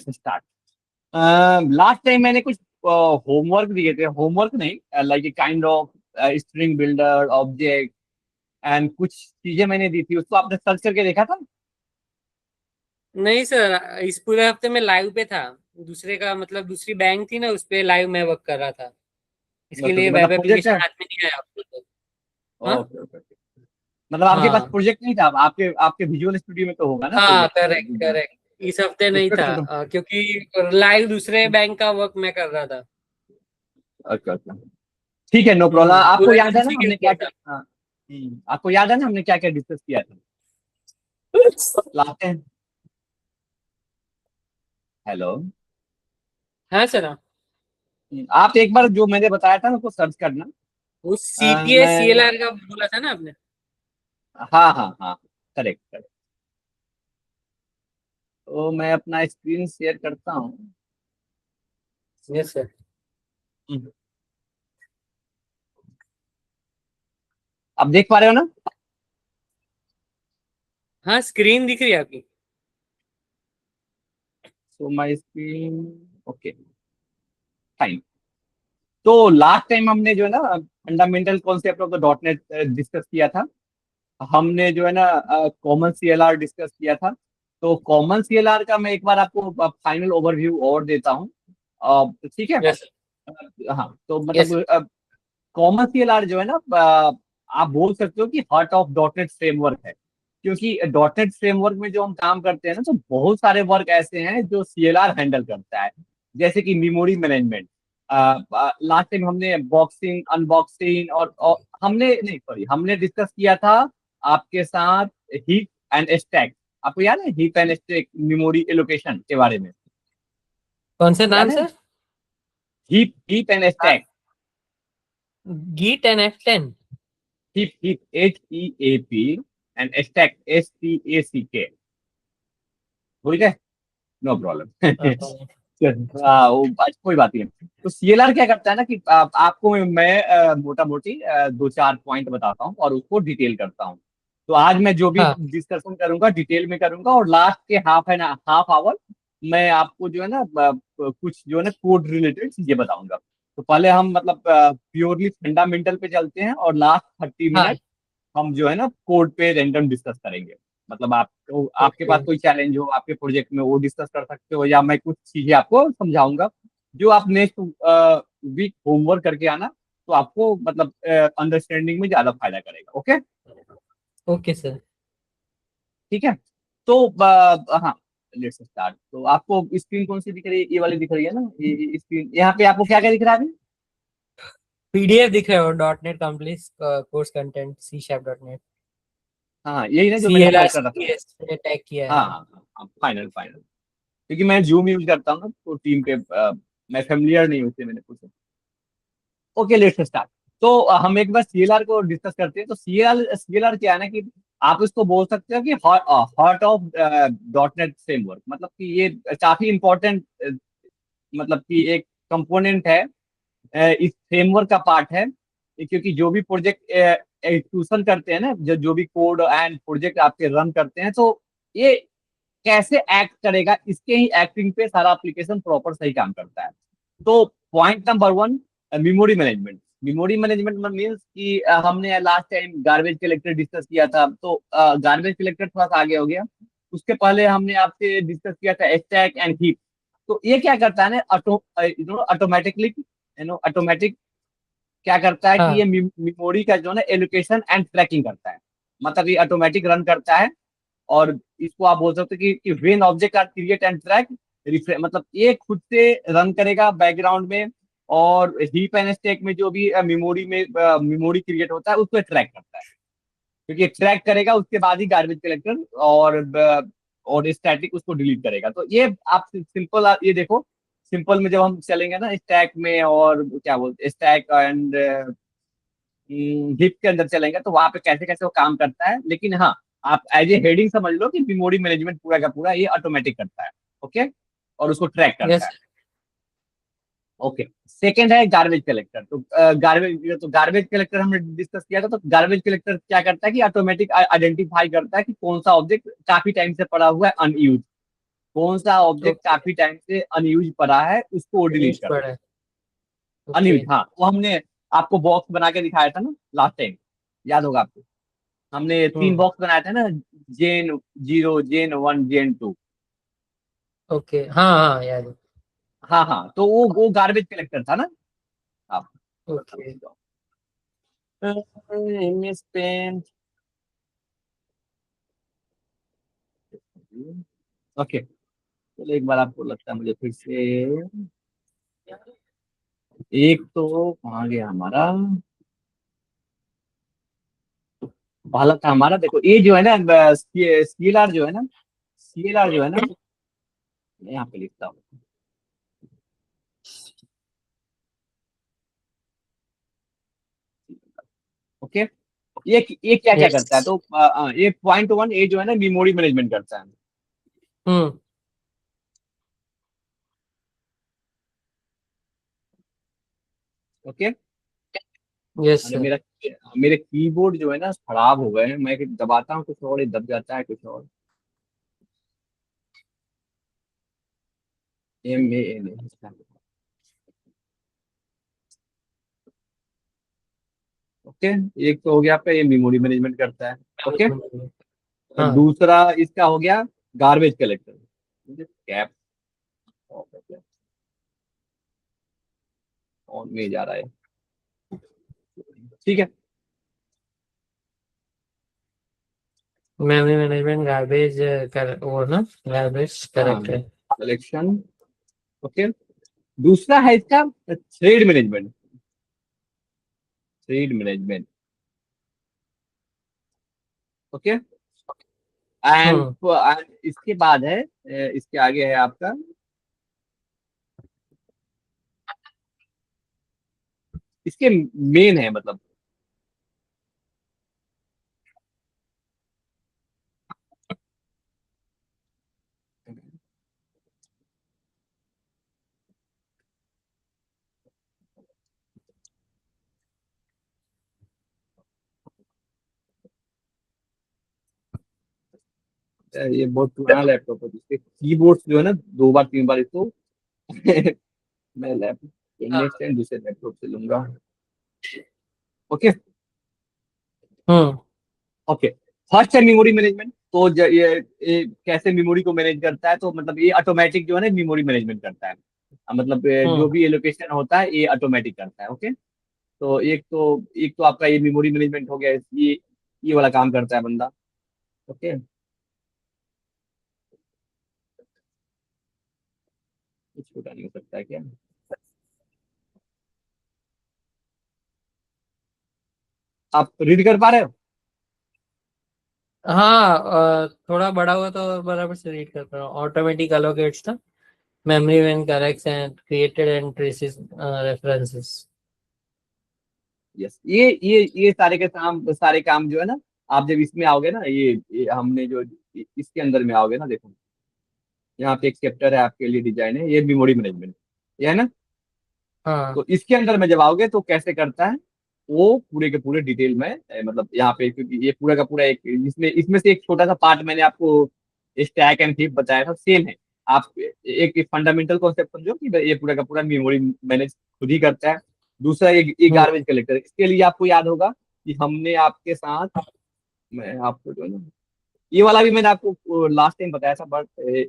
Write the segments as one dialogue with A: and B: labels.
A: Start. Last time मैंने कुछ homework दिए थे, होमवर्क नहीं, like a kind of string builder object and कुछ चीजें मैंने दी थी, उसको आपने सर्च करके देखा था?
B: नहीं सर, इस पूरे हफ्ते में लाइव पे था। दूसरे का मतलब दूसरी बैंक थी ना, उस पे लाइव मैं वर्क कर रहा था। इसके
A: ओके,
B: लिए
A: मतलब
B: वेब
A: प्रोजेक्ट
B: एप्लीकेशन
A: है।
B: हाथ में नहीं आया आपको तो। हाँ।
A: Okay okay okay. मतलब आपके पास
B: हाँ
A: प्रोजेक्ट नहीं था, आपके आपके विजुअल स्टूडियो में तो होगा ना
B: हाँ,
A: प्रोजेक्ट?
B: Correct correct. इस हफ्ते
A: उस
B: नहीं
A: पे
B: था,
A: कर दो।
B: क्योंकि लाइव दूसरे बैंक का वर्क मैं कर रहा था।
A: ओके ओके, ठीक है, नो प्रॉब्लम। आपको
B: पूरे
A: याद
B: दिन
A: है ना
B: उसी के
A: हमने क्या
B: ऊपर
A: क्या,
B: था।
A: हाँ, आपको याद है ना हमने क्या क्या डिस्कस किया था लास्ट टाइम? हेलो।
B: हाँ सर, हाँ।
A: आप एक बार जो मैंने बताया था ना उसको सर्च करना।
B: वो सीटीएस
A: मैं,
B: सीएलआर का बोला था ना आपने।
A: हाँ हाँ हाँ, करेक्ट करेक्ट। तो मैं अपना स्क्रीन शेयर करता हूँ।
B: Yes sir.
A: हम्म, आप देख पा रहे हो ना?
B: हाँ, स्क्रीन दिख रही है आपकी।
A: So my screen. Okay, fine. तो लास्ट टाइम हमने जो है ना fundamental concept of the dot net discuss किया था। हमने जो है ना कॉमन सीएलआर डिस्कस किया था। तो कॉमन सीएलआर का मैं एक बार आपको फाइनल ओवरव्यू और देता हूँ। ठीक है।
B: यस
A: हाँ, तो
B: यस।
A: मतलब कॉमन सीएलआर जो है ना, आप बोल सकते हो कि heart of dot net framework है। क्योंकि डॉट नेट फ्रेमवर्क में जो हम काम करते हैं ना, तो बहुत सारे वर्क ऐसे हैं जो सीएलआर हैंडल करता है। जैसे कि मेमोरी मैनेजमेंट। लास्ट टाइम हमने बॉक्सिंग अनबॉक्सिंग और हमने नहीं, सॉरी, हमने डिस्कस किया था आपके साथ हीप एंड स्टैक। आपको याद है heap and stack memory allocation के बारे में?
B: कौन से नाम
A: याद है?
B: Sir?
A: Heap heap and stack.
B: गीट एन F10।
A: Heap heap HEAP and stack STACK। ठीक है, नो प्रॉब्लम। हाँ, वो कोई बात नहीं। तो सीएलआर क्या करता है ना कि आपको मैं मोटा मोटी दो चार पॉइंट बताता हूँ और उसको डिटेल करता हूँ। तो आज मैं जो भी
B: हाँ
A: डिस्कशन करूंगा डिटेल में करूंगा, और लास्ट के हाफ आवर मैं आपको जो है ना कुछ जो है ना कोड रिलेटेड चीजें बताऊंगा। तो पहले हम मतलब प्योरली फंडामेंटल पे चलते हैं, और लास्ट 30 मिनट
B: हाँ।
A: हम जो है ना कोड पे रैंडम डिस्कस करेंगे। मतलब आपको, आपके
B: ओके।
A: पास कोई चैलेंज हो आपके प्रोजेक्ट में, वो डिस्कस कर सकते हो, या मैं कुछ चीजें आपको समझाऊंगा जो आप नेक्स्ट वीक होमवर्क करके आना। तो आपको मतलब अंडरस्टैंडिंग में ज्यादा फायदा करेगा। Okay,
B: okay sir.
A: ठीक है। तो हाँ, लेट्स स्टार्ट। तो आपको स्क्रीन कौन सी दिख रही है? ये वाली दिख रही है ना, ये स्क्रीन, यहाँ पे आपको क्या क्या दिख रहा है अभी?
B: पीडीएफ दिख रहा है और dot net complete course content C#.net।
A: हाँ, यही ना जो मैंने
B: CLR
A: शेयर कर रखा है।
B: ने टैग किया
A: हाँ
B: है।
A: हाँ हाँ, फाइनल फाइनल। क्योंकि मैं जूम यूज करता हूँ ना, तो टीम पे मैं फेमिलियर नहीं हूँ, इसलिए मैंने पूछा। Okay, let's start. तो हम एक बार सीएलआर को डिस्कस करते हैं। तो सीएलआर सीएलआर क्या है ना कि आप इसको बोल सकते हो कि heart of dot net framework. मतलब कि ये काफी इंपॉर्टेंट, मतलब कि एक कंपोनेंट है, इस फ्रेमवर्क का पार्ट है। क्योंकि जो भी प्रोजेक्ट एग्जीक्यूशन करते हैं ना, जो जो भी कोड एंड प्रोजेक्ट आपके रन करते हैं, तो ये कैसे एक्ट करेगा, इसके ही एक्टिंग पे सारा एप्लीकेशन प्रॉपर सही काम करता है। तो point number one, memory management. Memory management में मीन्स कि हमने last time garbage collector discuss किया था, तो गार्बेज कलेक्टर थोड़ा सा आगे हो गया। उसके पहले हमने आपसे डिस्कस किया था स्टैक एंड हीप। तो ये क्या करता है ना, ऑटोमेटिकली ऑटोमेटिक क्या करता है कि
B: हाँ
A: ये मेमोरी का जो है ना एलोकेशन एंड ट्रैकिंग करता है। मतलब ये ऑटोमेटिक रन करता है। और इसको आप बोल सकते हो कि when object are create and track, मतलब ये खुद से रन करेगा बैकग्राउंड में। और हीप एंड स्टैक में जो भी मेमोरी में मेमोरी क्रिएट होता है उसको ट्रैक करता है। क्योंकि ट्रैक करेगा उसके बाद ही गार्बेज कलेक्टर और स्टैटिक उसको डिलीट करेगा। तो ये आप सिंपल ये देखो, सिंपल में जब हम चलेंगे ना स्टैक में, और क्या बोलते स्टैक एंड हिप के अंदर चलेंगे, तो वहां पे कैसे कैसे वो काम करता है। लेकिन हाँ, आप एज ए हेडिंग समझ लो कि मेमोरी मैनेजमेंट पूरा का पूरा ये ऑटोमेटिक करता है। ओके, और उसको ट्रैक करता
B: यस।
A: है। ओके, सेकंड है गार्बेज कलेक्टर। तो गार्बेज कलेक्टर हमने डिस्कस किया था। तो गार्बेज कलेक्टर क्या करता है कि ऑटोमेटिक आइडेंटिफाई करता है कि कौन सा ऑब्जेक्ट काफी टाइम से पड़ा हुआ है अनयूज। कौन सा ऑब्जेक्ट
B: ओके।
A: काफी टाइम से अनयूज पड़ा है उसको वो डिलीट
B: यूज
A: करता
B: पड़ा
A: है।
B: है। ओके।
A: अनयूज, हाँ, वो हमने आपको बॉक्स बना के दिखाया था ना लास्ट टाइम, याद होगा आपको। हमने 3
B: हम्म।
A: बॉक्स बनाए थे ना, जेन 0, जेन 1, जेन 2।
B: ओके, हाँ हाँ याद है।
A: हाँ हाँ, तो वो गार्बेज कलेक्टर था ना। आप
B: ओके।
A: Image pen. ओके, चलो एक बार आपको लगता है मुझे फिर से, एक तो कहाँ गया हमारा, पहला था हमारा, देखो ये जो है ना, सीएलआर जो है ना, सीएलआर जो है ना, मैं यहाँ पे लिखता हूँ। ओके, ये क्या क्या करता है,
B: यस।
A: तो ये पॉइंट वन, ये जो है ना मेमोरी मैनेजमेंट करता है।
B: हम्म।
A: ओके,
B: यस
A: अरे
B: सर।
A: मेरे कीबोर्ड जो है ना खराब हो गए हैं, मैं दबाता हूँ कुछ और, ये दब जाता है कुछ और। MAN है। ओके, एक तो हो गया आपका, ये मेमोरी मैनेजमेंट करता है। ओके, और
B: हाँ।
A: दूसरा इसका हो गया गार्बेज कलेक्टर। मुझे कैप ऑन में जा रहा है, ठीक है।
B: मेमोरी मैनेजमेंट गार्बेज कर वो ना, गार्बेज
A: हाँ,
B: करेक्ट है।
A: कलेक्शन। ओके, दूसरा है इसका thread management, thread management. Okay, and
B: hmm.
A: इसके बाद है इसके आगे है आपका, इसके मेन है मतलब, ये बहुत पुराना लैपटॉप है, इसके कीबोर्ड जो है ना 2 बार 3 बार इसको मैं लैपटॉप नेक्स्ट टाइम दूसरे लैपटॉप से लूंगा। ओके।
B: हम्म।
A: ओके, फर्स्ट है मेमोरी मैनेजमेंट। तो ये कैसे मेमोरी को मैनेज करता है, तो मतलब ये ऑटोमेटिक जो है ना मेमोरी मैनेजमेंट करता है। मतलब जो
B: हम्म।
A: भी एलोकेशन होता है ये ऑटोमेटिक करता है। ओके, तो एक तो आपका ये मेमोरी मैनेजमेंट हो गया, ये वाला काम करता है बंदा। ओके, कुछ छोटा नहीं हो सकता है क्या, आप रीड कर पा रहे हो।
B: हाँ, थोड़ा बड़ा हुआ तो बराबर से रीड कर पा रहा हूँ। ऑटोमेटिक अलोकेट्स था memory when corrects and created and traces references.
A: Yes, ये सारे काम जो है ना, आप जब इसमें आओगे ना, ये हमने जो इसके अंदर में आओगे ना, देखो यहाँ पे एक चैप्टर है आपके लिए, डिजाइन है, ये मेमोरी मैनेजमेंट, ये है ना।
B: हाँ।
A: तो इसके अंदर में जब आओगे तो कैसे करता है, वो पूरे के पूरे डिटेल में मतलब यहाँ पे, क्योंकि ये पूरा का पूरा एक, इसमें इसमें से एक छोटा सा पार्ट मैंने आपको स्टैक एंड हीप बताया था, सेम है। आप एक फंडामेंटल कॉन्सेप्ट समझो कि ये पूरा का पूरा मेमोरी मैनेज खुद ही करता है। दूसरा ये
B: हम्म।
A: गार्बेज कलेक्टर, इसके लिए आपको याद होगा कि हमने आपके साथ, मैं आपको जो है ना, ये वाला भी मैंने आपको लास्ट टाइम बताया था, बट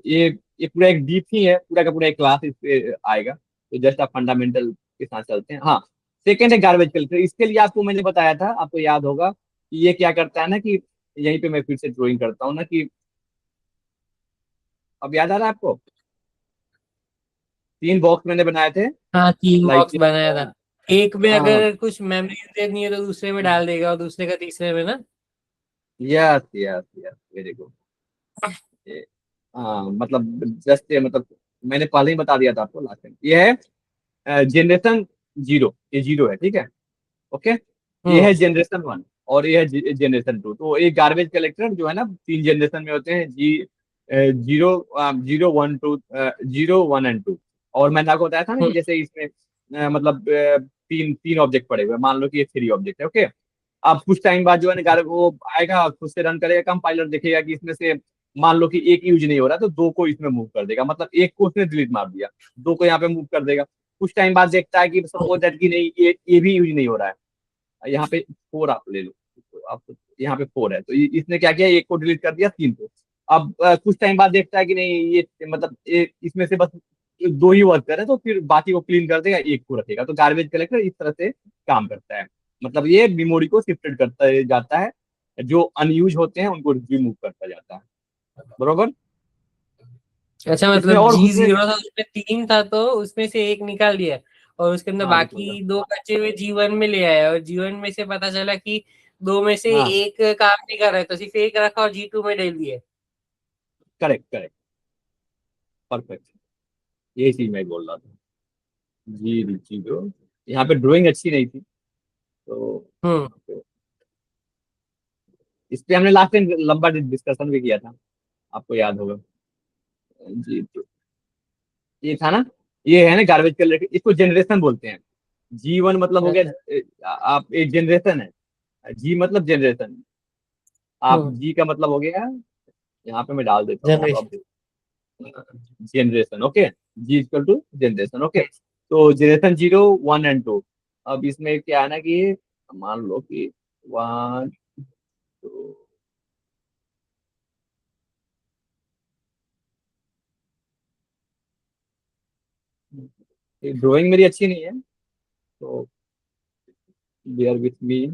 A: ये पूरा एक डीप ही है, पूरा का पूरा एक क्लास इस पे आएगा, तो जस्ट आप फंडामेंटल के साथ चलते हैं। हाँ, सेकेंड है गार्बेज कलेक्टर। इसके लिए आपको मैंने बताया था, आपको याद होगा कि ये क्या करता है ना, कि यहीं पे मैं फिर से ड्राइंग करता हूँ ना, कि अब याद आ रहा है आपको, 3 बॉक्स मैंने बनाए थे,
B: हाँ, तीन
A: लाइक,
B: बॉक्स बनाया था। एक में
A: हाँ,
B: अगर कुछ मेमोरी यूज नहीं है तो दूसरे में डाल देगा, और दूसरे का तीसरे में ना।
A: Yes yes yes, very good. हाँ, मतलब जस्ट मतलब मैंने पहले ही बता दिया था आपको लास्ट टाइम, ये है जनरेशन 0, ये 0 है, ठीक है। ओके, ये
B: हम्म।
A: है जनरेशन 1 और ये है जनरेशन 2। तो ये गार्बेज कलेक्टर जो है ना 3 जनरेशन में होते हैं, जीरो, 0 1 2, 0 1 एंड 2। और मैंने आपको बताया था ना कि
B: हम्म।
A: जैसे इसमें मतलब तीन तीन ऑब्जेक्ट पड़े हुए हैं, मान लो कि ये 3 ऑब्जेक्ट है। ओके, अब कुछ टाइम बाद जो है ना वो आएगा, खुद से रन करेगा कंपाइलर, देखेगा कि इसमें से मान लो कि एक यूज नहीं हो रहा तो दो को इसमें मूव कर देगा, मतलब एक को उसने डिलीट मार दिया, दो को यहाँ पे मूव कर देगा। कुछ टाइम बाद देखता है कि सपोज दैट कि नहीं ये भी यूज नहीं हो रहा है, यहाँ पे फोर आप ले लो, तो आप यहाँ पे फोर है तो इसने क्या किया, एक को डिलीट कर दिया, तीन को। अब कुछ टाइम बाद देखता है कि नहीं ये मतलब इसमें से बस दो ही वर्क करे, तो फिर बाकी को क्लीन कर देगा, एक को रखेगा। तो गार्बेज कलेक्टर इस तरह से काम करता है, मतलब ये मेमोरी को शिफ्टेड करता जाता है, जो अनयूज होते हैं उनको रिमूव करता जाता है, बरोबर।
B: अच्छा,
A: इसमें
B: मतलब
A: और
B: जी
A: घुसने,
B: जीरो था उसमें तीन था तो उसमें से एक निकाल दिया और उसके अंदर
A: हाँ निकल
B: बाकी दो बचे हुए जीवन में ले आया और जीवन में से पता चला कि दो में से
A: हाँ
B: एक काम नहीं कर रहा है तो सिर्फ एक रखा और G2 में डाल दिया।
A: करेक्ट करेक्ट, परफेक्ट, यही चीज मैं बोल रहा था। जी जी जो यहाँ पे ड्राइंग अच्छी नहीं थी, तो
B: हम्म।
A: इस पे हमने लास्ट टाइम लंबा डिस्कशन भी किया था, आपको याद होगा। जी तो ये था ना, ये है ना गार्बेज कलर, इसको जनरेशन बोलते हैं। G1 मतलब हो गया
B: अच्छा।
A: आप एक जनरेशन है, जी मतलब जनरेशन, आप
B: हम्म।
A: जी का मतलब हो गया, यहाँ पे मैं डाल देता हूँ तो
B: जनरेशन।
A: अब generation, okay, G equal to generation, okay. तो जनरेशन 0, 1 एंड 2। अब इसमें क्या है ना कि मान लो कि 1 2, ड्राइंग मेरी अच्छी नहीं है तो बेयर विथ मी।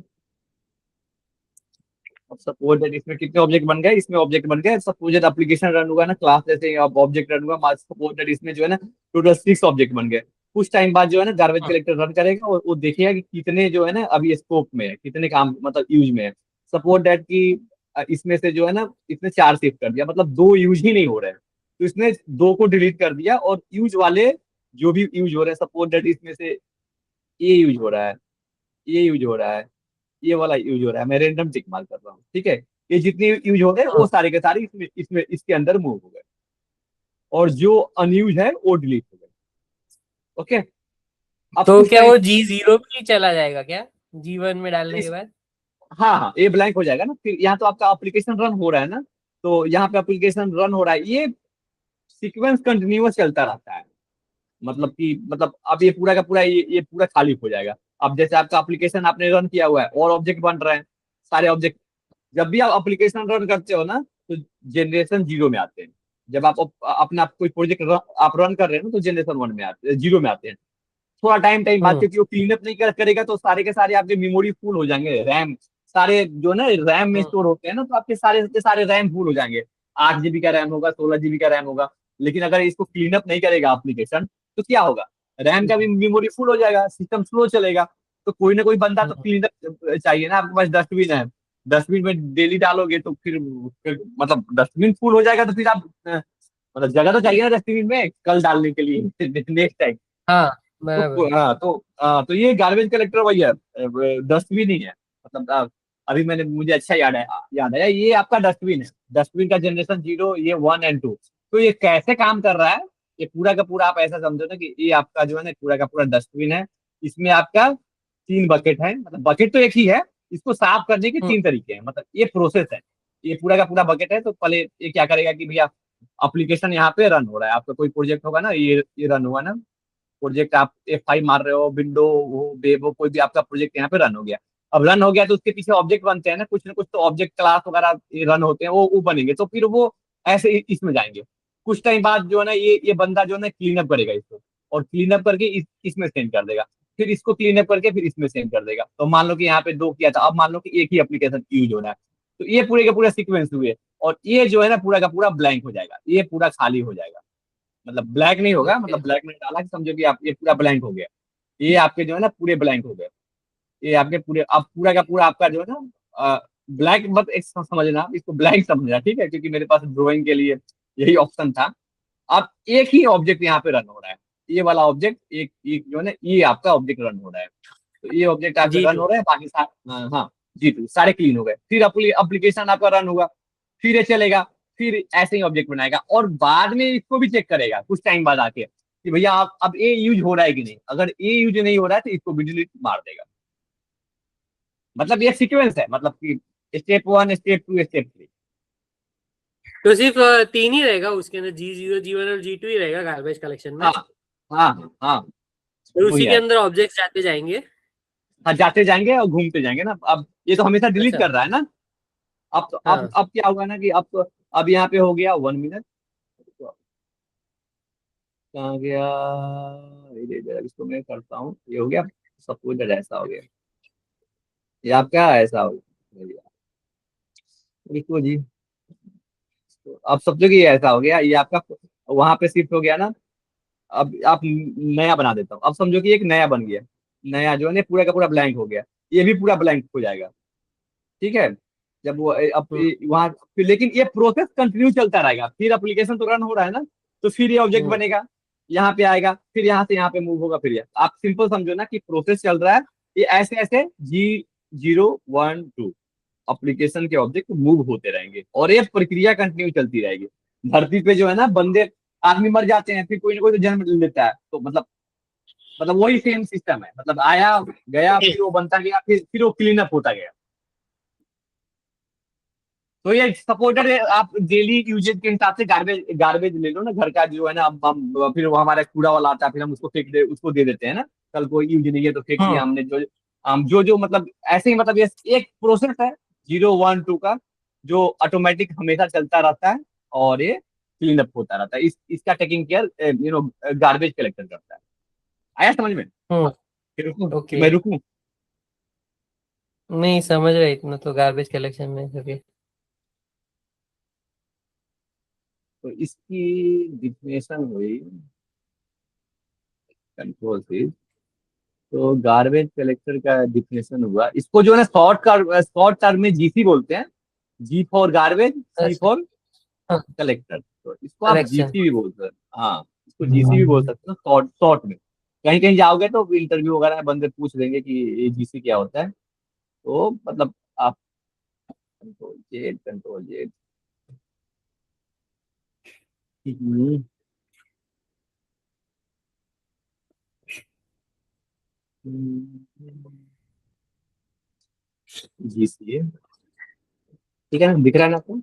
A: अब सपोज दैट इसमें कितने ऑब्जेक्ट बन गए, इसमें ऑब्जेक्ट बन गए, सपोज दैट एप्लीकेशन रन हुआ ना क्लास जैसे अब ऑब्जेक्ट रन हुआ, सपोज दैट इसमें जो है ना टोटल 6 ऑब्जेक्ट बन गए। कुछ टाइम बाद जो है ना गार्बेज
B: हाँ।
A: कलेक्टर रन करेगा और वो देखेगा कि कितने जो है ना अभी स्कोप में है, कितने काम मतलब यूज में है। सपोज दैट कि इसमें से जो है ना इसने 4 शिफ्ट कर दिया, मतलब दो यूज ही नहीं हो रहे हैं, तो इसने दो को डिलीट कर दिया और यूज वाले जो भी यूज हो रहे हैं, सपोज दैट इसमें से ये यूज हो रहा है, ये यूज हो रहा है, ये वाला यूज हो रहा है, मैं रेंडम टिक मार कर रहा हूँ, ठीक है। ये जितने यूज हो गए वो
B: हाँ।
A: सारे के सारे इसमें इसके अंदर मूव हो गए, और जो अनयूज है वो डिलीट हो गए, ओके। अब
B: तो
A: कुछ
B: क्या
A: टाइम,
B: वो G0 भी चला जाएगा क्या G1 में डालने के
A: इस
B: बाद?
A: हाँ हाँ ये ब्लैंक हो जाएगा ना, फिर यहाँ तो आपका एप्लीकेशन रन हो रहा है ना, तो यहाँ पे एप्लीकेशन रन हो रहा है, ये सीक्वेंस कंटिन्यूअस चलता रहता है, मतलब कि मतलब अब ये पूरा का पूरा ये पूरा खाली हो जाएगा। अब जैसे आपका एप्लीकेशन आपने रन किया हुआ है और ऑब्जेक्ट बन रहे हैं, सारे ऑब्जेक्ट, जब भी आप एप्लीकेशन रन करते हो ना तो जनरेशन 0 में आते हैं। जब आप अपना कोई प्रोजेक्ट आप रन कर रहे हैं ना तो जनरेशन 1 में आते हैं, 0 में आते हैं। थोड़ा टाइम टाइम बाद,
B: हम्म।
A: क्योंकि वो क्लीन अप नहीं करेगा तो सारे के सारे आपके मेमोरी फुल हो जाएंगे, रैम सारे जो ना रैम में
B: हम्म।
A: स्टोर होते हैं ना, तो आपके सारे के सारे रैम फुल हो जाएंगे। 8 GB का रैम होगा, 16 GB का रैम होगा। लेकिन अगर इसको क्लीन अप नहीं करेगा एप्लीकेशन, तो क्या होगा, रैम का भी मेमोरी फुल हो जाएगा, सिस्टम स्लो चलेगा। तो कोई ना कोई बंदा तो
B: हम्म।
A: क्लीन अप चाहिए ना, आपके पास डस्टबिन है, डस्टबिन में डेली डालोगे तो फिर मतलब डस्टबिन फुल हो जाएगा, तो फिर आप मतलब जगह तो चाहिए ना डस्टबिन में कल डालने के लिए नेक्स्ट टाइम।
B: हाँ, बराबर।
A: तो ये गार्बेज कलेक्टर वही है, डस्टबिन ही है, मतलब अभी मैंने मुझे अच्छा याद आया, ये आपका डस्टबिन है, डस्टबिन का जनरेशन 0, ये 1 एंड 2। तो ये कैसे काम कर रहा है, ये पूरा का पूरा आप ऐसा समझो ना कि ये आपका जो है ना पूरा का पूरा डस्टबिन है। इसमें आपका 3 बकेट है, मतलब बकेट तो एक ही है, इसको साफ करने के
B: हम्म।
A: 3 तरीके हैं, मतलब ये प्रोसेस है। ये पूरा का पूरा बकेट है, तो पहले ये क्या करेगा कि भैया एप्लीकेशन यहाँ पे रन हो रहा है, आपका कोई प्रोजेक्ट होगा ना, ये रन हुआ ना प्रोजेक्ट, आप F5 मार रहे हो, विंडो हो वेब हो, कोई भी आपका प्रोजेक्ट यहाँ पे रन हो गया। अब रन हो गया तो उसके पीछे ऑब्जेक्ट बनते हैं ना कुछ तो ऑब्जेक्ट क्लास वगैरह रन होते हैं, वो बनेंगे, तो फिर वो ऐसे इसमें जाएंगे। कुछ टाइम बाद जो है ना ये बंदा जो है ना क्लीन अप करेगा इसको, और क्लीन अप करके इसमें सेंड कर देगा, फिर इसको क्लीन अप करके फिर इसमें सेंड कर देगा। तो मान लो कि यहाँ पे दो किया था, अब मान लो कि एक ही एप्लीकेशन यूज हो रहा है, तो ये पूरे का पूरा सीक्वेंस हुए, और ये जो है ना पूरा का पूरा ब्लैंक हो जाएगा, ये पूरा खाली हो जाएगा, मतलब ब्लैक नहीं होगा,
B: ओके।
A: मतलब ब्लैक में डाला कि समझो कि आप ये पूरा ब्लैंक हो गया, ये आपके जो है ना पूरे ब्लैंक हो गए, ये आपके पूरे, अब पूरा का पूरा आपका जो है ना ब्लैक मत एक समझना, आप इसको ब्लैंक समझना, ठीक है, क्योंकि मेरे पास ड्राइंग के लिए यही ऑप्शन था। अब एक ही ऑब्जेक्ट यहाँ पे रन हो रहा है, ये वाला ऑब्जेक्ट एक जो है ना ये आपका ऑब्जेक्ट रन हो रहा है, तो ये ऑब्जेक्ट आपके रन
B: G2।
A: हो रहा है, बाकी सारे हाँ G2 सारे क्लीन हो गए, फिर एप्लीकेशन आपका रन होगा, फिर ये चलेगा, फिर ऐसे ही ऑब्जेक्ट बनाएगा, और बाद में इसको भी चेक करेगा कुछ टाइम बाद आके कि भैया आप अब ये यूज हो रहा है कि नहीं, अगर ये यूज नहीं हो रहा है तो इसको भी डिलीट मार देगा। मतलब ये सीक्वेंस है, मतलब कि स्टेप 1, स्टेप 2, स्टेप 3।
B: तो सिर्फ 3 ही रहेगा उसके अंदर, G0, G1 और G2 ही रहेगा गार्बेज कलेक्शन में।
A: हाँ हाँ हाँ,
B: और
A: वही
B: उसी के
A: है।
B: अंदर ऑब्जेक्ट्स जाते जाएंगे।
A: हाँ, जाते जाएंगे और घूमते जाएंगे ना। अब ये तो हमेशा डिलीट
B: अच्छा।
A: कर रहा है ना। अब तो
B: हाँ।
A: अब क्या होगा ना कि अब यहाँ पे हो गया 1 मिनट। कहाँ गया? इधर इसको मैं करता हूँ, ये हो गया। सब कुछ ऐसा हो गया। ये आपका ऐसा हो गया, लिखो जी। तो अब सब जगह ये ऐसा हो गया, ये आपका वहां पे शिफ्ट हो गया ना। अब आप नया बना देता हूँ, अब समझो कि एक नया बन गया। नया जो है ना पूरा का पूरा ब्लैंक हो गया। ये भी पूरा ब्लैंक हो जाएगा। ठीक है। जब वो अब
B: हम्म।
A: वहां फिर, लेकिन ये प्रोसेस कंटिन्यू चलता रहेगा, फिर एप्लीकेशन तो रन हो रहा है ना। तो फिर ये ऑब्जेक्ट
B: हम्म।
A: बनेगा, यहाँ पे आएगा, फिर यहाँ से यहाँ पे मूव होगा, फिर ये आप सिंपल समझो ना कि प्रोसेस चल रहा है। ये ऐसे ऐसे G0 1 2 एप्लीकेशन के ऑब्जेक्ट मूव होते रहेंगे और ये प्रक्रिया कंटिन्यू चलती रहेगी। धरती पे जो है ना बंदे, आदमी मर जाते हैं, फिर कोई ना कोई तो जन्म लेता है, तो मतलब वही सेम सिस्टम है। मतलब आया गया, फिर वो बनता गया, फिर वो क्लीन अप होता गया। तो ये सपोर्टेड है, आप डेली यूजेज के हिसाब से गार्बेज गार्बेज ले लो ना घर का जो है ना। अब हम फिर वो हमारा कूड़ा वाला आता है, फिर हम उसको दे देते हैं ना। कल कोई यूज नहीं है तो फेंक
B: हम्म।
A: दिया हमने। जो हम जो मतलब ऐसे ही, मतलब ये एक प्रोसेस है 0 1 2 का, जो ऑटोमेटिक हमेशा चलता रहता है और ये क्लीन अप होता रहता है। इसका टेकिंग केयर गार्बेज कलेक्टर करता है। आया समझ में?
B: हम्म।
A: फिर रुकूं कि
B: ओके।
A: मैं रुकूं?
B: नहीं समझ रहे इतना तो गार्बेज कलेक्शन में अभी।
A: तो इसकी डिफिनेशन हुई कंट्रोल से। तो गार्बेज कलेक्टर का डिफिनेशन हुआ, इसको जो है ना शॉर्ट टर्म में जीसी बोलते हैं। जी फॉर गार्बेज, सी
B: अच्छा।
A: फॉर
B: हाँ।
A: कलेक्टर। तो इसको आप
B: कलेक्शन।
A: जीसी भी बोल सकते हैं। हाँ, इसको जीसी भी बोल सकते हो शॉर्ट शॉर्ट में। कहीं कहीं जाओगे तो इंटरव्यू वगैरह में बंदे पूछ देंगे कि ये जीसी क्या होता है। तो मतलब आप कंट्रोल जेड। जीसी, ठीक है ना, दिख रहा है ना आपको?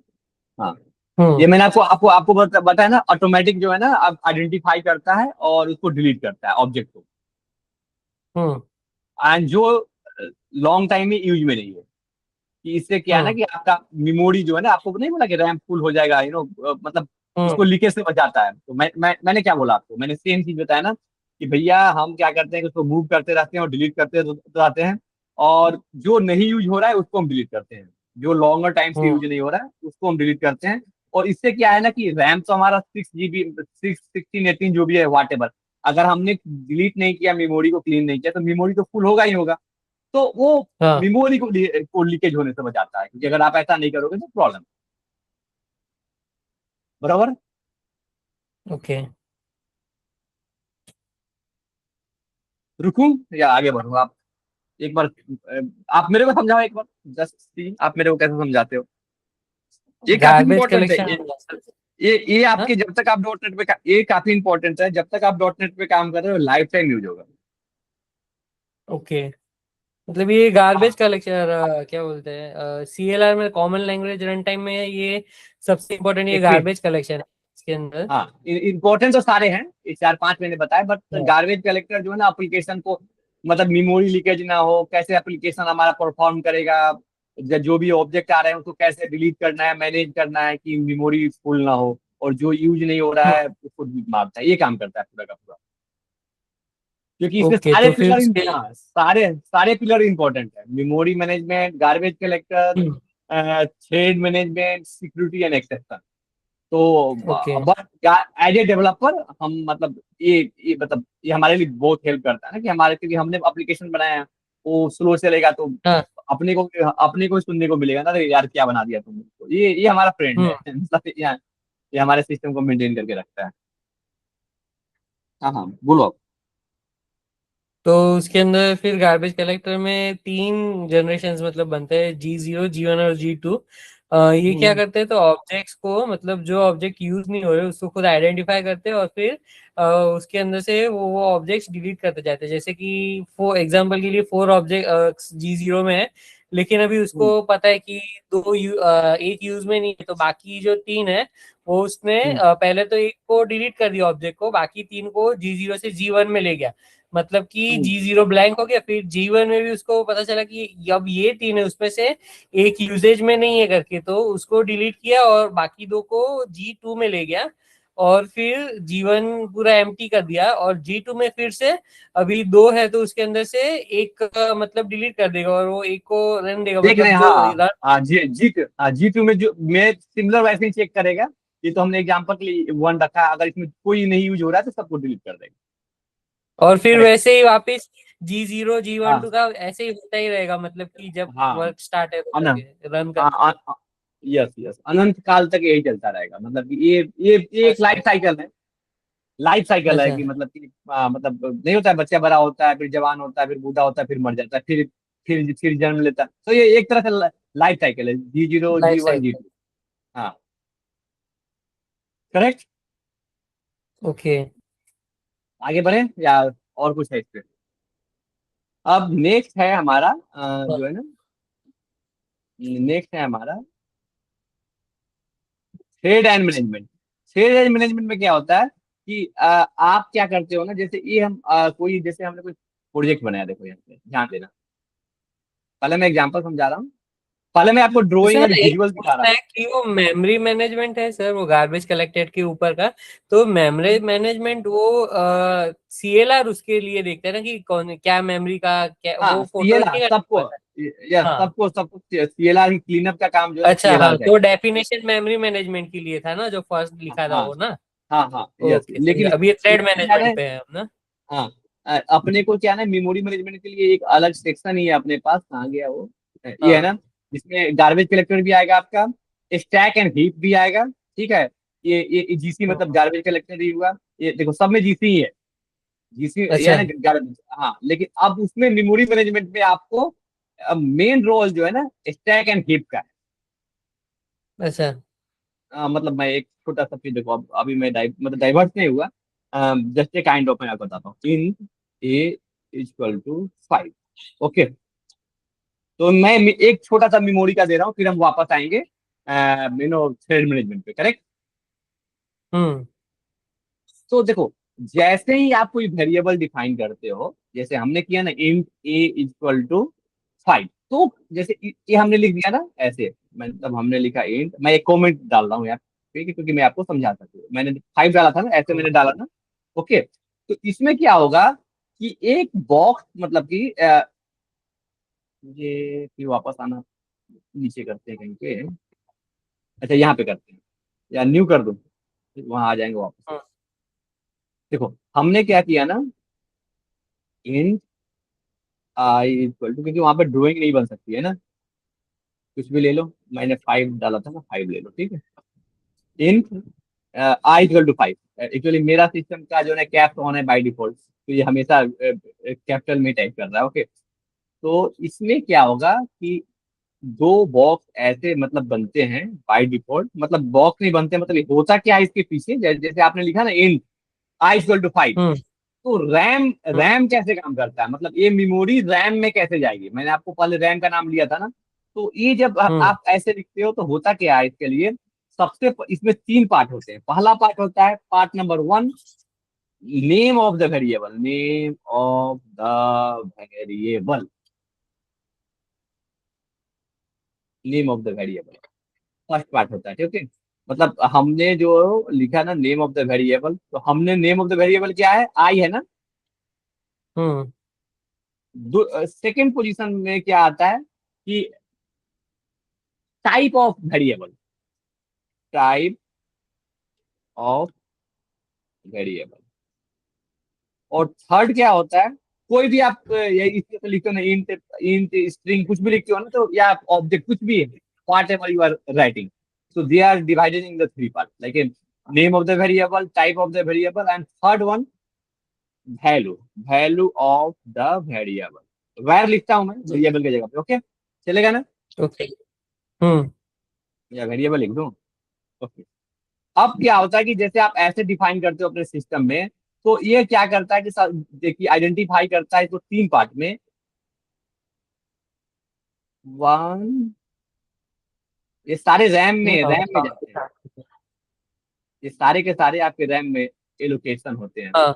A: हाँ।
B: हम्म।
A: ये मैंने आपको आपको आपको बताया ना, ऑटोमेटिक जो है ना आप आइडेंटिफाई करता है और उसको डिलीट करता है ऑब्जेक्ट को।
B: हम्म।
A: एंड जो लॉन्ग टाइम में यूज में नहीं है। कि इससे क्या है ना
B: हम्म।
A: कि आपका मेमोरी जो है ना, आपको नहीं बोला कि रैम फुल हो जाएगा, मतलब
B: हम्म।
A: उसको लीकेज से बचाता है। तो मैंने क्या बोला आपको, मैंने सेम चीज बताया ना कि भैया हम क्या करते हैं कि उसको मूव करते रहते हैं और डिलीट करते रहते हैं। और जो नहीं यूज हो रहा है उसको हम डिलीट करते हैं। जो लॉन्गर टाइम से
B: हम्म।
A: यूज नहीं हो रहा है उसको हम डिलीट करते हैं। और इससे क्या है ना कि रैम तो हमारा 6 GB, 16 18 जो भी है वाट एवर। अगर हमने डिलीट नहीं किया, मेमोरी को क्लीन नहीं किया, तो मेमोरी तो फुल होगा ही होगा। तो वो
B: हाँ।
A: मेमोरी को लीकेज होने से बचाता है, क्योंकि अगर आप ऐसा नहीं करोगे तो प्रॉब्लम। बराबर।
B: ओके।
A: रुकूं या आगे बढ़ूं? आप एक बार आप मेरे को समझाओ एक बार। जस्ट सी आप मेरे को कैसे समझाते हो। ये काफी
B: गार्बेज
A: इंपॉर्टेंट है।
B: कलेक्शन।
A: ये
B: हाँ।
A: आपके जब तक आप डॉट नेट पे ये काफी इंपॉर्टेंट है, जब तक आप डॉट नेट पे काम कर रहे हो लाइफ टाइम यूज होगा।
B: ओके। मतलब ये गार्बेज
A: हाँ,
B: कलेक्शन क्या बोलते हैं, CLR में कॉमन लैंग्वेज रन टाइम में ये सबसे इम्पोर्टेंट ये
A: एक मिनट।
B: गार्बेज कलेक्शन है इसके अंदर।
A: हाँ, इम्पोर्टेंट तो सारे हैं, ये 4 5 मैंने बताए, बट
B: हाँ।
A: गार्बेज कलेक्टर जो है ना एप्लीकेशन को, मतलब मेमोरी लीकेज ना हो, कैसे एप्लीकेशन हमारा परफॉर्म करेगा, जो भी ऑब्जेक्ट आ रहे हैं उसको कैसे डिलीट करना है, मैनेज करना है कि मेमोरी फुल ना हो, और जो यूज नहीं हो रहा
B: हम्म।
A: है उसको डिलीट मारता है। ये काम करता है पूरा का पूरा। क्योंकि इसमें
B: ओके
A: सारे
B: तो फिर
A: पिलर,
B: उसके।
A: हाँ सारे सारे पिलर इंपॉर्टेंट है। Memory management, garbage collector,
B: hmm.
A: Thread management, security and exception. तो
B: okay.
A: But as a developer हम मतलब ये मतलब ये हमारे लिए बहुत हेल्प करता है ना, कि हमारे, क्योंकि हमने एप्लीकेशन बनाया है, वो स्लो चलेगा तो
B: हाँ।
A: अपने को सुनने को मिलेगा ना, अरे यार क्या बना दिया तुमने। तो ये हमारा फ्रेंड है
B: हम्म।
A: मतलब ये हमारे सिस्टम को मेंटेन करके रखता है। हाँ हाँ, बोलो आप।
B: तो उसके अंदर फिर गार्बेज कलेक्टर में 3 जनरेशन मतलब बनते हैं, G0, G1 और G2। ये क्या
A: हम्म,
B: करते हैं, तो ऑब्जेक्ट्स को मतलब जो ऑब्जेक्ट यूज नहीं हो रहे उसको खुद आइडेंटिफाई करते हैं और फिर उसके अंदर से वो ऑब्जेक्ट्स डिलीट करते जाते हैं। जैसे कि फॉर एग्जांपल के लिए 4 ऑब्जेक्ट G0 में है, लेकिन अभी उसको पता है कि एक यूज में नहीं है, तो बाकी जो 3 है वो उसने पहले तो एक को डिलीट कर दिया ऑब्जेक्ट को, बाकी 3 को G0 से G1 में ले गया। मतलब कि G0 ब्लैंक हो गया, फिर G1 में भी उसको पता चला कि अब ये 3 है उसमें से एक यूजेज में नहीं है करके, तो उसको डिलीट किया और बाकी 2 को G2 में ले गया, और फिर G1 पूरा एम्प्टी कर दिया, और G2 में फिर से अभी 2 है तो उसके अंदर से एक मतलब डिलीट कर देगा और वो एक को रन देगा,
A: देख रहे
B: मतलब
A: हैं,
B: जो
A: हाँ
B: रन।
A: हाँ, G2 में जो मैं सिमिलर वैसे ही चेक करेगा। ये तो हमने एग्जांपल के लिए 1 रखा है, अगर इसमें कोई नहीं यूज हो रहा है तो सबको डिलीट कर देगा।
B: और फिर
A: करेक्ट।
B: वैसे ही वापस G0 G1
A: हाँ
B: टू का ऐसे ही होता ही रहेगा, मतलब कि जब
A: हाँ,
B: वर्क स्टार्ट है तो
A: अनंत।
B: करके रन कर।
A: हाँ, यस यस, अनंत काल तक यही चलता रहेगा। मतलब कि ये एक
B: अच्छा
A: लाइफ साइकिल है। लाइफ साइकिल है
B: अच्छा।
A: कि मतलब कि मतलब नहीं होता है, बच्चा बड़ा होता है, फिर जवान होता है, फिर बूढ़ा होता है, फिर मर जाता है, फिर जन्म लेता है। तो ये एक तरह से लाइफ साइकिल है, G0
B: life
A: G1
B: cycle.
A: G2। हाँ, करेक्ट।
B: ओके।
A: आगे बढ़े या और कुछ है इस पे? अब नेक्स्ट है हमारा जो है ना, नेक्स्ट है हमारा thread and management. Thread and management में क्या होता है कि आप क्या करते हो ना, जैसे ये हम कोई, जैसे हमने कोई प्रोजेक्ट बनाया, देखो यहाँ पे ध्यान देना। पहले मैं एग्जांपल समझा रहा हूँ, पहले मैं आपको ड्राइंग
B: सर
A: और
B: एक
A: विजुअल दिखा रहा
B: पूछना
A: हूँ।
B: है कि वो मेमोरी मैनेजमेंट है सर, वो गार्बेज कलेक्टेड के ऊपर का, तो मेमोरी मैनेजमेंट वो CLR उसके लिए देखते हैं ना कि कौन क्या मेमोरी का क्या,
A: हाँ,
B: वो फोटो
A: सीएलआर
B: रखिएगा
A: सबको,
B: पता
A: यस
B: है। हाँ
A: सबको सबको सीएलआर की क्लीन अप का काम जो है
B: अच्छा,
A: सीएलआर
B: हाँ
A: का
B: तो
A: है।
B: डेफिनेशन मेमोरी मैनेजमेंट के लिए था ना जो फर्स्ट लिखा था
A: हाँ
B: वो ना।
A: हाँ हाँ, यस,
B: ओके
A: लेकिन
B: समझा, अभी ये थ्रेड
A: इसमें क्या है,
B: मैनेजमेंट पे है हम ना।
A: हाँ अपने को क्या है ना, मेमोरी मैनेजमेंट के लिए एक अलग सेक्शन ही है अपने पास। कहाँ गया वो? ये है
B: हाँ
A: ना, जिसमें गार्बेज कलेक्टर भी आएगा आपका, स्टैक एंड हीप भी आएगा। ठीक है, ये जीसी मतलब
B: हाँ।
A: गार्बेज कलेक्टर ही हुआ। ये देखो सब में जीसी ही है, जीसी ये है
B: अच्छा
A: ना गार्बेज। हाँ, लेकिन अब उसमें मेमोरी मैनेजमेंट में आपको मेन रोल जो है ना स्टैक एंड हीप का है।
B: अच्छा।
A: मतलब मैं एक छोटा सा चीज देखो, अभी मैं मतलब डाइवर्ट नहीं हुआ, जस्ट ए काइंड ऑफ मैं आपको बताता हूँ। इन ए इक्वल टू 5। ओके, तो मैं एक छोटा सा मेमोरी का दे रहा हूँ, फिर हम वापस आएंगे थ्रेड मैनेजमेंट पे। करेक्ट।
B: हम्म
A: तो देखो, जैसे ही आप कोई वेरिएबल डिफाइन करते हो, जैसे हमने किया ना इंट ए इक्वल टू 5, तो जैसे ये हमने लिख दिया ना ऐसे, मतलब हमने लिखा इंट, मैं एक कमेंट डाल रहा हूँ यार, ठीक है, क्योंकि मैं आपको समझा सकूँ। मैंने 5 डाला था ना, ऐसे मैंने डाला ना। ओके, तो इसमें क्या होगा कि एक बॉक्स, मतलब कि ये फिर वापस आना, नीचे करते हैं कहीं पे। अच्छा, यहाँ पे करते हैं, या न्यू कर दूं, वहां आ जाएंगे वापस।
B: हम्म
A: देखो हमने क्या किया ना, इंट आई इक्वल टू, क्योंकि वहां पे ड्राइंग नहीं बन सकती है ना, कुछ भी ले लो। मैंने 5 डाला था ना, 5 ले लो, ठीक है। Int I equal to 5। Actually मेरा सिस्टम का जो है कैप्स ऑन है बाय डिफॉल्ट, तो ये हमेशा कैपिटल में टाइप कर रहा है। ओके, तो इसमें क्या होगा कि दो बॉक्स ऐसे मतलब बनते हैं बाय डिफॉल्ट, मतलब बॉक्स नहीं बनते, मतलब होता क्या है इसके पीछे, जैसे आपने लिखा ना इंट आई इक्वल टू 5,
B: हम्म
A: तो रैम
B: हम्म
A: रैम कैसे काम करता है, मतलब ये मेमोरी रैम में कैसे जाएगी। मैंने आपको पहले रैम का नाम लिया था ना। तो ये जब
B: हम्म
A: आप ऐसे लिखते हो तो होता क्या है इसके लिए, इसमें 3 पार्ट होते हैं। पहला पार्ट होता है part number 1, name of the variable, name of the variable, name of the variable first part होता है। ठीक है, मतलब हमने जो लिखा ना नेम ऑफ द वेरिएबल, तो हमने नेम ऑफ द वेरिएबल क्या है, आई है ना।
B: हम्म
A: सेकेंड पोजीशन में क्या आता है कि type of variable, type of variable. और थर्ड क्या होता है, कोई भी आप ये इसमें तो लिखते हो ना, इंट इंट स्ट्रिंग कुछ भी लिखते हो ना, तो या ऑब्जेक्ट कुछ भी, whatever you are writing, so they are divided in the 3 part, like name of the variable, type of the variable, and third one value, value of the variable. Var लिखता हूं मैं variable की जगह पे। Okay, चलेगा ना,
B: okay. हम्म
A: या variable लिख दूं। ओके, अब क्या होता है कि जैसे आप ऐसे डिफाइन करते हो अपने सिस्टम में, तो ये क्या करता है कि देखिए आइडेंटिफाई करता है इसको 3 पार्ट में। वन, ये सारे
B: नहीं
A: रैम में जाते हैं।
B: हाँ।
A: ये सारे के सारे आपके रैम में एलोकेशन होते हैं।
B: हाँ।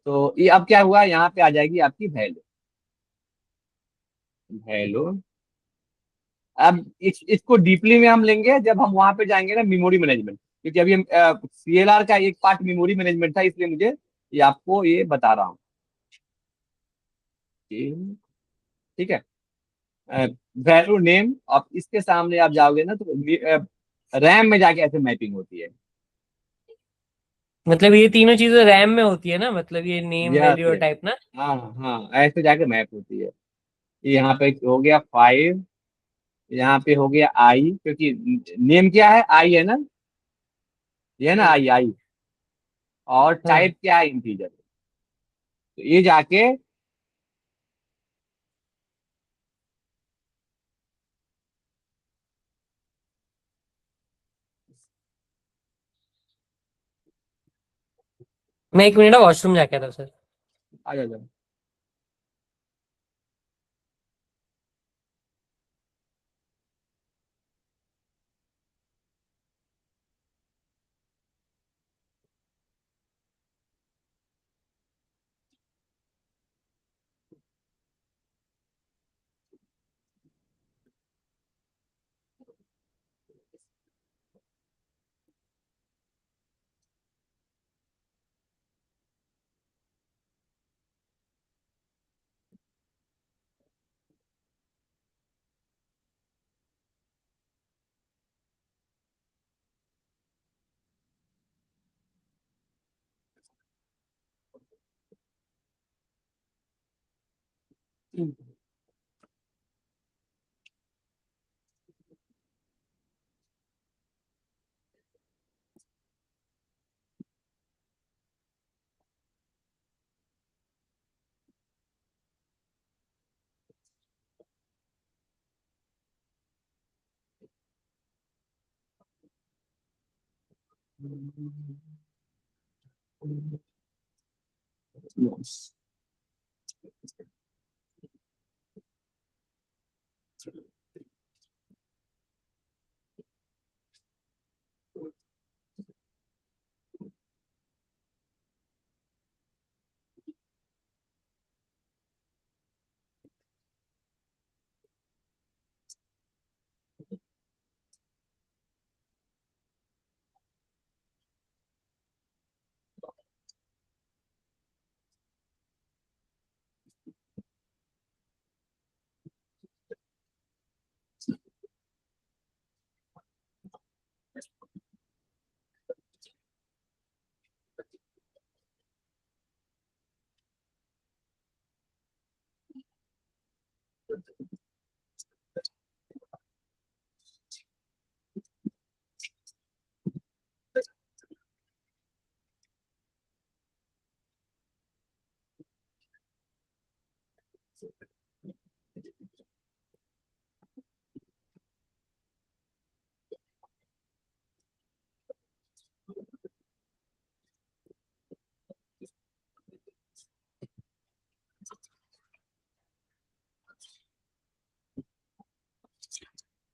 A: तो ये अब क्या हुआ, यहाँ पे आ जाएगी आपकी वैल्यू। वैल्यू, अब इसको डीपली में हम लेंगे जब हम वहां पे जाएंगे ना मेमोरी मैनेजमेंट, क्योंकि अभी हम सीएलआर का एक पार्ट मेमोरी मैनेजमेंट था, इसलिए मुझे ये आपको ये बता रहा हूँ। ठीक है। वैल्यू नेम, आप इसके सामने आप जाओगे ना तो रैम में जाके ऐसे मैपिंग होती है।
B: मतलब ये तीनों चीजें रैम में होती है ना, मतलब ये नेम
A: यस
B: वैल्यू और
A: यस,
B: टाइप ना।
A: हाँ हाँ, ऐसे जाके मैप होती है। यहाँ पे हो गया 5, यहाँ पे हो गया आई, क्योंकि नेम क्या है, आई है ना, ये है ना,
B: हाँ।
A: आई आई। और
B: हाँ।
A: टाइप क्या है, इंटीजर। तो ये जाके
B: मैं 1 मिनट वॉशरूम जाके आता हूँ सर।
A: आ जाएगा।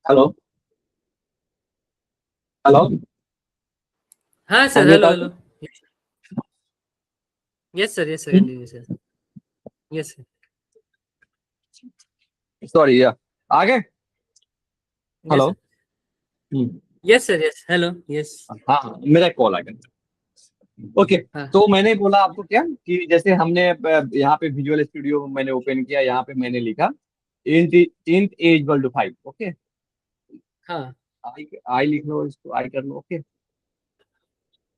A: Hello, hello.
B: हाँ
A: हाँ
B: सर,
A: जी,
B: हेलो
A: बताओ।
B: Hello. Yes sir, continue sir. Yes sir.
A: Sorry, आगे।
B: Yes
A: hello.
B: Sir. Yes sir, yes hello yes.
A: हाँ हाँ, मेरा कॉल आ गया। ओके।
B: हाँ।
A: तो मैंने बोला आपको क्या, कि जैसे हमने यहाँ पे विजुअल स्टूडियो मैंने ओपन किया, यहाँ पे मैंने लिखा int int a equal to 5। Okay.
B: हाँ।
A: आई आई लिख लो, इसको आई कर लो। Okay.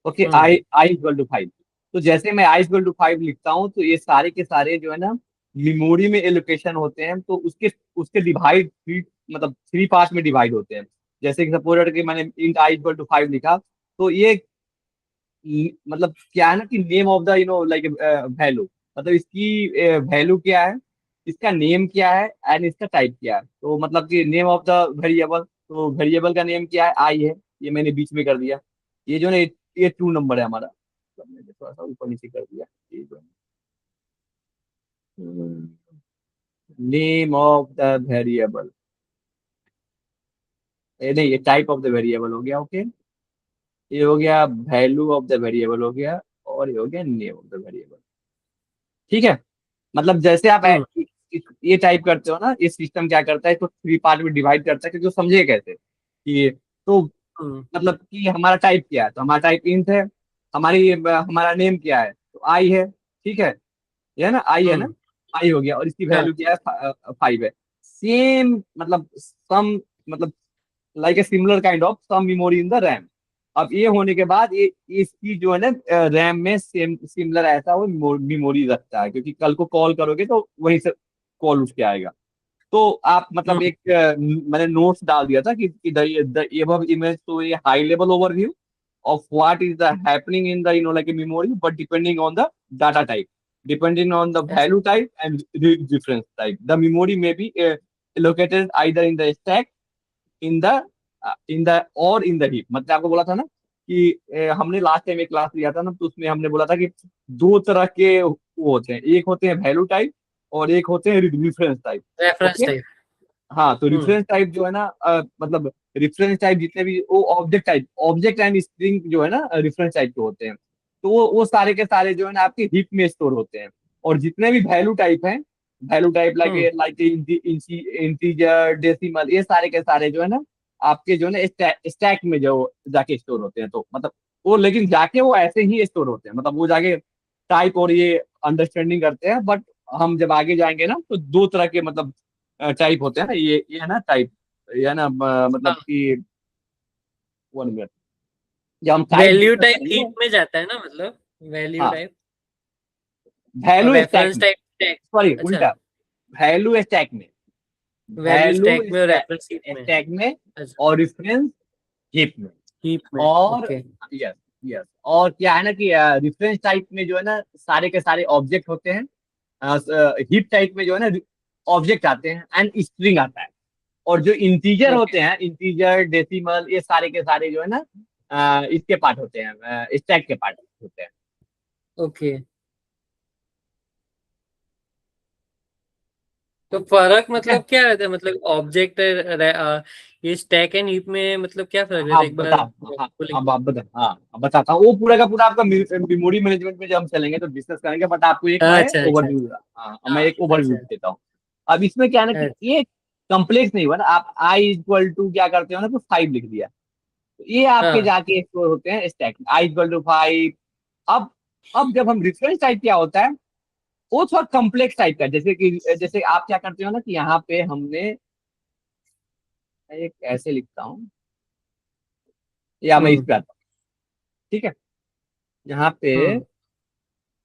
A: Okay,
B: hmm.
A: I I equal to 5। तो जैसे मैं आई इक्वल टू 5 लिखता हूँ, तो ये सारे के सारे जो है ना मेमोरी में एलोकेशन होते हैं, तो उसके उसके डिवाइड थ्री, मतलब थ्री पार्ट में डिवाइड होते हैं। जैसे कि सपोज कि मैंने इंट आई इक्वल टू 5 लिखा, तो ये मतलब क्या है ना, कि name of the like value, मतलब इसकी वैल्यू क्या है, इसका नेम क्या है, एंड इसका टाइप क्या है। तो मतलब कि नेम ऑफ द वेरिएबल, तो वेरिएबल का नेम क्या है, आई है, ये मैंने बीच में कर दिया। ये जो है ना, ये ट्रू नंबर है हमारा, मतलब मैंने थोड़ा सा ऊपर नीचे कर दिया। ये जो है नेम ऑफ द वेरिएबल, नहीं, ये टाइप ऑफ द वेरिएबल हो गया, ओके। ये हो गया वैल्यू ऑफ द वेरिएबल हो गया, और ये हो गया नेम ऑफ द वेरिएबल। ठीक है, मतलब जैसे आप
B: हम्म
A: ये टाइप करते हो ना, ये सिस्टम क्या करता है, इसको 3 पार्ट में डिवाइड करता है, क्योंकि वो समझे कैसे कि, तो
B: हम्म
A: मतलब कि हमारा टाइप क्या है, तो हमारा टाइप इंट है। हमारा नेम क्या है, तो आई है। ठीक है, ये है ना, आई है ना,
B: हम्म
A: आई हो गया, और इसकी
B: हाँ
A: वैल्यू क्या है, 5 है। सेम मतलब सम, मतलब like a similar kind of some memory in the RAM. अब ये होने के बाद ये इसकी जो है ना रैम में सेम सिमिलर ऐसा वो मेमोरी रखता है, क्योंकि कल को कॉल करोगे तो वहीं से कॉल उसके आएगा। तो आप मतलब
B: हम्म
A: एक मैंने नोट्स डाल दिया था कि the above image to a high level overview of what is the happening in the like a memory, but depending on the data type, depending on the
B: अच्छा
A: value type and reference type, the memory may be located either in the stack, in the और इन the heap. मतलब आपको बोला था ना कि हमने last time एक क्लास लिया था ना, तो उसमें हमने बोला था कि दो तरह के वो होते हैं, एक होते हैं वैल्यू टाइप और एक होते हैं reference type.
B: Reference
A: okay,
B: type
A: हाँ, तो
B: हम्म
A: रेफरेंस टाइप जो है ना मतलब रेफरेंस टाइप जितने भी वो ऑब्जेक्ट एंड स्ट्रिंग जो है ना रेफरेंस टाइप के होते हैं। तो वो सारे के सारे जो है ना आपके हीप में स्टोर होते हैं। और जितने भी वैल्यू टाइप हैं, वैल्यू टाइप
B: हम्म
A: लाइक इंटीजर, डेसिमल, ये सारे के सारे जो है ना आपके जो है ना स्टैक में जो जाके स्टोर होते हैं। तो मतलब वो लेकिन जाके वो ऐसे ही स्टोर होते हैं, मतलब वो जाके टाइप और ये अंडरस्टैंडिंग करते हैं। बट हम जब आगे जाएंगे ना, तो दो तरह के मतलब टाइप होते हैं ना, ये है ना टाइप, ये है ना मतलब
B: हाँ
A: कि 1 मिनट, जब हम टाइप
B: वैल्यू
A: डिस्कस
B: टाइप
A: करेंगे।
B: हीप में जाता है ना मतलब वैल्यू
A: हाँ,
B: टाइप और
A: वैल्यू स्टैक
B: रेफरेंस
A: में,
B: टाइप टैग
A: सॉरी
B: अच्छा
A: उल्टा, वैल्यू स्टैक में,
B: वैल्यू
A: वैल्यू
B: स्टैक में और रेफरेंस हीप में
A: स्टैक में,
B: अच्छा
A: और रेफरेंस हीप में।
B: हीप में
A: और
B: ओके
A: यस, यस, और क्या है ना कि रेफरेंस टाइप में जो है ना सारे के सारे ऑब्जेक्ट होते हैं। हीप टाइप में जो है ना ऑब्जेक्ट आते हैं एंड स्ट्रिंग आता है। और जो इंटीजर
B: ओके
A: होते हैं, इंटीजर, डेसिमल, ये सारे के सारे जो है ना इसके पार्ट होते हैं, स्टैक के पार्ट होते हैं।
B: ओके तो फर्क
A: ठीक है,
B: मतलब क्या रहता है मतलब ऑब्जेक्ट ये स्टैक एंड हीप में मतलब क्या फर्क रहता
A: हाँ
B: है एक बार
A: बता, हाँ,
B: बोलेंगे
A: आप बता, हाँ अब बताता हूँ। वो पूरा का पूरा आपका मेमोरी मैनेजमेंट में जब हम चलेंगे तो डिस्कस करेंगे, बट आपको एक मैं
B: अच्छा अच्छा
A: ओवरव्यू, हाँ मैं
B: हाँ
A: एक ओवरव्यू
B: अच्छा
A: देता हूँ। अब इसमें क्या है ना कि
B: अच्छा
A: ये कम्प्लेक्स नहीं हुआ ना, आप आई इक्वल टू क्या करते हो ना, तो 5 लिख दिया, तो ये आपके
B: हाँ
A: जाके स्टोर होते हैं स्टैक में, आई इक्वल टू 5। अब अब जब हम रेफरेंस टाइप क्या होता है, वो थोड़ा कम्प्लेक्स टाइप का है। जैसे कि जैसे आप क्या करते हो ना कि यहाँ पे हमने एक ऐसे लिखता हूँ, या मैं इस
B: हम्म
A: पे आता हूँ। ठीक है, यहाँ पे
B: हम्म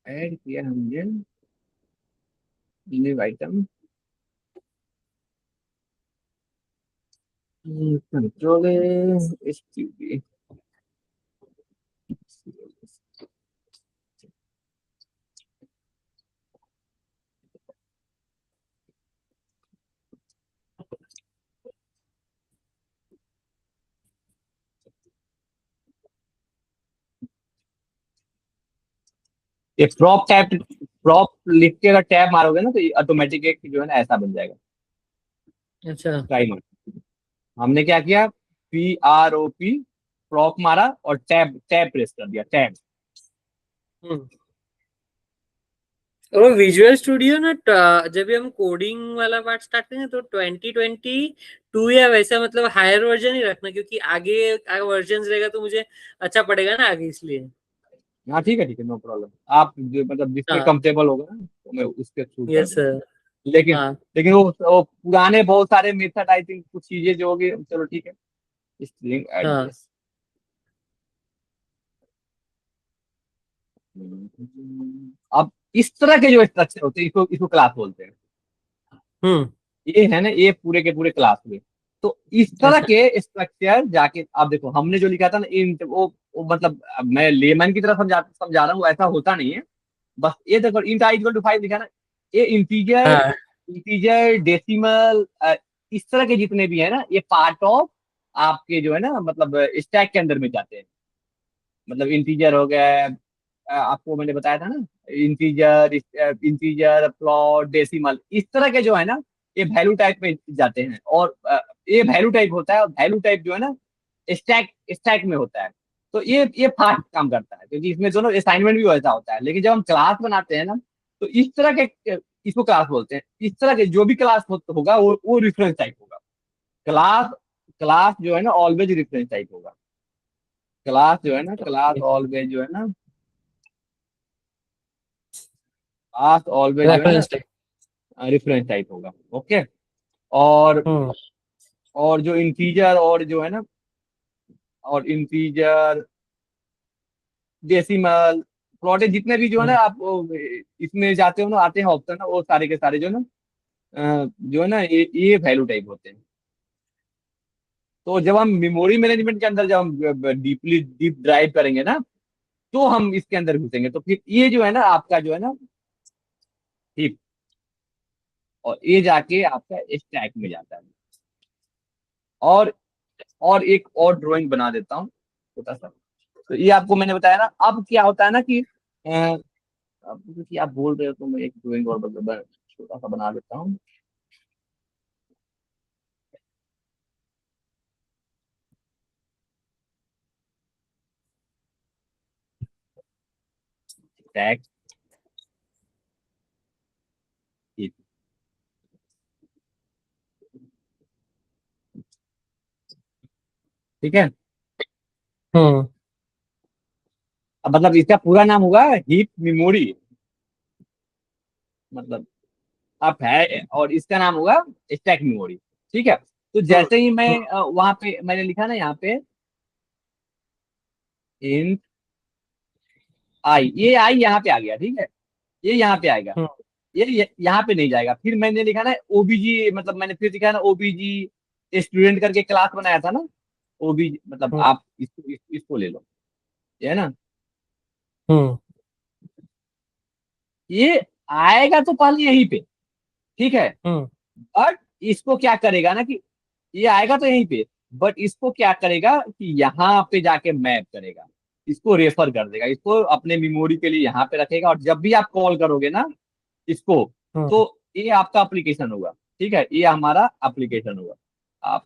A: ऐड किया हमने न्यू आइटम, कंट्रोल एसटीडी, ये प्रॉप लिख के अगर टैब मारोगे ना, तो ये ऑटोमेटिक एक जो है ना ऐसा बन जाएगा।
B: अच्छा
A: ट्राई मार, हमने क्या किया, PROP, प्रॉप मारा और टैब टैब प्रेस कर दिया, टैब।
B: हम्म और विजुअल स्टूडियो ना जब भी हम कोडिंग वाला पार्ट स्टार्ट करेंगे तो 2022 या वैसा मतलब हायर वर्जन ही रखना क्योंकि आगे वर्जन रहेगा तो मुझे अच्छा पड़ेगा ना आगे इसलिए
A: हाँ ठीक है, ठीक है, नो प्रॉब्लम। आप मतलब जिसमें
B: हाँ
A: कंफर्टेबल होगा ना, तो मैं उसके थ्रू कर
B: यस
A: दूंगा।
B: सर
A: लेकिन
B: हाँ
A: लेकिन वो पुराने बहुत सारे मेथड, आई थिंक कुछ चीजें जो होगी, चलो ठीक है। स्ट्रिंग
B: हाँ
A: एड्रेस, अब इस तरह के जो स्ट्रक्चर होते हैं, इसको इसको क्लास बोलते हैं।
B: हम्म
A: ये है ना, ये पूरे के पूरे क्लास हुए। तो इस तरह
B: अच्छा
A: के स्ट्रक्चर जाके आप देखो, हमने जो लिखा था ना इंट, वो मतलब अब मैं लेमन की तरह समझा रहा हूँ, ऐसा होता नहीं है। बस ये देखो, इंट आई इक्वल टू 5 लिखा ना, ये इंटीजर,
B: हाँ
A: डेसिमल, इस तरह के जितने भी है ना, ये पार्ट ऑफ आपके जो है ना मतलब स्टैक के अंदर में जाते हैं। मतलब इंटीजर हो गया, आपको मैंने बताया था ना, इंटीजर फ्लोट, डेसिमल, इस तरह के जो है ना, ये वैल्यू टाइप में जाते हैं। और ये वैल्यू टाइप होता है, और वैल्यू टाइप जो है ना स्टैक स्टैक में होता है। तो ये फास्ट काम करता है, क्योंकि इसमें दोनों असाइनमेंट भी वैसा होता है। लेकिन जब हम क्लास बनाते हैं ना, तो इस तरह के, इसको क्लास बोलते हैं, इस तरह के जो भी क्लास होगा वो रेफरेंस टाइप होगा। क्लास क्लास जो है ना ऑलवेज रेफरेंस टाइप होगा। क्लास जो है ना, क्लास ऑलवेज जो है ना, क्लास ऑलवेज जो है ना
B: रेफरेंस टाइप।
A: रेफरेंस टाइप होगा। ओके। और
B: हम्म
A: और जो इंटीजर और जो है ना, और इंटीजर, डेसिमल, प्लॉटेड, जितने भी जो है ना
B: हम्म
A: आप इसमें जाते हो ना, आते हैं ऑप्शन ना, वो सारे के सारे जो है ना जो है ना ये वैल्यू टाइप होते हैं। तो जब हम मेमोरी मैनेजमेंट के अंदर जब हम डीप ड्राइव करेंगे ना, तो हम इसके अंदर घुसेंगे। तो फिर ये जो है ना आपका जो है ना हीप, और ये जाके आपका स्टैक में जाता है। और और एक और ड्राइंग बना देता हूँ छोटा सा। तो ये आपको मैंने बताया ना, अब क्या होता है ना कि अब क्योंकि आप बोल रहे हो तो मैं एक ड्राइंग और छोटा सा बना देता हूँ। स्टैक, ठीक है।
B: हम्म
A: अब मतलब इसका पूरा नाम होगा हीप मेमोरी, मतलब आप है, और इसका नाम होगा स्टैक मेमोरी। ठीक है। तो
B: हम्म
A: जैसे ही मैं वहां पे मैंने लिखा ना यहाँ पे इंट आई, ये आई यहाँ पे आ गया, ठीक है। ये यहाँ पे आएगा,
B: हम्म
A: ये यहाँ पे नहीं जाएगा। फिर मैंने लिखा ना ओबीजी, मतलब मैंने फिर लिखा ना ओबीजी स्टूडेंट करके क्लास बनाया था ना, ओबीजी, मतलब
B: हम्म
A: आप इसको ले लो, ये है ना।
B: हम्म
A: ये आएगा तो पहले यहीं पे, ठीक है।
B: हम्म
A: बट इसको क्या करेगा ना कि ये आएगा तो यहीं पे, बट इसको क्या करेगा कि यहाँ पे जाके मैप करेगा, इसको रेफर कर देगा, इसको अपने मेमोरी के लिए यहाँ पे रखेगा। और जब भी आप कॉल करोगे ना इसको,
B: हम्म
A: तो ये आपका एप्लीकेशन होगा, ठीक है, ये हमारा एप्लीकेशन होगा। आप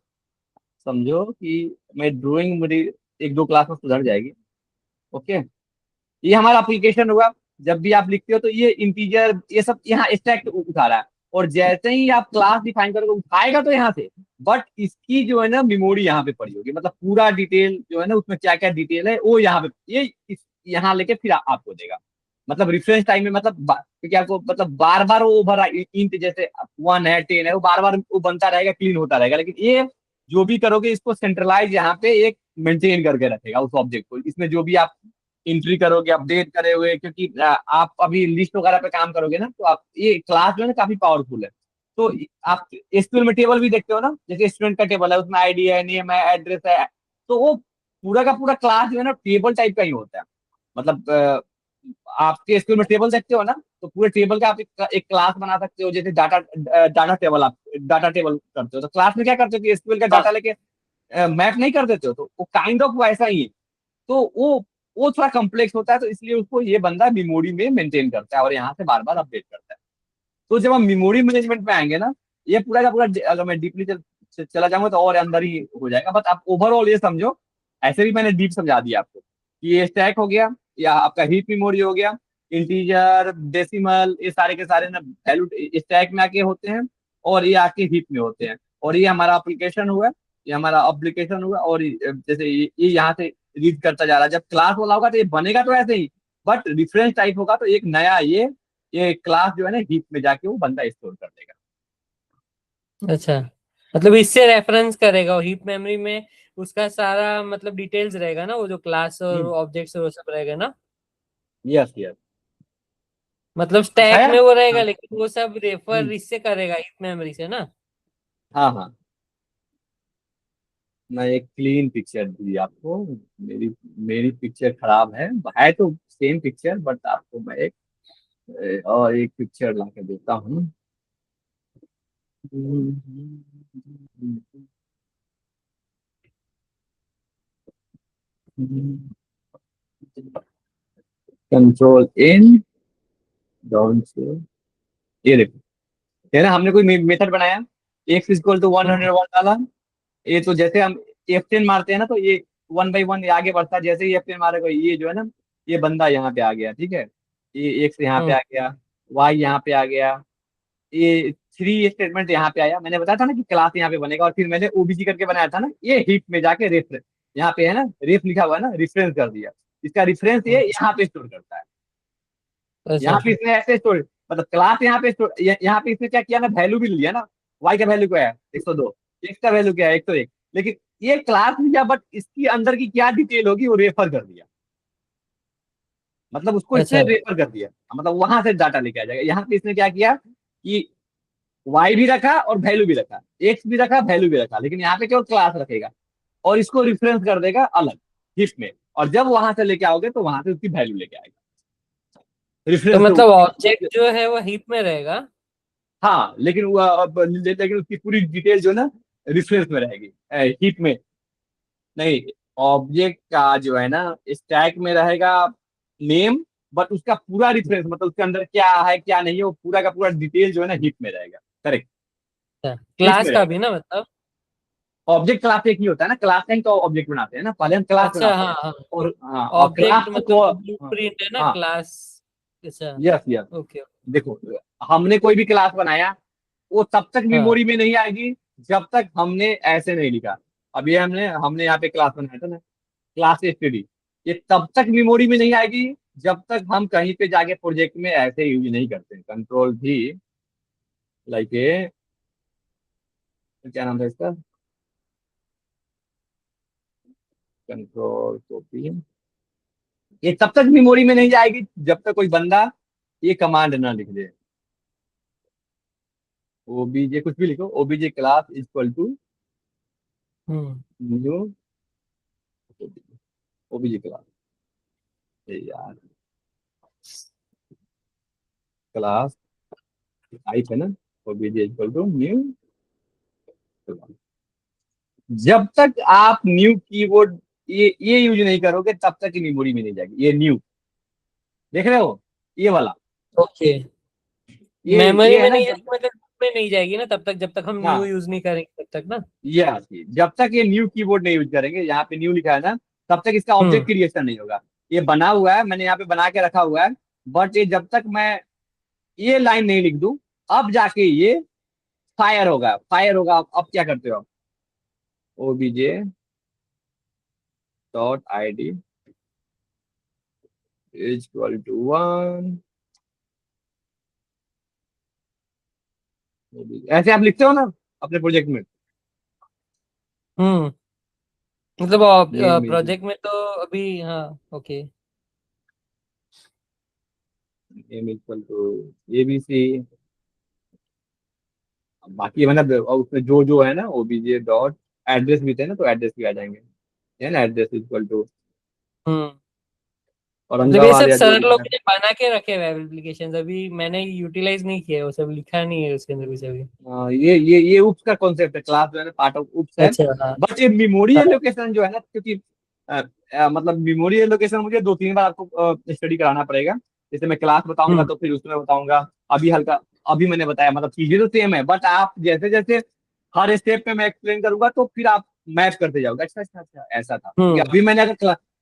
A: समझो कि मैं ड्राइंग मेरी एक दो क्लास में सुधर जाएगी। ओके। ये हमारा एप्लीकेशन होगा। जब भी आप लिखते हो तो ये इंटीजर ये सब यहाँ स्टैक उठा रहा है, और जैसे ही आप क्लास डिफाइन करोगे उठाएगा तो यहाँ से, बट इसकी जो है ना मेमोरी यहाँ पे पड़ी होगी, मतलब पूरा डिटेल जो है ना उसमें क्या क्या डिटेल है वो यहाँ पे ये यहाँ लेके फिर आपको देगा। मतलब रेफरेंस टाइम में, मतलब क्योंकि आपको मतलब बार बार वो ओवर इंट जैसे 1 है 10 है, वो बार बार वो बनता रहेगा, क्लीन होता रहेगा। लेकिन ये जो भी करोगे इसको सेंट्रलाइज यहाँ पे एक मेंटेन करके रखेगा उस ऑब्जेक्ट को। इसमें जो भी आप एंट्री करोगे अपडेट करे हुए, क्योंकि आप अभी लिस्ट वगैरह पे काम करोगे ना, तो आप ये क्लास जो है ना काफी पावरफुल है। तो आप एसक्यूएल में टेबल भी देखते हो ना, जैसे स्टूडेंट का टेबल है, उसमें आईडी है, नेम है, एड्रेस है। तो वो पूरा का पूरा क्लास जो है ना टेबल टाइप का ही होता है। मतलब आपके स्कूल में टेबल देखते हो ना, तो पूरे टेबल का आप एक क्लास बना सकते हो। जैसे डाटा डाटा टेबल, आप डाटा टेबल करते हो, तो क्लास में क्या करते हो कि एसक्यूएल का डाटा लेके मैप नहीं कर देते हो, तो वो काइंड ऑफ वैसा ही है। तो वो थोड़ा कम्प्लेक्स होता है, तो इसलिए उसको ये बंदा मेमोरी में मेंटेन करता है और यहाँ से बार बार अपडेट करता है। तो जब हम मेमोरी मैनेजमेंट में आएंगे ना, ये पूरा का पूरा अगर मैं डीपली चला जाऊंगा तो और अंदर ही हो जाएगा। बट आप ओवरऑल ये समझो, ऐसे भी मैंने डीप समझा दिया आपको कि ये स्टैक हो गया, या आपका हीप मेमोरी हो गया, इंटीजर डेसिमल, ये सारे के सारे ना वैल्यू स्टैक में आके होते हैं, और ये आके हीप में होते हैं। और ये हमारा एप्लीकेशन हुआ, ये हमारा एप्लीकेशन हुआ। और जैसे ये यहाँ से रीड करता जा रहा है। जब क्लास वाला होगा तो ये बनेगा तो ऐसे ही, बट डिफरेंस टाइप होगा तो एक नया ये क्लास जो है ना हीप में जाके वो बंदा स्टोर कर देगा।
B: अच्छा, मतलब इससे रेफरेंस करेगा, और हीप मेमोरी में उसका सारा मतलब डिटेल्स रहेगा ना, वो जो क्लास और ऑब्जेक्ट्स और वो सब रहेगा ना।
A: Yes yes.
B: मतलब
A: अच्छा
B: स्टैक
A: है।
B: में वो रहेगा,
A: हाँ।
B: लेकिन वो सब रेफर
A: हम्म,
B: इससे करेगा हीप मेमोरी से ना।
A: हाँ हाँ। मैं एक क्लीन पिक्चर दी आपको। मेरी मेरी पिक्चर खराब है तो सेम पिक्चर, बट आपको मैं एक और एक पिक्चर ला के देता हूँ। कंट्रोल इन, डाउन से, ये देखो, है ना, हमने कोई मेथड बनाया, एक्स इक्वल टू 101 डाला, ये तो जैसे हम F10 मारते हैं ना, तो ये 1 by 1 आगे बढ़ता है। जैसे ही F10 मारेगा, ये जो है ना, ये बंदा यहाँ पे आ गया, ठीक है, ये X यहाँ पे
B: हम्म।
A: आ गया, Y यहाँ पे आ गया, ये 3 स्टेटमेंट यहाँ पे आया। मैंने बताया था ना कि क्लास यहाँ पे बनेगा, और फिर मैंने ओबीजी करके बनाया था ना, ये हीप में जाके रेफ, यहाँ पे है ना, रेफ लिखा हुआ है ना, रिफरेंस कर दिया। इसका रिफरेंस ये
B: हम्म।
A: यहाँ पे स्टोर करता है।
B: अच्छा।
A: यहाँ पे इसने ऐसे स्टोर, मतलब क्लास यहाँ पे स्टोर, यहाँ पे इसने क्या किया ना, वैल्यू भी लिया ना। वाई का वैल्यू क्या है, 102। एक्स का वैल्यू क्या है, 101। लेकिन ये क्लास लिया, बट इसकी अंदर की क्या डिटेल होगी वो रेफर कर दिया। मतलब उसको इसने
B: अच्छा।
A: रेफर कर दिया, मतलब वहां से डाटा लेके आ जाएगा। यहाँ पे इसने क्या किया कि वाई भी रखा और वैल्यू भी रखा, एक्स भी रखा, वैल्यू भी रखा, लेकिन यहाँ पे केवल क्लास रखेगा, और इसको रिफरेंस कर देगा अलग हिप में। और जब वहां से लेके आओगे तो वहां से उसकी वैल्यू लेके आएगा,
B: तो
A: रेफरेंस
B: मतलब
A: से।
B: ऑब्जेक्ट जो है वो हीप में रहेगा।
A: हाँ, लेकिन वो लेकिन उसकी पूरी डिटेल जो है ना, रेफरेंस में रहेगी, हीप में नहीं। ऑब्जेक्ट का जो है ना, स्टैक में रहेगा नेम, बट उसका पूरा रेफरेंस, मतलब उसके अंदर क्या है क्या नहीं है, वो पूरा का पूरा डिटेल जो है ना, हीप में रहेगा। करेक्ट,
B: अच्छा,
A: हीप
B: क्लास
A: में
B: का
A: रहेगा।
B: भी ना मतलब।
A: ऑब्जेक्ट क्लास एक ही होता है ना, क्लास का ही तो ऑब्जेक्ट बनाते हैं ना, पहले हम क्लास
B: अच्छा,
A: बनाते
B: हाँ
A: हैं।
B: हाँ।
A: और हाँ, और
B: ऑब्जेक्ट
A: क्लास को,
B: मतलब वो
A: हाँ
B: ब्लूप्रिंट है ना
A: हाँ,
B: क्लास। अच्छा।
A: Yes yes.
B: ओके।
A: देखो, हमने कोई भी क्लास बनाया, वो तब तक
B: हाँ।
A: मेमोरी में नहीं आएगी जब तक हमने ऐसे नहीं लिखा। अभी हमने हमने यहाँ पे क्लास बनाया था ना, क्लास स्टडी, ये तब तक मेमोरी में नहीं आएगी जब तक हम कहीं पे जाके प्रोजेक्ट में ऐसे यूज नहीं करते। कंट्रोल भी, लाइक ए, क्या नाम था इसका, कंट्रोल कॉपी, ये तब तक मेमोरी में नहीं जाएगी जब तक कोई बंदा ये कमांड ना लिख दे। ओबीजे कुछ भी लिखो, obj class equal to
B: hmm.
A: New obj class, यार क्लास टाइप है ना, ओबीजे इक्वल टू न्यू। जब तक आप न्यू कीवर्ड ये यूज नहीं करोगे, तब तक ये मेमोरी में नहीं जाएगी। ये न्यू, देख रहे हो, ये वाला,
B: ओके। मेमोरी
A: ये है
B: में
A: ना,
B: नहीं
A: जब,
B: जाएगी मतलब में नहीं जाएगी ना, तब तक जब तक हम न्यू
A: हाँ,
B: यूज नहीं करेंगे तब तक ना।
A: ये जब तक ये न्यू कीबोर्ड नहीं यूज करेंगे, यहाँ पे न्यू लिखा है ना, तब तक इसका ऑब्जेक्ट
B: हम्म।
A: क्रिएशन नहीं होगा। ये बना हुआ है, मैंने यहाँ पे बना के रखा हुआ है, बट ये जब तक मैं ये लाइन नहीं लिख दूं, अब जाके ये फायर होगा, फायर होगा। अब क्या करते हो, obj dot I D equal to 1, ऐसे आप लिखते हो ना अपने प्रोजेक्ट में।
B: हम्म। मतलब
A: नेम इज,
B: प्रोजेक्ट में तो अभी हाँ। Okay.
A: Name equal to ABC. बाकी मतलब उसमें जो जो है ना, ओबीजे डॉट एड्रेस भी थे ना, तो एड्रेस भी आ जाएंगे, है ना, एड्रेस इक्वल टू
B: हम्म। मतलब ये
A: औरंगाबाद
B: सब
A: या जो
B: सर
A: भी
B: लोग
A: है।
B: ने बना के रखे हुए एप्लीकेशन, अभी मैंने यूटिलाइज नहीं किया है, वो सब लिखा नहीं है उसके अंदर कुछ अभी।
A: ये उप्स का कॉन्सेप्ट है, क्लास जो है ना, पार्ट ऑफ उप्स है।
B: अच्छा। हाँ
A: बट ये मेमोरी
B: हाँ।
A: एलोकेशन जो है ना, क्योंकि मतलब मेमोरी एलोकेशन मुझे 2-3 बार आपको स्टडी कराना पड़ेगा। जैसे मैं क्लास बताऊंगा
B: हम्म।
A: तो फिर उसमें बताऊंगा। अभी हल्का, अभी मैंने बताया, मतलब चीजें तो सेम है, बट आप जैसे जैसे हर स्टेप पे मैं एक्सप्लेन करूंगा तो फिर आप मैच करते जाओगे। अच्छा अच्छा अच्छा, ऐसा था, क्योंकि
B: हम्म।
A: अभी मैंने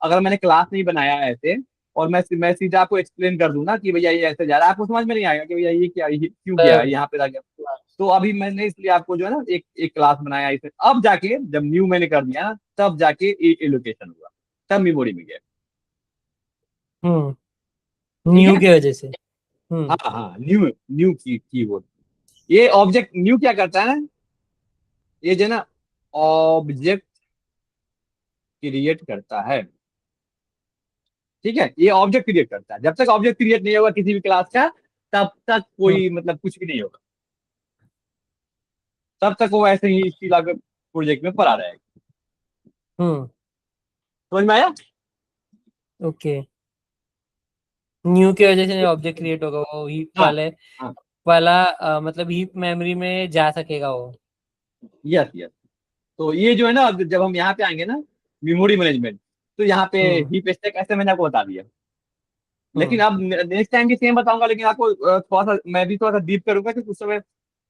A: अगर मैंने क्लास नहीं बनाया ऐसे, और मैं सीधा आपको एक्सप्लेन कर दूं ना कि भैया ये ऐसे जा रहा है, आपको समझ में नहीं आएगा कि भैया ये क्या, ये क्यों गया, यहाँ पे आ गया। तो अभी मैंने इसलिए आपको जो है ना, एक एक क्लास बनाया इसे। अब जाके जब न्यू मैंने कर दिया ना, तब जाके एलोकेशन हुआ, तब मेमोरी में गया। ठीक
B: न्यू
A: है,
B: की वजह से।
A: हाँ
B: हम्म।
A: हाँ, न्यू न्यू कीवर्ड। ये ऑब्जेक्ट न्यू क्या करता है ना, ये जो है ना, ऑब्जेक्ट क्रिएट करता है। ठीक है, ये ऑब्जेक्ट क्रिएट करता है। जब तक ऑब्जेक्ट क्रिएट नहीं होगा किसी भी क्लास का, तब तक
B: हम्म।
A: कोई मतलब कुछ भी नहीं होगा। तब तक वो ऐसे ही इसी लागत प्रोजेक्ट में पड़ा रहेगा।
B: हम्म।
A: समझ में आया।
B: ओके। न्यू की वजह से ऑब्जेक्ट क्रिएट होगा, वो हीप
A: हाँ
B: वाले
A: हाँ,
B: वाला मतलब हीप मेमोरी में जा सकेगा वो।
A: Yes yes. तो ये जो है ना, अब जब हम यहाँ पे आएंगे ना, मेमोरी मैनेजमेंट, तो यहाँ पे
B: हम्म।
A: हीप स्टैक ऐसे मैंने आपको बता दिया। लेकिन
B: हम्म।
A: अब नेक्स्ट टाइम भी सेम बताऊंगा, लेकिन आपको थोड़ा सा मैं भी थोड़ा सा डीप करूंगा, क्योंकि उस समय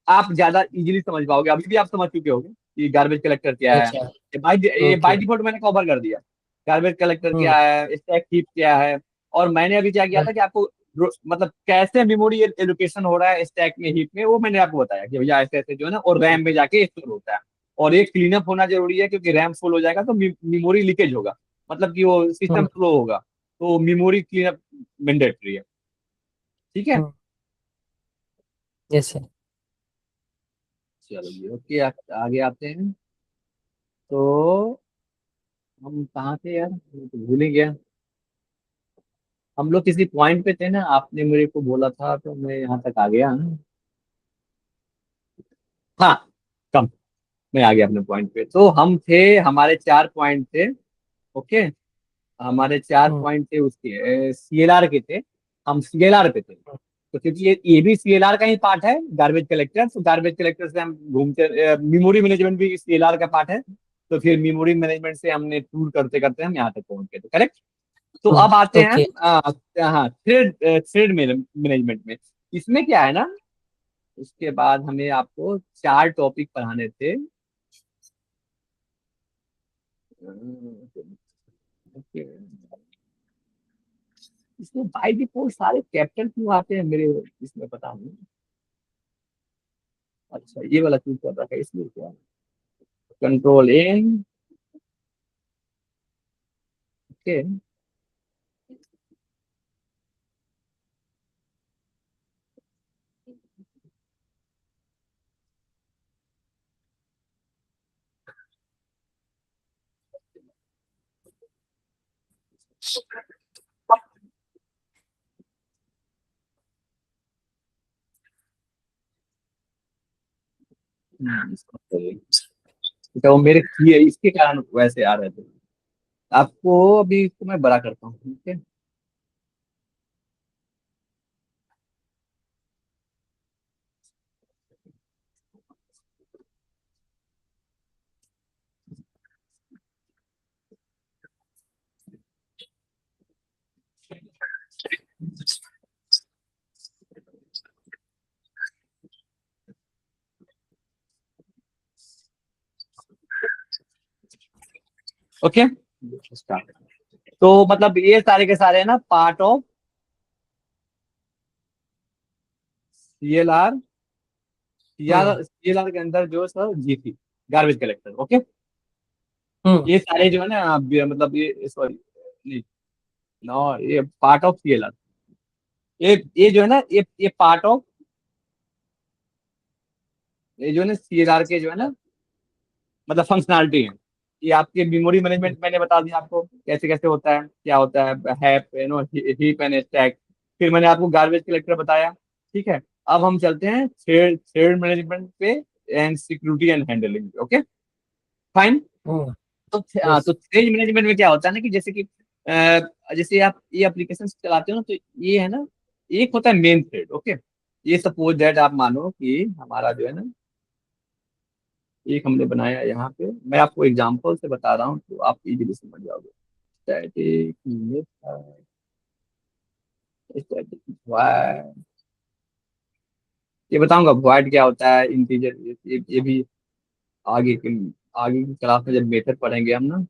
A: आप ज्यादा इजीली समझ पाओगे, अभी भी आप समझ चुके होगे कि गार्बेज कलेक्टर क्या है।
B: अच्छा।
A: ये बाय
B: ओके।
A: डिफॉल्ट मैंने कवर कर दिया। गार्बेज कलेक्टर
B: हम्म।
A: क्या है, स्टैक हीप क्या है। और मैंने अभी क्या किया था कि आपको मतलब कैसे मेमोरी एलोकेशन हो रहा है स्टैक में, हीप में, वो मैंने आपको बताया कि भैया ऐसे ऐसे जो है ना, और रैम में जाके स्टोर होता है। और एक क्लीनअप होना जरूरी है, क्योंकि रैम फुल हो जाएगा तो मेमोरी लीकेज होगा, मतलब कि वो सिस्टम
B: हम्म।
A: स्लो होगा। तो मेमोरी क्लीनअप मैंडेटरी है। ठीक है।
B: हम्म। Yes sir.
A: चलो जी, ओके, आगे आते हैं। तो हम कहाँ थे यार, मैं तो भूल ही गया। हम लोग किसी पॉइंट पे थे ना, आपने मेरे को बोला था तो मैं यहाँ तक आ गया। हाँ, कम, मैं आ गया अपने पॉइंट पे। तो हम थे, हमारे 4 पॉइंट थे। ओके, हमारे चार
B: हम्म।
A: पॉइंट थे उसके सीएलआर के थे। हम सीएलआर पे थे, तो क्योंकि ये भी सीएलआर का ही पार्ट है, गार्बेज कलेक्टर। तो गार्बेज कलेक्टर से हम घूमते, मेमोरी मैनेजमेंट भी सीएलआर का पार्ट है। तो फिर मेमोरी मैनेजमेंट से हमने टूर करते करते हम यहाँ तक पहुंच गए थे, करेक्ट। तो अब आते हैं
B: ओके।
A: हाँ, थ्रेड थ्रेड मैनेजमेंट में। इसमें क्या है ना, उसके बाद हमें आपको 4 टॉपिक पढ़ाने थे। ओके, इसमें बाय डिफॉल्ट सारे कैपिटल क्यों आते हैं मेरे, इसमें पता नहीं। अच्छा, ये वाला चूज कर रखा है इसलिए क्या, कंट्रोल एन। ओके। तो वो मेरे किए इसके कारण वैसे आ रहे थे। आपको अभी इसको मैं बड़ा करता हूँ, ठीक है। Okay, start. तो मतलब ये सारे के सारे है ना part of CLR.
B: Hmm.
A: CLR के अंदर जो है sir GC, garbage collector. Okay,
B: hmm.
A: ये सारे जो है ना मतलब ये सॉरी, नहीं, नो, ये पार्ट ऑफ सीएलआर। ये जो है ना, ये पार्ट ऑफ, ये जो है ना सीएलआर के जो है ना, मतलब फंक्शनैलिटी है। ये आपके मेमोरी मैनेजमेंट मैंने बता दिया आपको कैसे कैसे होता है, क्या होता है, हैप, हीप एंड स्टैक। फिर मैंने आपको गार्बेज कलेक्टर बताया। ठीक है, अब हम चलते हैं थ्रेड थ्रेड मैनेजमेंट पे, and security and handling. Okay, fine.
B: Hmm.
A: तो
B: यस।
A: तो थ्रेड मैनेजमेंट में क्या होता है ना, कि जैसे कि जैसे आप ये एप्लीकेशन चलाते हो ना, तो ये है ना, एक होता है मेन थ्रेड। ओके, ये सपोज दैट आप मानो कि हमारा जो है ना, एक हमने बनाया यहाँ पे, मैं आपको एग्जांपल से बता रहा हूँ तो आप इजीली समझ जाओगे। स्टैटिक स्टैटिक void, ये बताऊंगा void क्या होता है, इंटीजर, ये भी आगे की आगे की क्लास में जब मेथड पढ़ेंगे हम ना,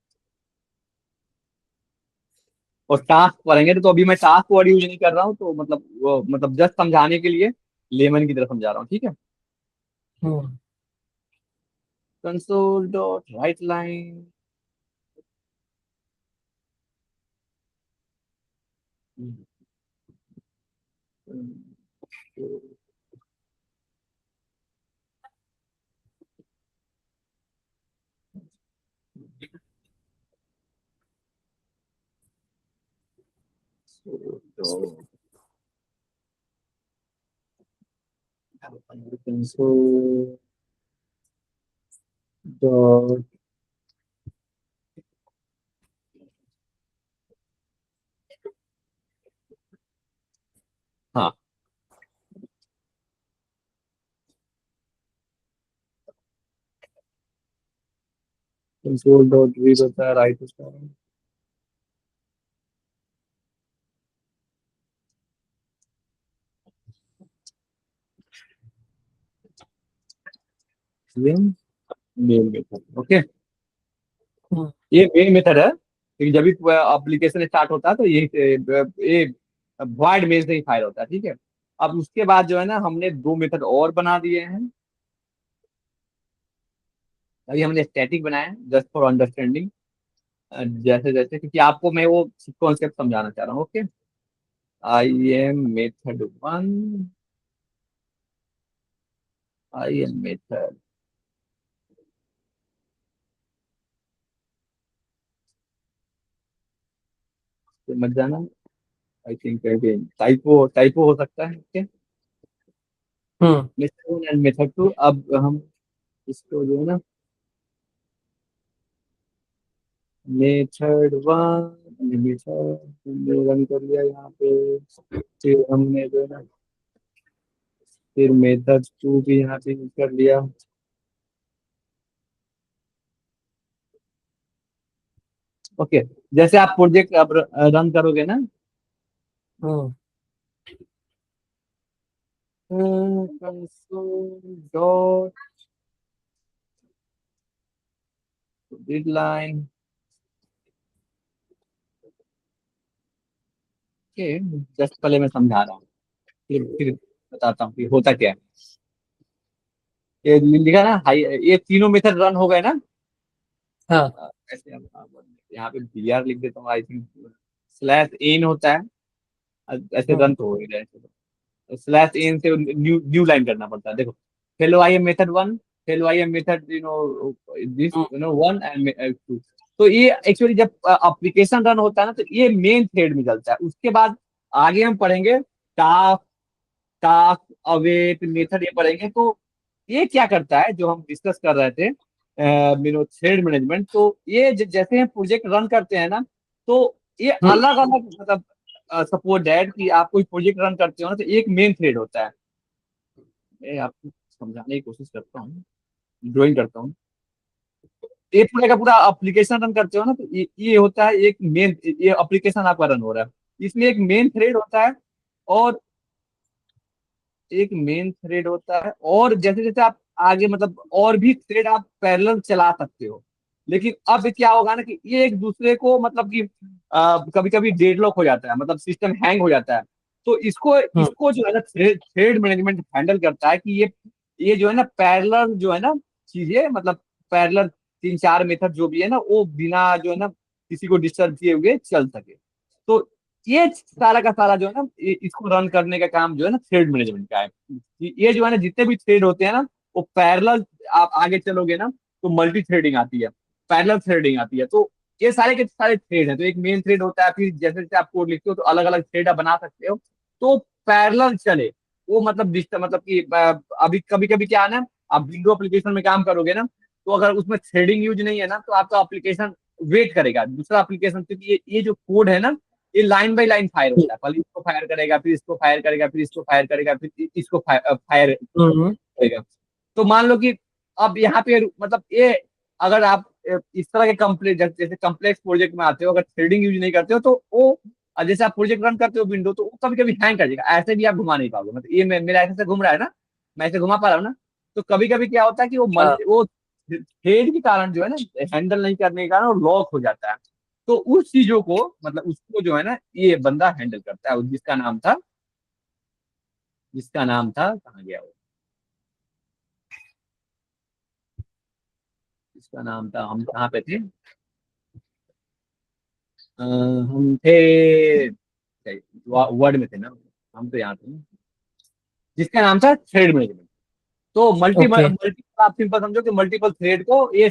A: और टास्क पढ़ेंगे। तो अभी मैं टास्क वर्ड यूज नहीं कर रहा हूँ, तो मतलब वो मतलब जस्ट समझाने के लिए लेमन की तरफ समझा रहा हूँ, ठीक है।
B: Hmm.
A: Console dot write line, console dot, हाँ, कंसोल डॉट रीड होता है राइट उसका। ये मेन मेथड, ओके।
B: हम्म,
A: ये मेन मेथड है क्योंकि जब भी एप्लीकेशन स्टार्ट होता है तो ये वॉइड मेन से ही फायर होता है, ठीक है। अब उसके बाद जो है ना हमने दो मेथड और बना दिए हैं। अभी हमने स्टैटिक बनाया है जस्ट फॉर अंडरस्टैंडिंग, जैसे जैसे क्योंकि आपको मैं वो कॉन्सेप्ट समझाना चाह रहा हूँ, okay. I am method one, I am method मत जाना। I think again typo typo हो सकता है, okay.
B: Hmm,
A: method one and method two, अब हम इसको जो है ना मेथड वन मेथड रन कर लिया यहाँ पे। फिर हमने जो है ना फिर मेथड टू भी यहाँ पे यूज कर लिया। ओके, जैसे आप प्रोजेक्ट अब रन करोगे ना,
B: हम्म,
A: कंसोल डॉट रीडलाइन, ओके। जस्ट पहले मैं समझा रहा हूँ, फिर बताता हूँ कि होता क्या है। ये लिखा ना हाई, ये तीनों मेथड रन हो गए ना।
B: हाँ,
A: ऐसे यहाँ पे बी आर लिख देता हूँ, आई थिंक स्लैश एन होता है। ऐसे
B: हम्म,
A: रन तो हो ही जाए, स्लैश एन से न्यू न्यू लाइन करना पड़ता है, देखो। Hello I am method one, hello I am method this
B: hmm,
A: one and two. तो ये एक्चुअली जब एप्लीकेशन रन होता है ना तो ये मेन थ्रेड में चलता है। उसके बाद आगे हम पढ़ेंगे टास्क, टास्क अवेट मेथड, ये पढ़ेंगे। तो ये क्या करता है जो हम डिस्कस कर रहे थे थ्रेड मैनेजमेंट, तो ये जैसे हम प्रोजेक्ट रन करते हैं ना, तो ये
B: हम्म,
A: अलग अलग मतलब सपोज दैट कि आप कोई प्रोजेक्ट रन करते हो ना तो एक मेन थ्रेड होता है। मैं आपको समझाने की कोशिश करता हूँ, ड्राइंग करता हूँ। ये पूरा का पूरा एप्लीकेशन रन करते हो ना तो ये होता है एक मेन, ये एप्लीकेशन आपका रन हो रहा है, इसमें एक मेन थ्रेड होता है। और एक मेन थ्रेड होता है, और जैसे जैसे आप आगे मतलब और भी थ्रेड आप पैरेलल चला सकते हो। लेकिन अब क्या होगा ना कि ये एक दूसरे को मतलब कि कभी कभी डेडलॉक हो जाता है, मतलब सिस्टम हैंग हो जाता है। तो इसको
B: हम्म,
A: इसको जो है ना थ्रेड थ्रेड मैनेजमेंट हैंडल करता है कि ये जो है ना पैरेलल जो है ना चीजें, मतलब पैरेलल तीन चार मेथड जो भी है ना वो बिना जो है ना किसी को डिस्टर्ब किए हुए चल सके। तो ये सारा का सारा जो है ना इसको रन करने का काम जो है ना थ्रेड मैनेजमेंट का है। ये जो है ना जितने भी थ्रेड होते हैं ना वो पैरेलल, आप आगे चलोगे ना तो मल्टी थ्रेडिंग आती है, पैरेलल थ्रेडिंग आती है। तो ये सारे के सारे थ्रेड हैं। तो एक मेन थ्रेड होता है, फिर जैसे जैसे आप कोड लिखते हो तो अलग अलग थ्रेड आप बना सकते हो तो पैरेलल चले। वो मतलब मतलब कि अभी कभी कभी क्या है ना, आप विंडो एप्लीकेशन में काम करोगे ना तो अगर उसमें थ्रेडिंग यूज नहीं है ना तो आपका एप्लीकेशन वेट करेगा दूसरा एप्लीकेशन, क्योंकि ये जो कोड है ना ये लाइन बाय लाइन फायर होता है। पहले इसको फायर करेगा, फिर इसको फायर करेगा, फिर इसको फायर करेगा, फिर इसको फायर
B: हम्म,
A: करेगा। तो मान लो कि अब यहाँ पे मतलब ये अगर आप इस तरह के कम्प्लेक्स जैसे कम्प्लेक्स प्रोजेक्ट में आते हो, अगर थ्रेडिंग यूज नहीं करते हो तो वो जैसे आप प्रोजेक्ट रन करते हो विंडो तो वो कभी कभी हैंग कर जाएगा, ऐसे भी आप घुमा नहीं पाओगे। मतलब ये मेरा ऐसे से घूम रहा है ना, मैं ऐसे घुमा पा रहा हूँ ना। तो कभी कभी क्या होता है कि
B: हाँ,
A: वो थ्रेड के कारण जो है ना हैंडल नहीं करने के कारण वो लॉक हो जाता है। तो उस चीजों को मतलब उसको जो है ना ये बंदा हैंडल करता है, जिसका नाम था कहाँ गया वो, जिसका नाम था, हम कहाँ पे थे, हम थे वर्ड में थे ना, हम तो यहाँ थे, जिसका नाम था थ्रेड मैनेजमेंट। तो
B: ओके,
A: मल्टीपल आप सिंपल समझो कि मल्टीपल थ्रेड को ये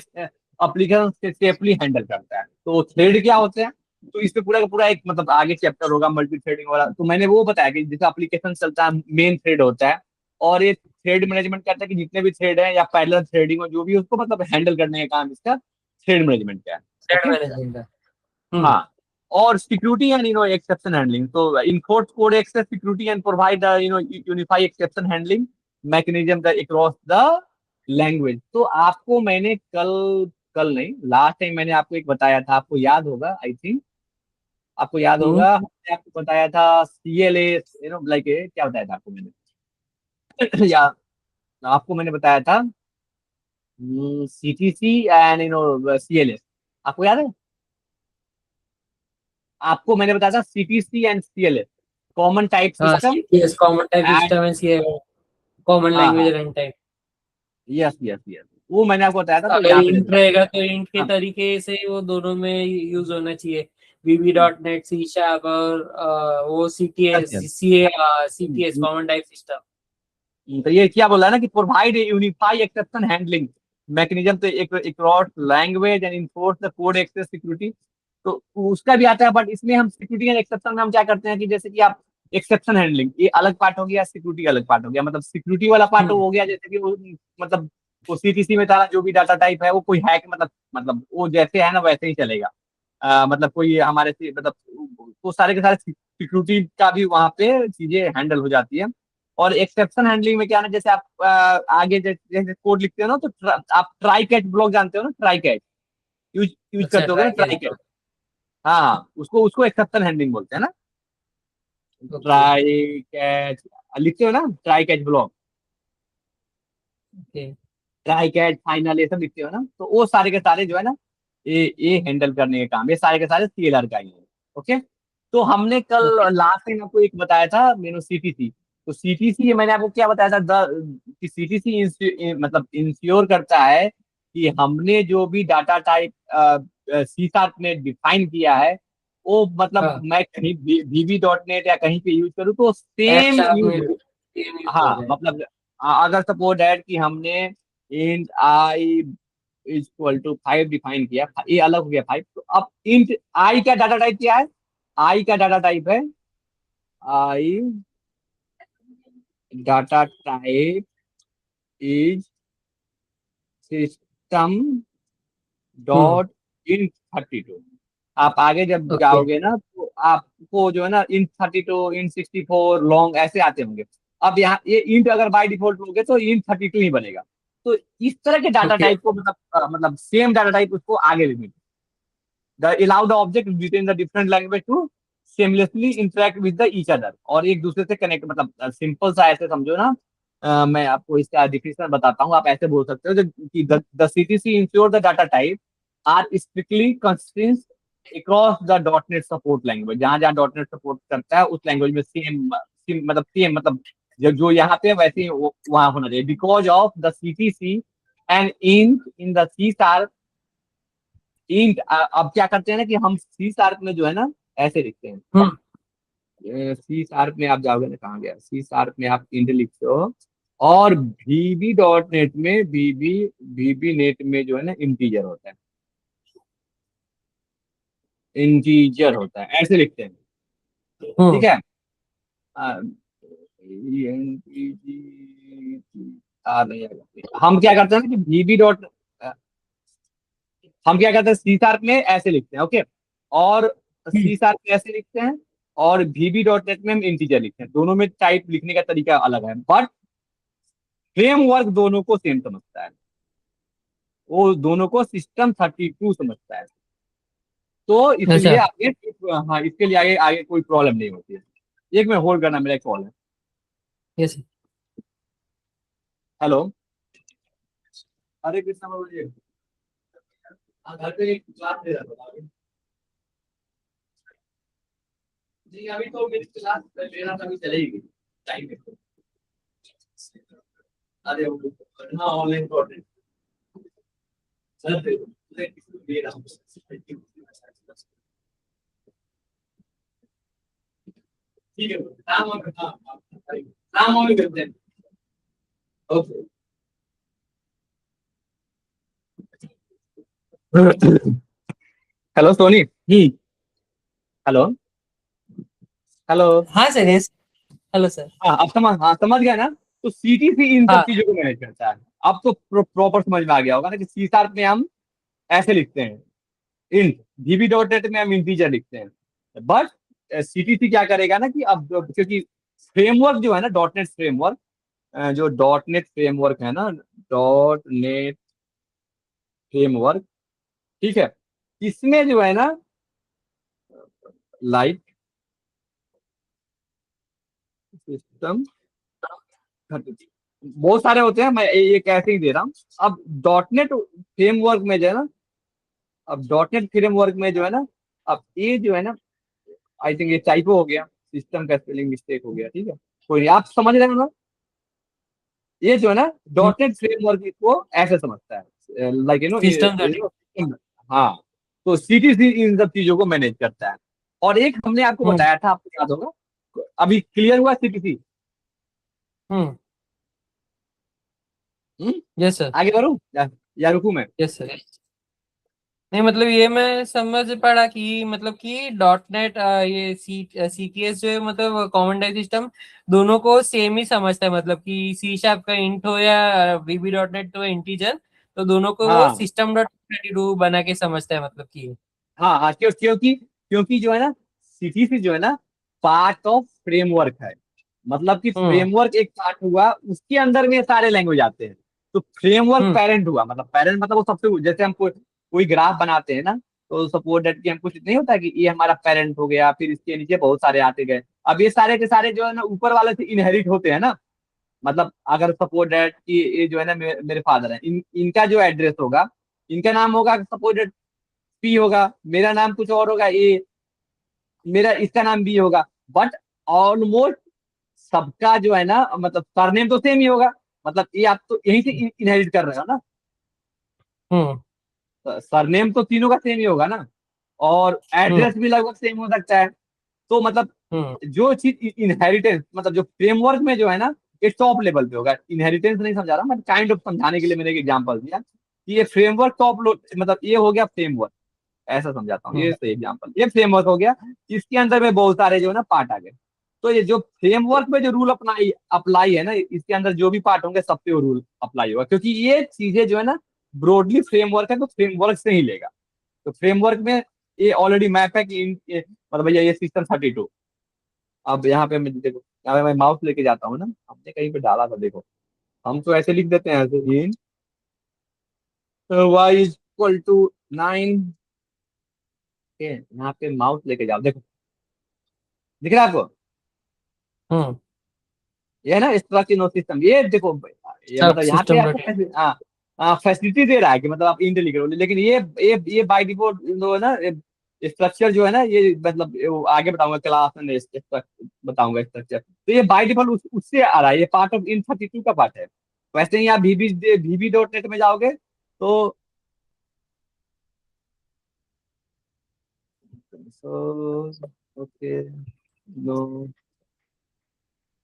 A: एप्लीकेशन सेफली हैंडल करता है। तो थ्रेड क्या होते हैं, तो इस पे पूरा का पूरा एक मतलब आगे चैप्टर होगा मल्टी थ्रेडिंग वाला। तो मैंने वो बताया कि जैसे एप्लीकेशन चलता है मेन थ्रेड होता है, और ये थ्रेड मैनेजमेंट करता है कि जितने भी थ्रेड है या पैरेलल थ्रेडिंग हो जो भी है, उसको मतलब हैंडल करने का काम इसका थ्रेड मैनेजमेंट का है,
B: थ्रेड
A: ओके।
B: मैनेजमेंट का। हम्म,
A: हाँ, और सिक्योरिटी एंड एक्सेप्शन हैंडलिंग, तो enforce code access security and provide unify exception handling mechanism across the language. तो आपको मैंने कल कल नहीं लास्ट टाइम मैंने आपको एक बताया था, आपको याद होगा आई थिंक, आपको याद
B: हम्म,
A: होगा मैंने आपको बताया था CLA, लाइक क्या बताया था आपको मैंने या आपको मैंने बताया था CTC एंड CLS, आपको याद है? आपको मैंने बताया था CTC and CLS, common type
B: हाँ,
A: system
B: CTS common type
A: and,
B: system है, सी कॉमन
A: हाँ
B: लैंग्वेज
A: हाँ,
B: run time.
A: Yes yes yes, वो मैंने आपको बताया था, तो
B: अगर
A: यहाँ पे
B: इंट
A: देखो।
B: रहेगा तो इंट के
A: हाँ
B: तरीके से वो दोनों में यूज होना चाहिए। VB.NET, C Sharp और वो
A: yes
B: CTS,
A: yes.
B: CTS common type system.
A: तो ये क्या बोला ना कि provide unify exception handling mechanism तो एक across language and enforce the code access security, तो उसका भी आता है। बट इसमें हम सिक्योरिटी एंड एक्सेप्शन में हम क्या करते हैं कि जैसे कि आप एक्सेप्शन हैंडलिंग ये अलग पार्ट हो गया, सिक्योरिटी अलग पार्ट हो गया। मतलब सिक्योरिटी वाला पार्ट
B: हम्म।
A: हो गया जैसे कि वो, मतलब वो CTC में सारा जो भी डाटा टाइप है वो कोई हैक, मतलब वो जैसे है ना वैसे ही चलेगा। मतलब कोई हमारे से मतलब वो सारे के सारे सिक्योरिटी का भी वहाँ पे चीजें हैंडल हो जाती है। और एक्सेप्शन हैंडलिंग में क्या है ना, जैसे आप आगे जैसे कोड लिखते हो ना, तो आप ट्राई कैच ब्लॉक जानते हो ना, ट्राई कैच यूज यूज
B: अच्छा,
A: करते होगे ना,
B: ट्राई
A: ट्राई
B: किया।
A: कैच। हाँ, उसको उसको एक्सेप्शन हैंडलिंग बोलते हैं ना।
B: ओके।
A: ट्राई कैच लिखते हो ना, try catch block,
B: okay.
A: Try catch final ये सब लिखते हो ना, तो वो सारे के सारे जो है ना, ये हैंडल करने के काम, ये सारे के सारे CLR का ही है। ओके। तो हमने कल
B: ओके।
A: लास्ट टाइम आपको एक बताया था मेनू CTC। तो CTC मैंने आपको क्या बताया था, कि CTC मतलब इंश्योर करता है कि हमने जो भी डाटा टाइप C# में डिफाइन किया है, वो मतलब
B: हाँ,
A: मैं कहीं VB.NET या कहीं पे यूज करूँ तो
B: एफ
A: सेम
B: शार्प में
A: यूज।
B: सेम यूज हो
A: हाँ
B: जाए।
A: मतलब, अगर सपोज दैट कि हमने int I equal to 5 define किया, ये अलग हो गया 5, तो अब इंट आई का डाटा टाइप क्या है? आई का डाटा टाइप है, आई data type is system
B: hmm.
A: Dot int 32। आप आगे जब
B: ओके।
A: जाओगे ना तो आपको जो है ना इंट 32, इंट 64 लॉन्ग ऐसे आते होंगे। अब यहाँ ये इंट अगर बाय डिफॉल्ट लोगे तो इंट 32 ही बनेगा। तो इस तरह के डाटा
B: ओके।
A: टाइप को मतलब सेम डाटा टाइप उसको आगे लिखना, the allow the object within the different language to seamlessly interact with the each other, और एक दूसरे से कनेक्ट, मतलब सिंपल सा ऐसे समझो ना। मैं आपको इसका डिफिनेशन बताता हूँ, आप ऐसे बोल सकते हो कि the CTC ensure the data type are strictly constraint across the .NET support language, जहाँ जहाँ .NET सपोर्ट करता है उस लैंग्वेज में सेम, मतलब सेम, मतलब जो यहाँ पे है वैसे ही वहां होना चाहिए, because of the CTC and in the C# int. अब क्या करते हैं ना कि हम C# में जो है ना ऐसे लिखते हैं।
B: हम्म।
A: C# में आप जाओगे ना, कहाँ गया C# में, आप इंट लिखते हो, और VB.NET में VB नेट में जो है ना इंटीजर होता है, इंटीजर होता है, ऐसे लिखते हैं। ठीक
B: हम्म।
A: है। नहीं आएगा। हम क्या करते हैं ना कि हम क्या करते हैं C# में ऐसे लिखते हैं, ओके, और
B: हम्म।
A: C# में ऐसे लिखते हैं, और VB.NET में हम इंटीजर लिखते हैं। दोनों में टाइप लिखने का तरीका अलग है, बट फ्रेमवर्क दोनों को सेम समझता है, वो दोनों को सिस्टम 32 समझता है। तो इसलिए
B: अच्छा।
A: आगे, हाँ इसके लिए आगे आगे कोई प्रॉब्लम नहीं होती है। एक मिनट होल्ड करना, मेरा कॉल है।
B: यस।
A: हेलो। हरे कृष्णा बाबू जी। हाँ, घर पे एक क्लास ले रहा था जी, अभी तो मेरी क्लास लेना था, अभी चलेगी टाइम पे। अरे हाँ, ऑनलाइन कोर्स सर दे रहा हूँ। ठीक है, नाम और हाँ, नाम और करते हैं। Okay. Hello Soni. Hello. Hello.
B: हाँ सर, यस। Hello sir.
A: हाँ अब समझ, हाँ समझ गया ना। तो CTC इन सब
B: हाँ।
A: चीजों को मैनेज करता है। अब तो प्रॉपर समझ में आ गया होगा ना कि C# में हम ऐसे लिखते हैं इंट, VB.NET में हम इंटीजर लिखते हैं। बट CTC क्या करेगा ना कि अब क्योंकि फ्रेमवर्क जो है ना, .NET फ्रेमवर्क, जो .NET फ्रेमवर्क है ना, .NET फ्रेमवर्क, ठीक है, इसमें जो है ना लाइक सिस्टम 32, बहुत सारे होते हैं, मैं ये कैसे ही दे रहा हूँ। अब डॉटनेट फ्रेमवर्क में जो है ना, अब डॉटनेट फ्रेमवर्क में जो है ना, अब ये जो है ना, आई थिंक ये टाइपो हो गया, सिस्टम का स्पेलिंग मिस्टेक हो गया, ठीक है, कोई नहीं, आप समझ रहे हो ना। ये जो है ना,
B: हम्म,
A: डॉटनेट फ्रेमवर्क को ऐसे समझता है, लाइक
B: सिस्टम
A: हाँ। तो सीटीसी इन सब चीजों को मैनेज करता है। और एक हमने आपको
B: हम्म
A: बताया था, आपको याद होगा, अभी क्लियर हुआ CTC.
B: Hmm
A: hmm.
B: Yes sir.
A: आगे बढ़ू या रुकू मैं?
B: Yes sir. नहीं मतलब ये मैं समझ पड़ा कि मतलब कि डॉट नेट ये सीटीएस जो है मतलब कॉमन टाइप सिस्टम दोनों को सेम ही समझता है, मतलब कि सी शार्प का इंट हो या वीबी डॉट नेट तो इंटीजर, तो दोनों को वो
A: हाँ
B: सिस्टम डॉट 32 बना के समझता है मतलब कि।
A: हाँ हाँ, क्योंकि क्योंकि जो है ना, सीटीसी जो है ना, पार्ट ऑफ फ्रेमवर्क है। मतलब कि
B: हम्म
A: फ्रेमवर्क एक पार्ट हुआ, उसके अंदर में सारे लैंग्वेज आते हैं। तो फ्रेमवर्क
B: हम्म
A: पेरेंट हुआ, मतलब पेरेंट मतलब वो सबसे, जैसे हम कोई ग्राफ बनाते हैं ना, तो सपोज दैट कि हम कुछ नहीं होता कि ये हमारा पेरेंट हो गया, फिर इसके नीचे बहुत सारे आते गए। अब ये सारे के सारे जो है ना, ऊपर वाले से इनहेरिट होते हैं ना। मतलब अगर सपोज दैट कि ये जो है ना, मेरे फादर है, इनका जो एड्रेस होगा, इनका नाम होगा सपोज दैट पी होगा, मेरा नाम कुछ और होगा ए, मेरा इसका नाम बी होगा। बट ऑलमोस्ट सबका जो है ना, मतलब सरनेम तो सेम ही होगा। मतलब ये आप तो यहीं से इनहेरिट कर रहे हो ना।
B: हम्म
A: सरनेम तो तीनों का सेम ही होगा ना, और
B: हम्म
A: एड्रेस भी लगभग सेम हो सकता है। तो मतलब
B: हम्म
A: जो चीज इनहेरिटेंस, मतलब जो फ्रेमवर्क में जो है ना, ये टॉप लेवल पे होगा। इनहेरिटेंस नहीं समझा रहा मैं, काइंड ऑफ समझाने के लिए मैंने एक एग्जांपल दिया कि ये फ्रेमवर्क मतलब ये हो गया फ्रेमवर्क, ऐसा समझाता हूँ, ये
B: हम्म
A: सही एग्जांपल, ये फ्रेमवर्क हो गया। इसके अंदर में बहुत सारे जो है ना पार्ट आ गए। तो ये जो फ्रेमवर्क में जो रूल अप्लाई अप्लाई है ना, इसके अंदर जो भी पार्ट होंगे सब पे वो रूल अप्लाई होगा, क्योंकि ये चीजें जो है ना, ब्रॉडली फ्रेमवर्क है, तो फ्रेमवर्क से ही लेगा। तो फ्रेमवर्क में ये ऑलरेडी मैप है कि मतलब भैया ये सिस्टम 32। अब यहाँ पे मैं देखो, यहाँ पे मैं माउस लेके जाता हूँ ना, हमने कहीं पे डाला था देखो, हम तो ऐसे लिख देते हैं ऐसे, इन y इज इक्वल टू 9। यहाँ पे माउस लेके जाओ, देखो दिख रहा है आपको?
B: हम्म
A: ये है ना स्ट्रक्चर नो सिस्टम, ये देखो, ये
B: सब
A: मतलब यहाँ पे
B: सिस्टम
A: आपको
B: डॉट।
A: हाँ फैसिलिटी दे रहा है कि मतलब आप इंट लिख रहे हो, लेकिन ये बाय डिफॉल्ट जो है ना, स्ट्रक्चर जो है ना, ये मतलब वो आगे बताऊंगा क्लास में, बताऊंगा स्ट्रक्चर, तो ये बाय डिफॉल्ट उससे आ रहा है, ये पार्ट ऑफ इन 32 का पार्ट है। वैसे ही आप VB डॉट नेट में जाओगे तो ओके, नो,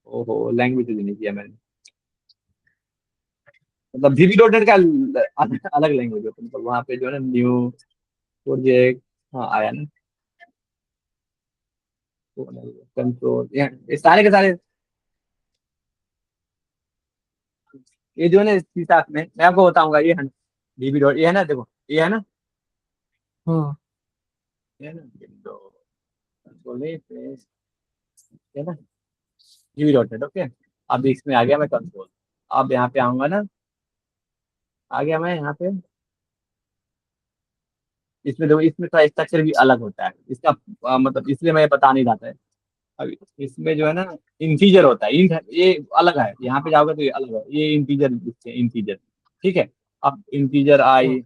A: ओहो लैंग्वेज नहीं किया मैंने, मतलब VB डॉट नेट का अलग लैंग्वेज होता है, मतलब वहाँ पे जो है ना, न्यू प्रोजेक्ट, हाँ आया ना, कंट्रोल, ये सारे के सारे, ये जो है ना इसके साथ में मैं आपको बताऊंगा, ये है VB डॉट, ये है ना, देखो ये है ना,
B: हम्म
A: ये है ना विंडो कंट्रोल, है ना VB डॉट नेट, ओके। अब इसमें आ गया मैं कंट्रोल, अब यहाँ पे आऊंगा ना, आ गया मैं यहाँ पे। इसमें देखो, इसमें थोड़ा स्ट्रक्चर भी अलग होता है इसका, मतलब इसलिए मैं बता नहीं रहा था। अब इसमें जो है ना, इंटीजर होता है, इंट ये अलग है, यहाँ पे जाओगे तो ये अलग है, ये इंटीजर, इंटीजर, ठीक है। अब इंटीजर
B: हम्म
A: आई,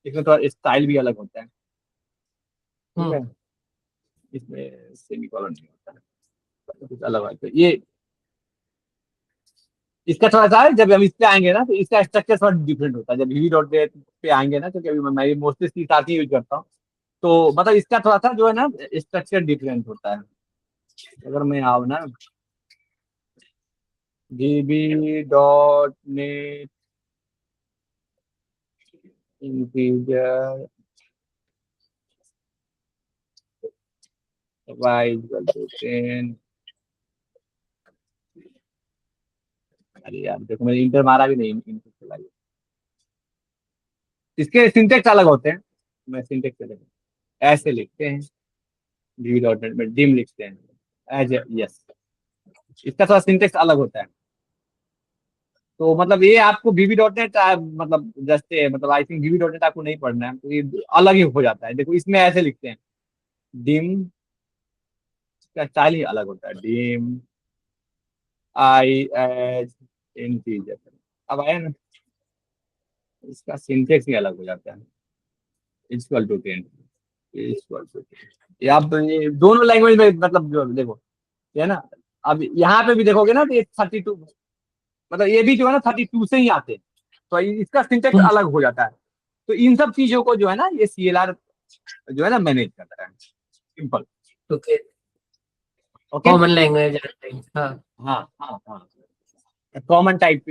A: इसमें थोड़ा स्टाइल भी अलग होता है, ठीक
B: हम्म
A: है। इसमें सेमीकोलन नहीं होता है, तो कुछ अलग है, तो ये इसका थोड़ा सा है, जब हम इस पे आएंगे ना, तो इसका स्ट्रक्चर थोड़ा डिफरेंट होता है, जब वी डॉट नेट पे आएंगे ना, क्योंकि अभी मैं मोस्टली सी साथ ही यूज करता हूँ। तो मतलब इसका थोड़ा सा जो है ना, स्ट्रक्चर डिफरेंट होता है। अगर मैं आऊँ ना, VB dot net integer y equal to 10, अरे यार देखो मैंने इंटर मारा भी नहीं, इंटर चला गया। इसके सिंटेक्स अलग होते हैं, मैं सिंटेक्स अलग ऐसे लिखते हैं, वी डॉट नेट में डिम लिखते हैं एज, यस, इसका थोड़ा सिंटेक्स अलग होता है। तो मतलब ये आपको VB डॉट नेट, मतलब जस्ट मतलब I think VB dot net आपको नहीं पढ़ना है, तो ये अलग ही हो जाता है, देखो इसमें ऐसे लिखते हैं डिम, का स्टाइल ही अलग होता है, डिम आई एज इंटीजर, अब आया ना, इसका सिंटेक्स ही अलग हो जाता है। इक्वल टू 10, इक्वल टू 10, ये आप ये दोनों लैंग्वेज में मतलब जो देखो, ये है ना, अब यहाँ पे भी देखोगे ना तो ये 32, मतलब ये भी जो है ना 32 से ही आते हैं, तो इसका सिंटेक्स
B: हम्म,
A: अलग हो जाता है। तो इन सब चीजों को जो है ना ये सीएलआर जो है ना मैनेज करता है, simple.
B: Okay,
A: okay.
B: Common language. हाँ।
A: हाँ हाँ हाँ, कॉमन टाइप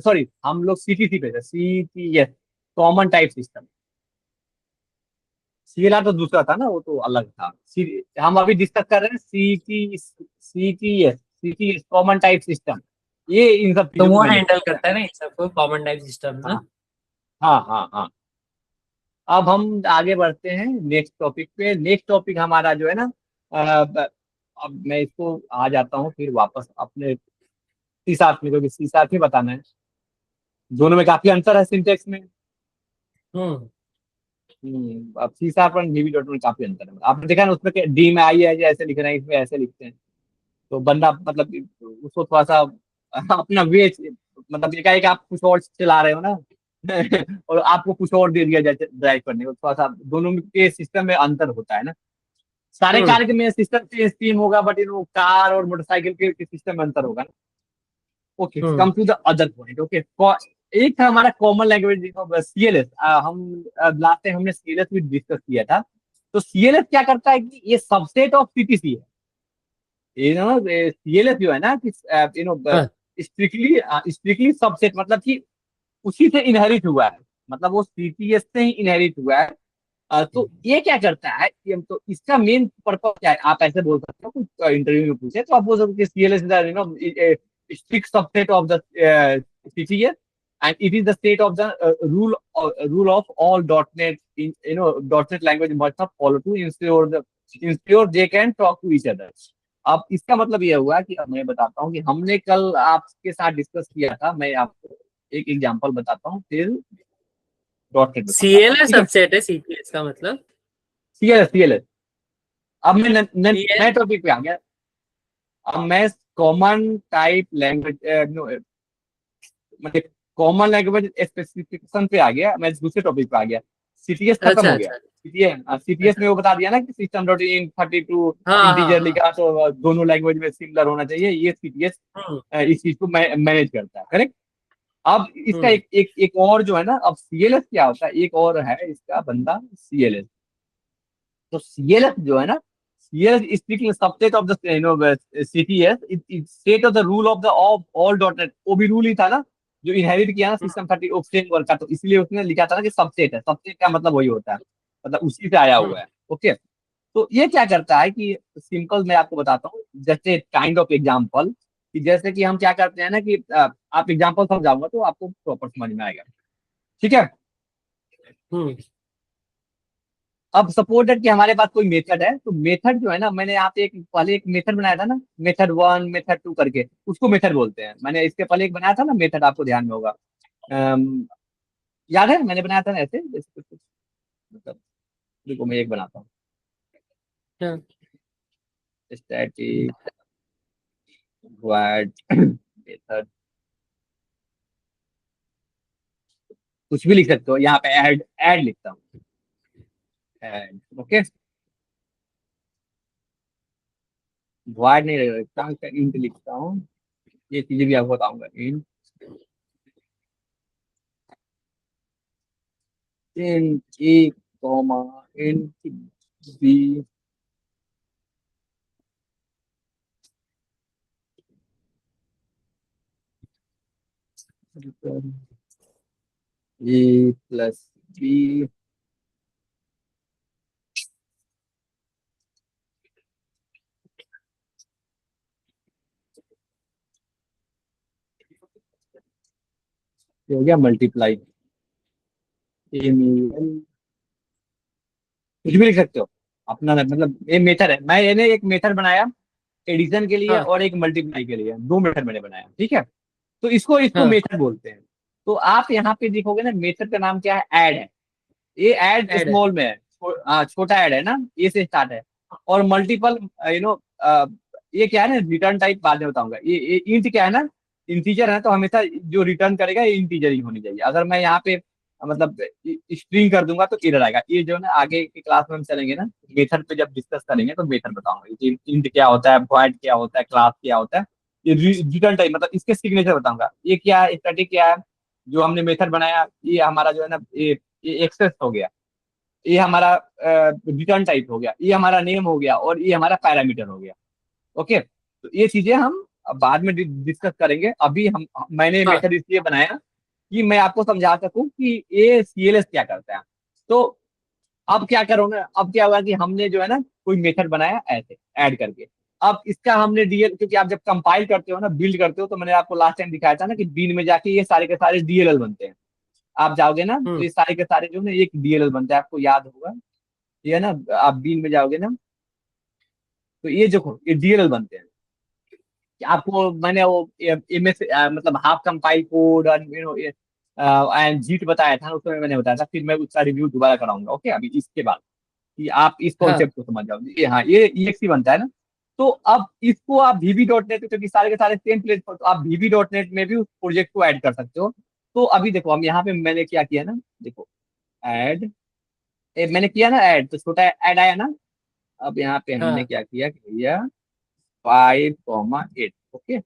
A: सॉरी, हम लोग सीटीसी पे थे, CTS, common type system. CLR तो दूसरा था ना, वो तो अलग था। हम अभी डिस्कस कर रहे हैं CTS, CTS common type system, ये इन सब
B: तो
A: चीजों को
B: वो
A: मैनेज
B: हैंडल
A: करता है।
B: करता है ना इन सबको, कॉमन टाइप सिस्टम ना।
A: हाँ हाँ हाँ हाँ। अब हम आगे बढ़ते हैं नेक्स्ट टॉपिक पे। नेक्स्ट टॉपिक हमारा जो है ना, अब मैं इसको आ जाता हूँ फिर वापस अपने सी शार्प में, क्योंकि सी शार्प में बताना है, दोनों में काफी अंतर है सिंटेक्स में।
B: हम्म।
A: अब सी शार्प और वीबी डॉट में काफी अंतर है। आपने देखा ना उसमें डी में आई है ऐसे लिख रहे हैं, इसमें ऐसे लिखते हैं, तो बंदा मतलब उसको थोड़ा सा अपना वे, मतलब एकाएक आप कुछ और चला रहे हो ना और आपको कुछ और दे दिया जाए ड्राइव करने को, थोड़ा सा दोनों के सिस्टम में अंतर होता है ना। सारे
B: हम्म।
A: कार में सिस्टम सेम होगा, बट कार और मोटरसाइकिल के सिस्टम में अंतर होगा ना। Okay,
B: hmm.
A: Come to the other point. Okay, एक था हमारा कॉमन लैंग्वेज सीएलएस। हम लास्ट टाइम हमने सीएलएस भी डिस्कस किया था। तो सीएलएस क्या करता है कि ये सबसेट ऑफ सीटीसी है। ये ना सीएलएस जो है ना कि
B: हाँ।
A: स्ट्रिक्टली स्ट्रिक्टली सबसेट, मतलब कि उसी से इनहेरिट हुआ है, मतलब वो सीटीएस से ही इनहेरिट हुआ है। तो ये क्या करता है कि हम तो इसका मेन पर्पज क्या है, आप ऐसे बोल सकते हो, कुछ इंटरव्यू में पूछे तो आप बोल सकते हो कि CLS is strict subset of the CTS, and it is the state of the rule of all .NET in .NET language must have follow to ensure they can talk to each other. अब इसका मतलब ये हुआ कि अब मैं बताता हूँ कि हमने कल आपके साथ डिस्कस किया था, मैं आपको एक एग्जांपल बताता हूँ, फिर .NET में समझाता हूँ,
B: सीएलएस
A: ठीक है।
B: सबसेट है सीपीएस का मतलब।
A: CLS, CLS. अब मैं
B: सीएल।
A: नए टॉपिक पे आ गया। अब मैं कॉमन टाइप लैंग्वेज मतलब कॉमन लैंग्वेज स्पेसिफिकेशन पे आ गया, मैं दूसरे टॉपिक पे आ गया। सीटीएस खत्म
B: अच्छा
A: हो गया।
B: अच्छा
A: सीटीएस
B: अच्छा।
A: में वो बता दिया ना कि सिस्टम डॉट इन 32
B: हाँ हाँ
A: इंटीजर
B: हाँ।
A: लिखा तो दोनों लैंग्वेज में सिमिलर होना चाहिए, ये सीटीएस
B: हम्म।
A: इस चीज को मैनेज करता है, करेक्ट। अब इसका
B: हम्म।
A: एक और जो है ना, अब सीएलएस क्या होता है, एक और है इसका बंदा सीएलएस। तो सीएलएस जो है ना, CLS strictly subset of the CTS, state of the rule of the of all dot net, वो भी रूल ही था ना जो इनहेरिट किया ना
B: हम्म।
A: सिस्टम 30 फ्रेमवर्क का, तो इसलिए उसने लिखा था ना कि सबसेट है। सबसेट का मतलब वही होता है, मतलब उसी से आया
B: हम्म।
A: हुआ है। ओके, तो ये क्या करता है कि सिंपल मैं आपको बताता हूँ, जैसे काइंड ऑफ एग्जाम्पल, कि जैसे कि हम क्या करते हैं ना कि आप एग्जाम्पल समझाऊंगा तो आपको प्रॉपर समझ में आएगा, ठीक है।
B: हम्म।
A: अब सपोज दैट कि हमारे पास कोई मेथड है, तो मेथड जो है ना, मैंने यहाँ पे पहले एक मेथड बनाया था ना, मेथड 1 मेथड 2 करके, उसको मेथड बोलते हैं। मैंने इसके पहले एक बनाया था ना मेथड, आपको ध्यान में होगा। अम, याद है मैंने बनाया था ना ऐसे, जैसे कुछ मतलब, देखो मैं एक बनाता हूँ,
B: हाँ।
A: स्टैटिक वॉइड मेथड, कुछ भी लिख सकते हो, यहाँ पे ऐड ऐड लिखता हूँ, ऐड। ओके, वॉइड नहीं लिखता हूँ, इंट लिखता हूँ, ये चीजें भी आपको बताऊंगा। इंट, इंट ए कॉमा, इंट बी, ए प्लस बी, ये हो गया मल्टीप्लाई, ए कुछ भी लिख सकते हो अपना, मतलब ये मेथड है, मैंने एक मेथड बनाया एडिशन के लिए
B: हाँ
A: और एक मल्टीप्लाई के लिए, दो मेथड मैंने बनाया, ठीक है। तो इसको इसको
B: हाँ।
A: मेथड बोलते हैं। तो आप यहाँ पे देखोगे ना, मेथड का नाम क्या है, ऐड है। ये ऐड
B: ऐड है।
A: स्मॉल में है, छोटा ऐड है ना, ये से स्टार्ट है। और मल्टीपल, यू नो ये क्या है ना, रिटर्न टाइप बाद में बताऊंगा। ये इंट क्या है ना, इंटीजर है तो हमेशा जो रिटर्न करेगा ये इंटीजर ही होनी चाहिए। अगर मैं यहाँ पे मतलब स्ट्रिंग कर दूंगा तो एरर आएगा। ये जो है ना आगे की क्लास में हम चलेंगे ना, मेथड पे जब डिस्कस करेंगे तो मेथड बताऊंगा कि इंट क्या होता है, वॉइड क्या होता है, क्लास क्या होता है, ये रिटर्न टाइप मतलब इसके सिग्नेचर बताऊंगा। ये क्या है, स्टैटिक क्या है, जो हमने मेथड बनाया ये हमारा जो है ना ये एक्सेस हो गया, ये हमारा रिटर्न टाइप हो गया, ये हमारा नेम हो गया, और ये हमारा पैरामीटर हो गया। ओके, तो ये चीजें हम बाद में डिस्कस करेंगे। अभी हम मैंने
B: हाँ
A: मेथड इसलिए बनाया कि मैं आपको समझा सकूं कि ये सीएलएस क्या करता है। तो अब क्या करो ना, अब क्या हुआ कि हमने जो है ना कोई मेथड बनाया ऐसे ऐड करके। अब इसका हमने डीएल, क्योंकि आप जब कंपाइल करते हो ना, बिल्ड करते हो, तो मैंने आपको लास्ट टाइम दिखाया था ना कि बीन में जाके ये सारे के सारे डीएलएल बनते हैं। आप जाओगे ना तो
B: हम्म
A: ये सारे के सारे जो है ना एक डीएलएल बनता है, आपको याद होगा। ये है ना, आप बीन में जाओगे ना तो ये जो ये डीएलएल बनते हैं। कि आपको मैंने वो एमएस मतलब हाफ कंपाइल कोड और एंड जीट बताया था, उसमें मैंने बताया था, फिर मैं उसका रिव्यू दोबारा कराऊंगा। ओके, अभी इसके बाद कि आप इस
B: हाँ
A: कॉन्सेप्ट को समझ जाओ। ये हाँ, ये EXE बनता है ना। तो अब इसको आप VB.NET, क्योंकि सारे के सारे सेम प्लेस पर, तो आप VB.NET में भी उस प्रोजेक्ट को ऐड कर सकते हो। तो अभी देखो हम यहाँ पे मैंने क्या किया ना, देखो ऐड, मैंने किया ना ऐड, तो छोटा ऐड आया ना। अब यहाँ पे हमने
B: हाँ
A: क्या किया कि भैया 5,8 ओके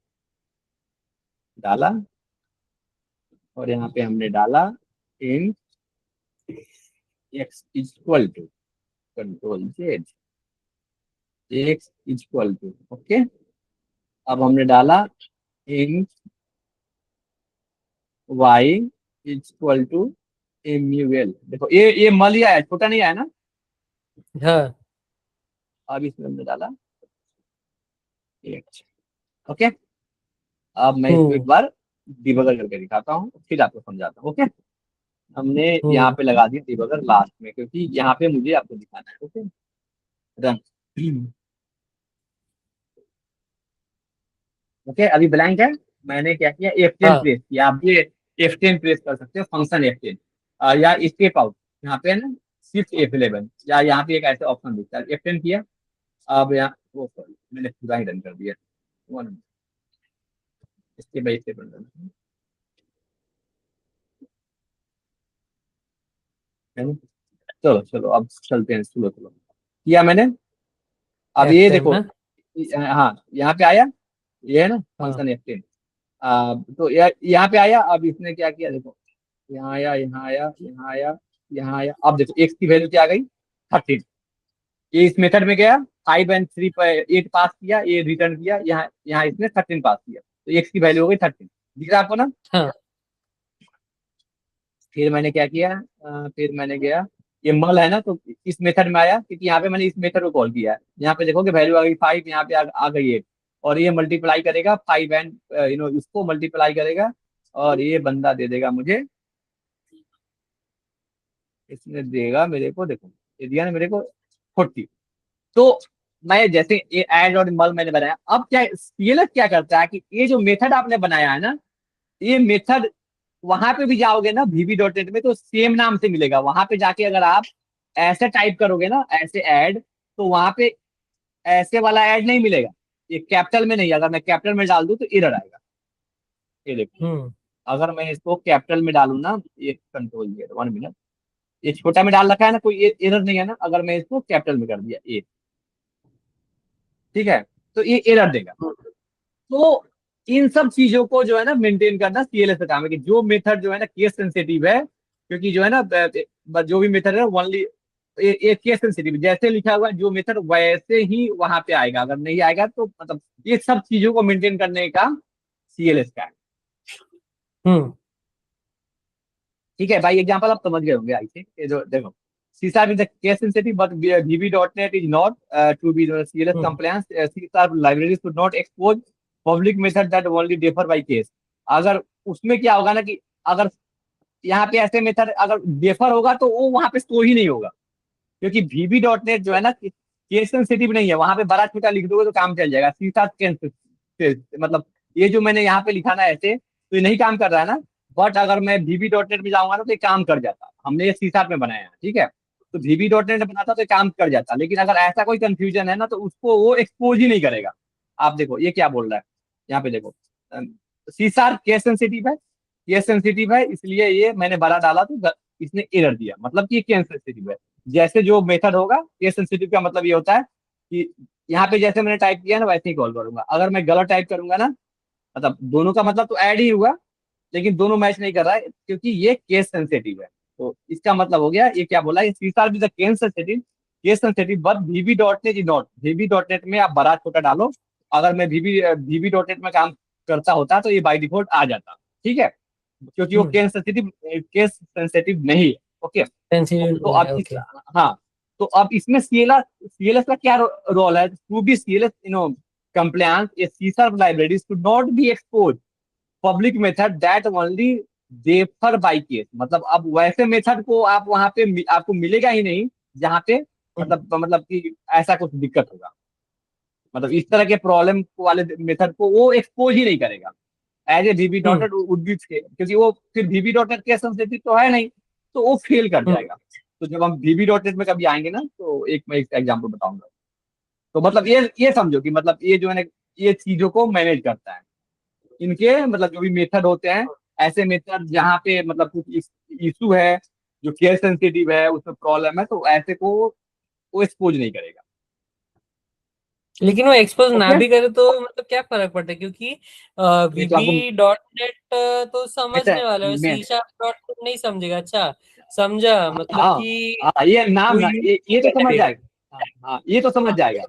A: डाला, और यहाँ पे हमने डाला in x equal to control Z, x equal to okay. अब हमने डाला in y equal to MUL। देखो ये मल ही आया, छोटा नहीं आया ना।
B: हाँ
A: अब इसमें हमने डाला x ओके। अब मैं इसको एक
B: हम्म
A: बार डिबगर करके दिखाता हूँ, फिर आपको समझाता हूँ। ओके, हमने यहाँ
B: हम्म
A: पे लगा दिया डिबगर लास्ट में, क्योंकि यहाँ पे मुझे आपको दिखाना है। Okay, run. ओके, अभी ब्लैंक है। मैंने क्या किया, F10
B: हाँ
A: प्रेस किया। आप ये F10 प्रेस कर सकते हो, फंक्शन F10, या स्केप आउट, यहाँ पे है ना शिफ्ट F11, या यहाँ पे एक ऐसे ऑप्शन दिखता है, F10 किया। अब यहाँ वो सॉरी मैंने पूरा ही रन कर दिया। One step by step run करना है ना। चलो चलो अब चलते हैं, चलो चलो किया मैंने। अब ये
B: F10
A: देखो,
B: ना।
A: हाँ यहाँ पे आया, ये है ना
B: हाँ
A: फंक्शन F10। तो यहाँ पे आया। अब इसने क्या किया देखो, यहाँ आया, यहाँ आया, यहाँ आया, यहाँ आया। अब देखो एक्स की वैल्यू क्या आ गई, 13। ये इस मेथड में गया, 5 और 3 8 पास किया, ये रिटर्न किया, यहाँ यहाँ इसने 13 पास किया, तो एक्स की वैल्यू हो गई 13। दिख रहा है आपको ना।
B: हाँ
A: फिर मैंने क्या किया, फिर मैंने गया, ये मल है ना, तो इस मेथड में आया, क्योंकि यहाँ पे मैंने इस मेथड को कॉल किया है। यहाँ पे देखो कि वैल्यू आ गई 5, यहाँ पे आ गई 8, और ये मल्टीप्लाई करेगा 5 एंड इसको मल्टीप्लाई करेगा, और ये बंदा दे देगा मुझे, इसने देगा मेरे को, देखो ये दिया ना मेरे को 40। तो मैं जैसे ये ऐड और मल मैंने बनाया, अब क्या CLS क्या करता है कि ये जो मेथड आपने बनाया है ना, ये मेथड वहां पे भी जाओगे ना VB.NET में तो सेम नाम से मिलेगा। वहां पे जाके अगर आप ऐसे टाइप करोगे ना, ऐसे ऐड, तो वहां पे ऐसे वाला ऐड नहीं मिलेगा। ये कैपिटल में नहीं, अगर मैं कैपिटल में डाल दूं तो एरर आएगा। ये देखो,
B: हम्म
A: अगर मैं इसको कैपिटल में डालू ना, ये कंट्रोल ये 1 मिनट, ये छोटा में डाल रखा है ना, कोई एरर नहीं है ना। अगर मैं इसको कैपिटल में कर दिया ये, ठीक है, तो ये एरर देगा। तो इन सब चीजों को जो है ना मेंटेन करना CLS का काम है, कि जो मेथड जो है ना केस सेंसिटिव है, क्योंकि जो है ना जो भी मेथड है ओनली ये केस सेंसिटिव, जैसे लिखा हुआ है जो मेथड वैसे ही वहां पे आएगा, अगर नहीं आएगा तो मतलब ये सब चीजों को मेंटेन करने का CLS का है।
B: हम्म
A: ठीक है भाई, एग्जांपल आप समझ गए होंगे आई थिंक। ये जो देखो, C sharp is a case sensitive, but VB.NET is not to be CLS
B: hmm
A: compliance. C sharp libraries should not expose public method that only differ by case। अगर उसमें क्या होगा ना कि अगर यहाँ पे ऐसे मेथड अगर डिफर होगा तो वो वहां पे स्टोर ही नहीं होगा, क्योंकि VB.NET जो है ना केस सेंसिटिव नहीं है। वहां पे बड़ा छोटा लिख दोगे तो काम चल जाएगा। C sharp मतलब ये जो मैंने यहाँ पे लिखा ना ऐसे, तो ये नहीं काम कर रहा है ना। बट अगर मैं VB.NEट में जाऊंगा ना तो ये काम कर जाता। हमने ये C sharp में बनाया है, ठीक है, तो VB.NEट में बनाता तो ये काम कर जाता। लेकिन अगर ऐसा कोई कंफ्यूजन है ना तो उसको वो एक्सपोज ही नहीं करेगा। आप देखो ये क्या बोल रहा है, यहाँ पे देखो सी शार्प केस सेंसिटिव है, केस सेंसिटिव है, इसलिए ये मैंने बड़ा डाला तो इसने एरर दिया, मतलब कि ये केस सेंसिटिव है। जैसे जो मेथड होगा केस सेंसिटिव का मतलब ये होता है कि यहाँ पे जैसे मैंने टाइप किया ना वैसे ही कॉल करूंगा। अगर मैं गलत टाइप करूंगा ना, मतलब दोनों का मतलब तो ऐड ही हुआ, लेकिन दोनों मैच नहीं कर रहा है क्योंकि ये केस सेंसिटिव है। तो इसका मतलब हो गया, ये क्या बोला, ये C sharp is case sensitive but VB dot net is not. VB dot net में आप बड़ा छोटा डालो, अगर मैं वीबी डॉट नेट में काम करता होता तो ये बाई डिफॉल्ट आ जाता, ठीक है, क्योंकि वो केस सेंसिटिव नहीं है। ओके,
B: सेंसिटिव
A: तो
B: नहीं
A: अब
B: है,
A: इस,
B: ओके।
A: हाँ, तो अब इसमें सीएलएस का क्या रोल है, to be CLS compliance, a C sharp library should not be exposed public method that only refer by case. मतलब अब वैसे मेथड को आप वहां पे आपको मिलेगा ही नहीं जहाँ पे मतलब कि ऐसा कुछ दिक्कत होगा, मतलब इस तरह के प्रॉब्लम वाले मेथड को वो एक्सपोज ही नहीं करेगा as a VB dot
B: hmm
A: net would be, क्योंकि वो फिर वीबी डॉट नेट के सेंसिटिव तो है नहीं, तो वो फेल कर
B: हम्म
A: जाएगा। तो जब हम वीबी डॉट नेट में कभी आएंगे ना तो मैं एक एग्जाम्पल बताऊंगा। तो मतलब ये समझो कि मतलब ये जो है ना, ये चीजों को मैनेज करता है। इनके मतलब जो भी मेथड होते हैं, ऐसे मेथड जहाँ पे मतलब कुछ इशू है, जो केस सेंसिटिव है, उसमें प्रॉब्लम है, तो ऐसे को वो एक्सपोज नहीं करेगा।
B: लेकिन वो एक्सपोज ना
A: ओके,
B: भी करे तो मतलब क्या फर्क पड़ता है, क्योंकि
A: ये तो आपको
B: वीबी डॉट नेट तो
A: ऐसा
B: समझने वाला है,
A: मैं,
B: सी शार्प डॉट नेट नहीं समझेगा। अच्छा, समझा, मतलब
A: हाँ
B: कि
A: हाँ, ये नाम
B: वो
A: ना,
B: यूज
A: ये तो समझ
B: करेगा।
A: जाएगा। हाँ हाँ, ये तो समझ जाएगा,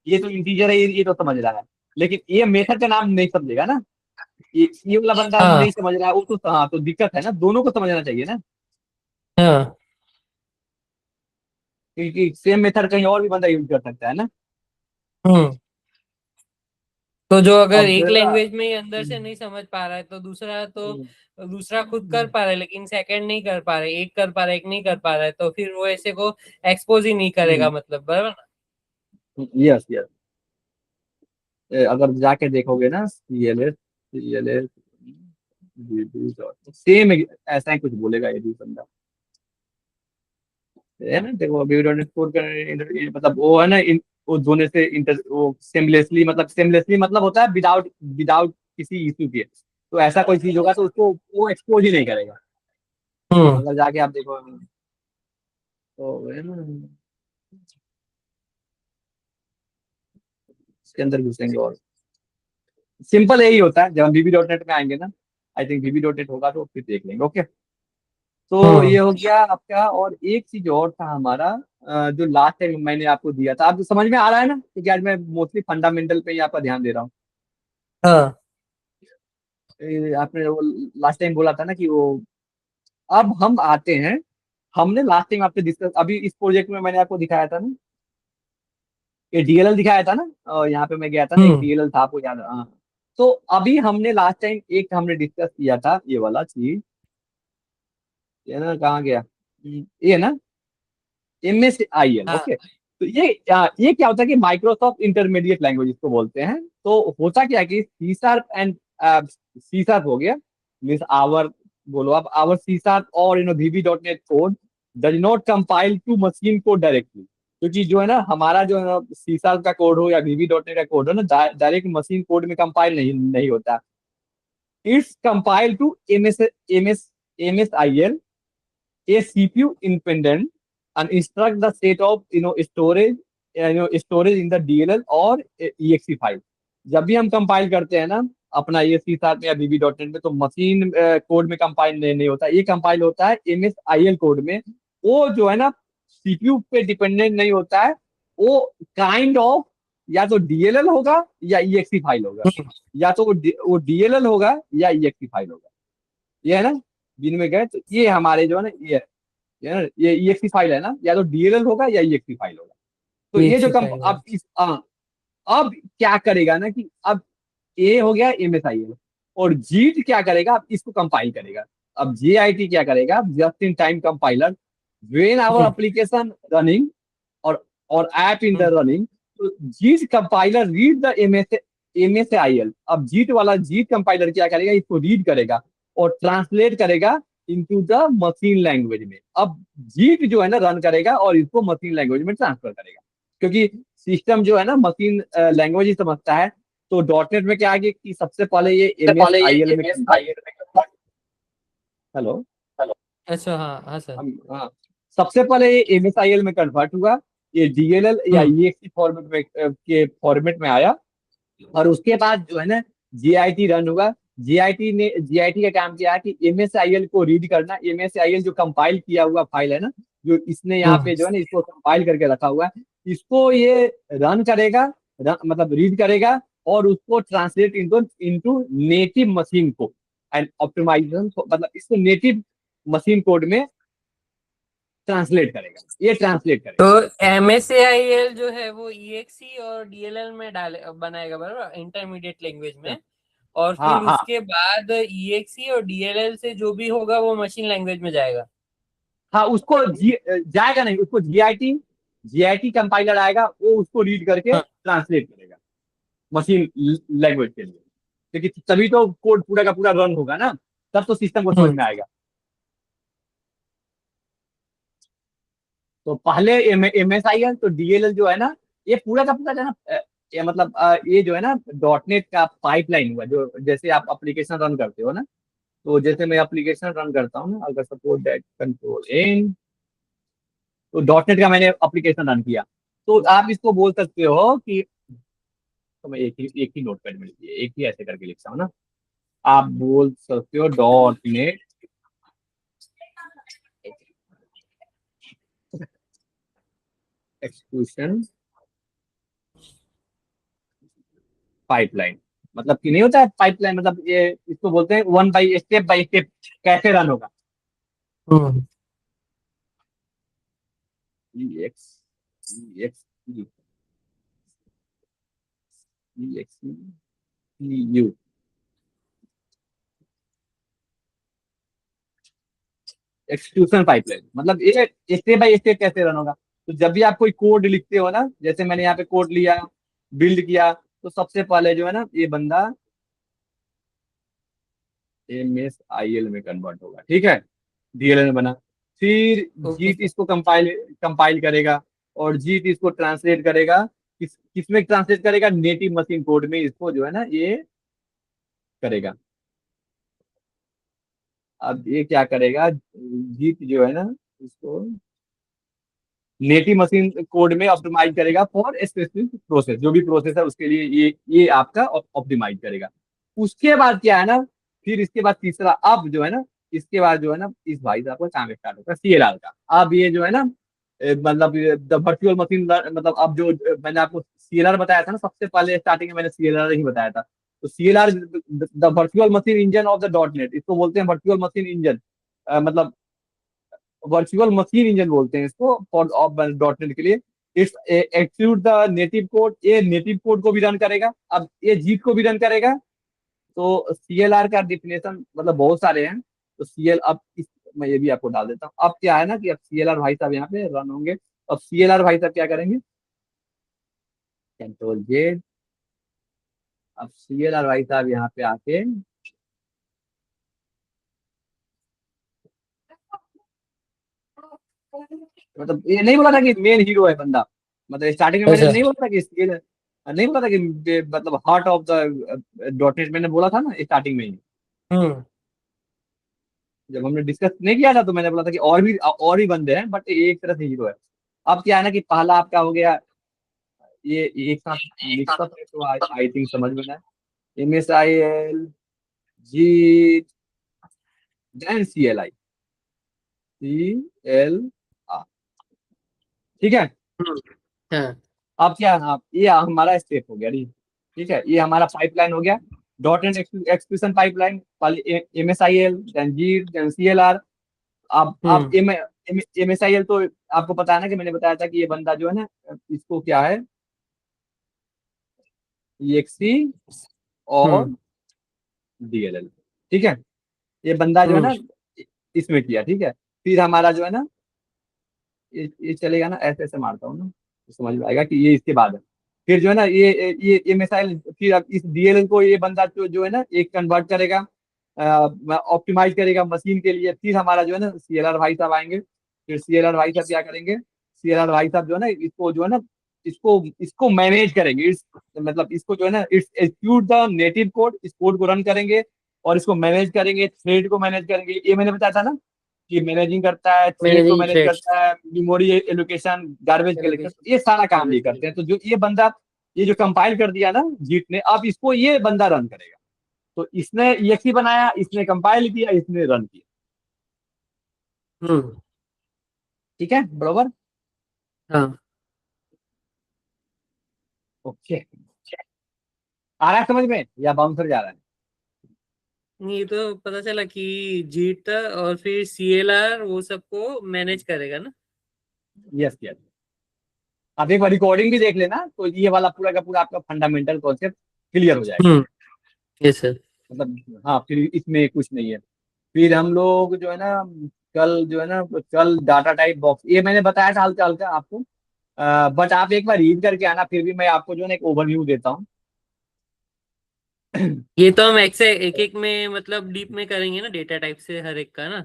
A: ये तो इंटीजर है, ये तो समझ रहा है, लेकिन ये मेथड का नाम नहीं समझेगा ना। ये वाला बंदा
B: हाँ
A: नहीं समझ रहा है, वो तो हाँ, तो दिक्कत है ना, दोनों को समझना चाहिए ना,
B: हाँ।
A: क्योंकि सेम मेथड कहीं और भी बंदा यूज कर सकता है ना।
B: हम्म तो जो अगर
A: अब जो
B: एक
A: है ना,
B: लैंग्वेज में ही अंदर से नहीं समझ पा रहा है तो दूसरा तो, दूसरा खुद कर पा रहा है लेकिन सेकंड नहीं कर पा रहा है, एक कर पा रहा है एक नहीं कर पा रहा है, तो फिर वो ऐसे को एक्सपोज ही नहीं करेगा, मतलब बराबर ना।
A: यस यस, अगर जाके देखोगे ना सी एल एस सेम ऐसा ही कुछ बोलेगा ये भी बंदा, है ना। देखो अभी कोड का मतलब वो है ना, वो दोनों से इंटर वो सेमलेसली, मतलब सेमलेसली मतलब होता है विदाउट विदाउट किसी इशू के। तो ऐसा कोई चीज होगा तो उसको वो एक्सपोज ही नहीं करेगा।
B: हम्म
A: अगर जाके आप देखो तो है ना, इसके अंदर घुसेंगे और सिंपल यही होता है। जब हम वीबी डॉट नेट में आएंगे ना, I think VB dot net होगा तो फिर देख लेंगे। ओके, तो ये
B: हम्म
A: हो गया आपका, और एक चीज और था हमारा, जो लास्ट टाइम मैंने आपको दिया था, आपको समझ में आ रहा है ना, क्योंकि आज मैं मोस्टली फंडामेंटल पे ही आपका ध्यान दे रहा हूँ।
B: हाँ
A: आपने वो लास्ट टाइम बोला था ना कि वो, अब हम आते हैं, हमने लास्ट टाइम आपसे डिस्कस, अभी इस प्रोजेक्ट में मैंने आपको दिखाया था ना, ये डीएलएल दिखाया था ना, और यहाँ पे मैं गया था ना, एक
B: हम्म
A: डीएलएल था आपको याद है? हाँ। तो अभी हमने लास्ट टाइम एक हमने डिस्कस किया था ये वाला चीज, ये ना कहाँ गया, ये ना MSIL।
B: हाँ
A: ओके, तो ये क्या होता है कि माइक्रोसॉफ्ट इंटरमीडिएट लैंग्वेज इसको बोलते हैं। तो होता क्या है कि C sharp and C sharp हो गया, मीन्स आवर, बोलो आप आवर सी शार्प और VB dot net code does not compile to machine code directly. क्योंकि जो है ना हमारा जो है ना सी शार्प का कोड हो या वीबी डॉट नेट का कोड हो ना, डायरेक्ट मशीन कोड में कंपाइल नहीं होता। It's compile to MSIL, a CPU independent and instruct the state of storage in the DLL और exe फाइल। जब भी हम कंपाइल करते हैं ना अपना ये सी शार्प या वीबी डॉट नेट में, तो मशीन कोड में कंपाइल नहीं होता, ये कंपाइल होता है MSIL कोड में। वो जो है ना सीपीयू पे डिपेंडेंट नहीं होता है, वो काइंड ऑफ या तो डीएलएल होगा या exe फाइल होगा, या तो वो डीएलएल होगा या exe फाइल होगा। ये है ना, दिन में गए तो ये हमारे जो है ना, ये EXE फाइल है ना, या तो DLL होगा या EXE फाइल होगा। तो
B: ये
A: ये जो
B: सिखाएगा।
A: अब अब क्या करेगा ना कि अब ए हो गया MSIL, और जीट क्या करेगा, अब इसको कंपाइल करेगा। अब JIT क्या करेगा, just in time compiler, when our
B: hmm
A: application running और app in the
B: hmm
A: running, तो JIT compiler read the MSIL। अब जीट वाला जीट कंपाइलर क्या करेगा, इसको रीड करेगा और ट्रांसलेट करेगा इनटू द मशीन लैंग्वेज में। अब जीट जो है ना रन करेगा और इसको मशीन लैंग्वेज में ट्रांसफर करेगा, क्योंकि सिस्टम जो है ना मशीन लैंग्वेज ही समझता है। तो डॉटनेट में क्या है कि सबसे पहले ये MS IL में हेलो
B: अच्छा, हाँ हाँ सर।
A: हाँ, सबसे पहले ये MS IL में कन्वर्ट हुआ, ये DLL या
B: हम्म।
A: EXE फॉर्मेट में के फॉर्मेट में आया, और उसके बाद जो है ना GIT रन हुआ। GIT का काम क्या है कि MS IL को रीड करना, MS IL जो कंपाइल किया हुआ फाइल है ना, जो इसने यहाँ पे जो है ना इसको कंपाइल करके रखा हुआ है, इसको ये रन करेगा, मतलब रीड करेगा, और उसको translate into into native machine code and optimization, मतलब इसको नेटिव मशीन कोड में ट्रांसलेट करेगा, ये ट्रांसलेट
B: तो
A: करेगा।
B: MSAIL जो है वो EXE और DLL में डाले बनाएगा, बराबर, इंटरमीडिएट लैंग्वेज में। और
A: हाँ
B: फिर
A: हाँ
B: उसके बाद EXE और DLL से जो भी होगा वो मशीन लैंग्वेज में जाएगा।
A: हाँ, उसको जाएगा नहीं, उसको GIT कंपाइलर आएगा, वो उसको रीड करके
B: हाँ।
A: ट्रांसलेट करेगा मशीन लैंग्वेज के लिए, क्योंकि तभी तो कोड पूरा का पूरा रन होगा ना, तब तो सिस्टम को समझ
B: हम्म।
A: में आएगा। तो पहले MS IL, तो DLL जो है ना, ये पूरा का पूरा जो है ना, ये मतलब ये जो है ना डॉटनेट का पाइपलाइन हुआ, जो जैसे आप एप्लीकेशन रन करते हो ना, तो जैसे मैं एप्लीकेशन रन करता हूँ ना, अगर सपोज दैट कंट्रोल इन, तो डॉटनेट का मैंने एप्लीकेशन रन किया, तो आप इसको बोल सकते हो कि, तो मैं एक ही नोटपैड में लिखिए, एक ही ऐसे करके लिखता हूँ ना, आप बोल सकते हो डॉटनेट एक्सक्यूशन पाइपलाइन, मतलब कि नहीं होता है पाइपलाइन, मतलब ये इसको बोलते हैं बाई स्टेप कैसे रन होगा।
B: हम्म।
A: एक्स एक्स एक्स यू एक्सक्यूशन पाइपलाइन, मतलब ये स्टेप बाई स्टेप कैसे रन होगा। तो जब भी आप कोई कोड लिखते हो ना, जैसे मैंने यहाँ पे कोड लिया, बिल्ड किया, तो सबसे पहले जो है ना ये बंदा MS IL में कन्वर्ट होगा, ठीक है, DLL में बना, फिर
B: ओके
A: जीत
B: सर।
A: इसको कंपाइल कंपाइल करेगा, और जीत इसको ट्रांसलेट करेगा, किसमें ट्रांसलेट करेगा, नेटिव मशीन कोड में इसको जो है ना ये करेगा। अब ये क्या करेगा, जीत जो है ना इसको नेटिव मशीन कोड में ऑप्टिमाइज करेगा फॉर स्पेसिफिक प्रोसेस, जो भी प्रोसेस है उसके लिए ये आपका ऑप्टिमाइज करेगा। उसके बाद क्या है ना, फिर इसके बाद तीसरा, अब जो है ना इसके बाद जो है ना इस भाई साहब का काम स्टार्ट होगा CLR का। अब ये जो है ना मतलब द वर्चुअल मशीन, मतलब अब जो मैंने आपको CLR बताया था ना, सबसे पहले स्टार्टिंग में मैंने CLR ही बताया था। तो CLR the virtual machine engine of the dot net, इसको बोलते हैं वर्चुअल मशीन इंजन, मतलब वर्चुअल मशीन इंजन बोलते हैं इसको फॉर डॉट नेट के लिए। It's execute the native code, ये नेटिव कोड को भी रन करेगा, अब ये जीत को भी रन करेगा। तो CLR का डिफिनेशन मतलब बहुत सारे हैं, तो अब मैं ये भी आपको डाल देता हूँ। अब क्या है ना कि अब CLR भाई साहब यहाँ पे रन होंगे। अब CLR भाई साहब क्या करेंगे, कंट्रोल Z। अब CLR भाई साहब यहाँ पे आके, मतलब ये नहीं बोला था कि मेन हीरो है बंदा, मतलब स्टार्टिंग में मैंने
B: अच्छा।
A: नहीं बोला था कि नहीं बोला था कि मतलब हार्ट ऑफ द डॉटनेट, मैंने बोला था ना स्टार्टिंग में ही,
B: हम्म।
A: जब हमने डिस्कस नहीं किया था, तो मैंने बोला था कि और भी बंदे हैं, बट ये एक तरह से हीरो है। अब क्या है ना कि पहला आपका हो गया, ये एक साथ मिक्सअप है, तो आई थिंक समझ में ना, MS IL, देन CLR, ठीक है।
B: हम्म। हाँ।
A: अब क्या है ना, ये हमारा स्टेप हो गया नहीं, ठीक है, ये हमारा पाइपलाइन हो गया, डॉट एंड एक्सक्यूशन पाइपलाइन, पहले MS IL, then JIT, then CLR। अब
B: हम्म।
A: MS IL तो आपको पता है ना कि मैंने बताया था कि ये बंदा जो है ना, इसको क्या है, EXE और
B: हम्म।
A: DLL, ठीक है, ये बंदा जो है
B: हम्म।
A: ना इसमें किया, ठीक है। फिर हमारा जो है ना ये चलेगा ना, ऐसे ऐसे मारता हूँ ना, तो समझ में आएगा कि ये इसके बाद है। फिर जो है ना ये मिसाइल, फिर अब इस DLL को ये बंदा जो है ना एक कन्वर्ट करेगा, ऑप्टिमाइज करेगा मशीन के लिए। फिर हमारा जो है ना CLR भाई साहब आएंगे, फिर CLR भाई साहब क्या करेंगे, CLR भाई साहब जो है ना इसको जो है ना इसको इसको मैनेज करेंगे, इस मतलब इसको जो है ना, it's acute the native code, इस कोड को रन करेंगे और इसको मैनेज करेंगे, थ्रेड को मैनेज करेंगे। ये मैंने बताया था ना कि मैनेजिंग करता है, थ्रेड को
B: मैनेजिंग
A: मैनेज
B: थ्रेड्स।
A: करता है, memory allocation, garbage collection,
B: allocation.
A: ये सारा काम ये
B: गार्बेज
A: करते हैं। तो
B: कलेक्शन।
A: जो ये बंदा, ये जो कंपाइल कर दिया ना जीट ने, अब इसको ये बंदा रन करेगा। तो इसने EXE बनाया, इसने कंपाइल किया, इसने रन किया।
B: हम्म।
A: ठीक है, बरोबर।
B: हाँ।
A: ओके, आ रहा है समझ में या बाउंसर जा रहा है?
B: ये तो पता चला कि जीत और फिर CLR वो सबको मैनेज करेगा ना।
A: Yes yes. आप एक बार रिकॉर्डिंग भी देख लेना, तो ये वाला पूरा का पूरा आपका फंडामेंटल कॉन्सेप्ट क्लियर हो जाएगा।
B: हम्म। Yes sir.
A: मतलब हाँ, फिर इसमें कुछ नहीं है। फिर हम लोग जो है ना, कल जो है ना, कल डाटा टाइप बॉक्स ये मैंने बताया था हल्का हल्का आपको, बट आप एक बार रीड करके आना, फिर भी मैं आपको जो है ना एक ओवरव्यू देता हूँ।
B: ये तो हम एक एक में मतलब डीप में करेंगे ना, डेटा टाइप से हर एक का ना।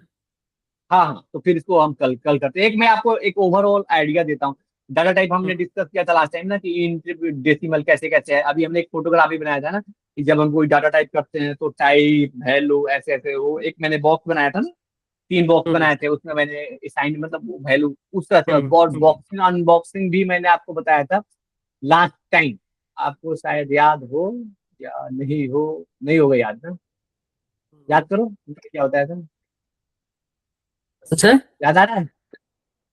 A: हाँ हाँ, तो फिर इसको हम कल कल करते हैं। एक मैं आपको एक ओवरऑल आइडिया देता हूँ। डाटा टाइप हमने
B: हम्म।
A: डिस्कस किया था लास्ट टाइम ना, कि इंट डेसिमल कैसे कैसे है। अभी हमने एक फोटोग्राफी बनाया था ना, कि जब हम कोई डाटा टाइप करते हैं तो टाइप वैल्यू ऐसे ऐसे, वो एक मैंने बॉक्स बनाया था ना, 3 बॉक्स
B: हम्म।
A: बनाए थे, उसमें मैंने असाइन मतलब वो वैल्यू उस तरह से। और
B: हम्म।
A: बॉक्सिंग अनबॉक्सिंग भी मैंने आपको बताया था लास्ट टाइम, आपको शायद याद हो या नहीं हो, नहीं होगा याद ना, याद करो क्या होता है था,
B: अच्छा।
A: याद आ रहा है?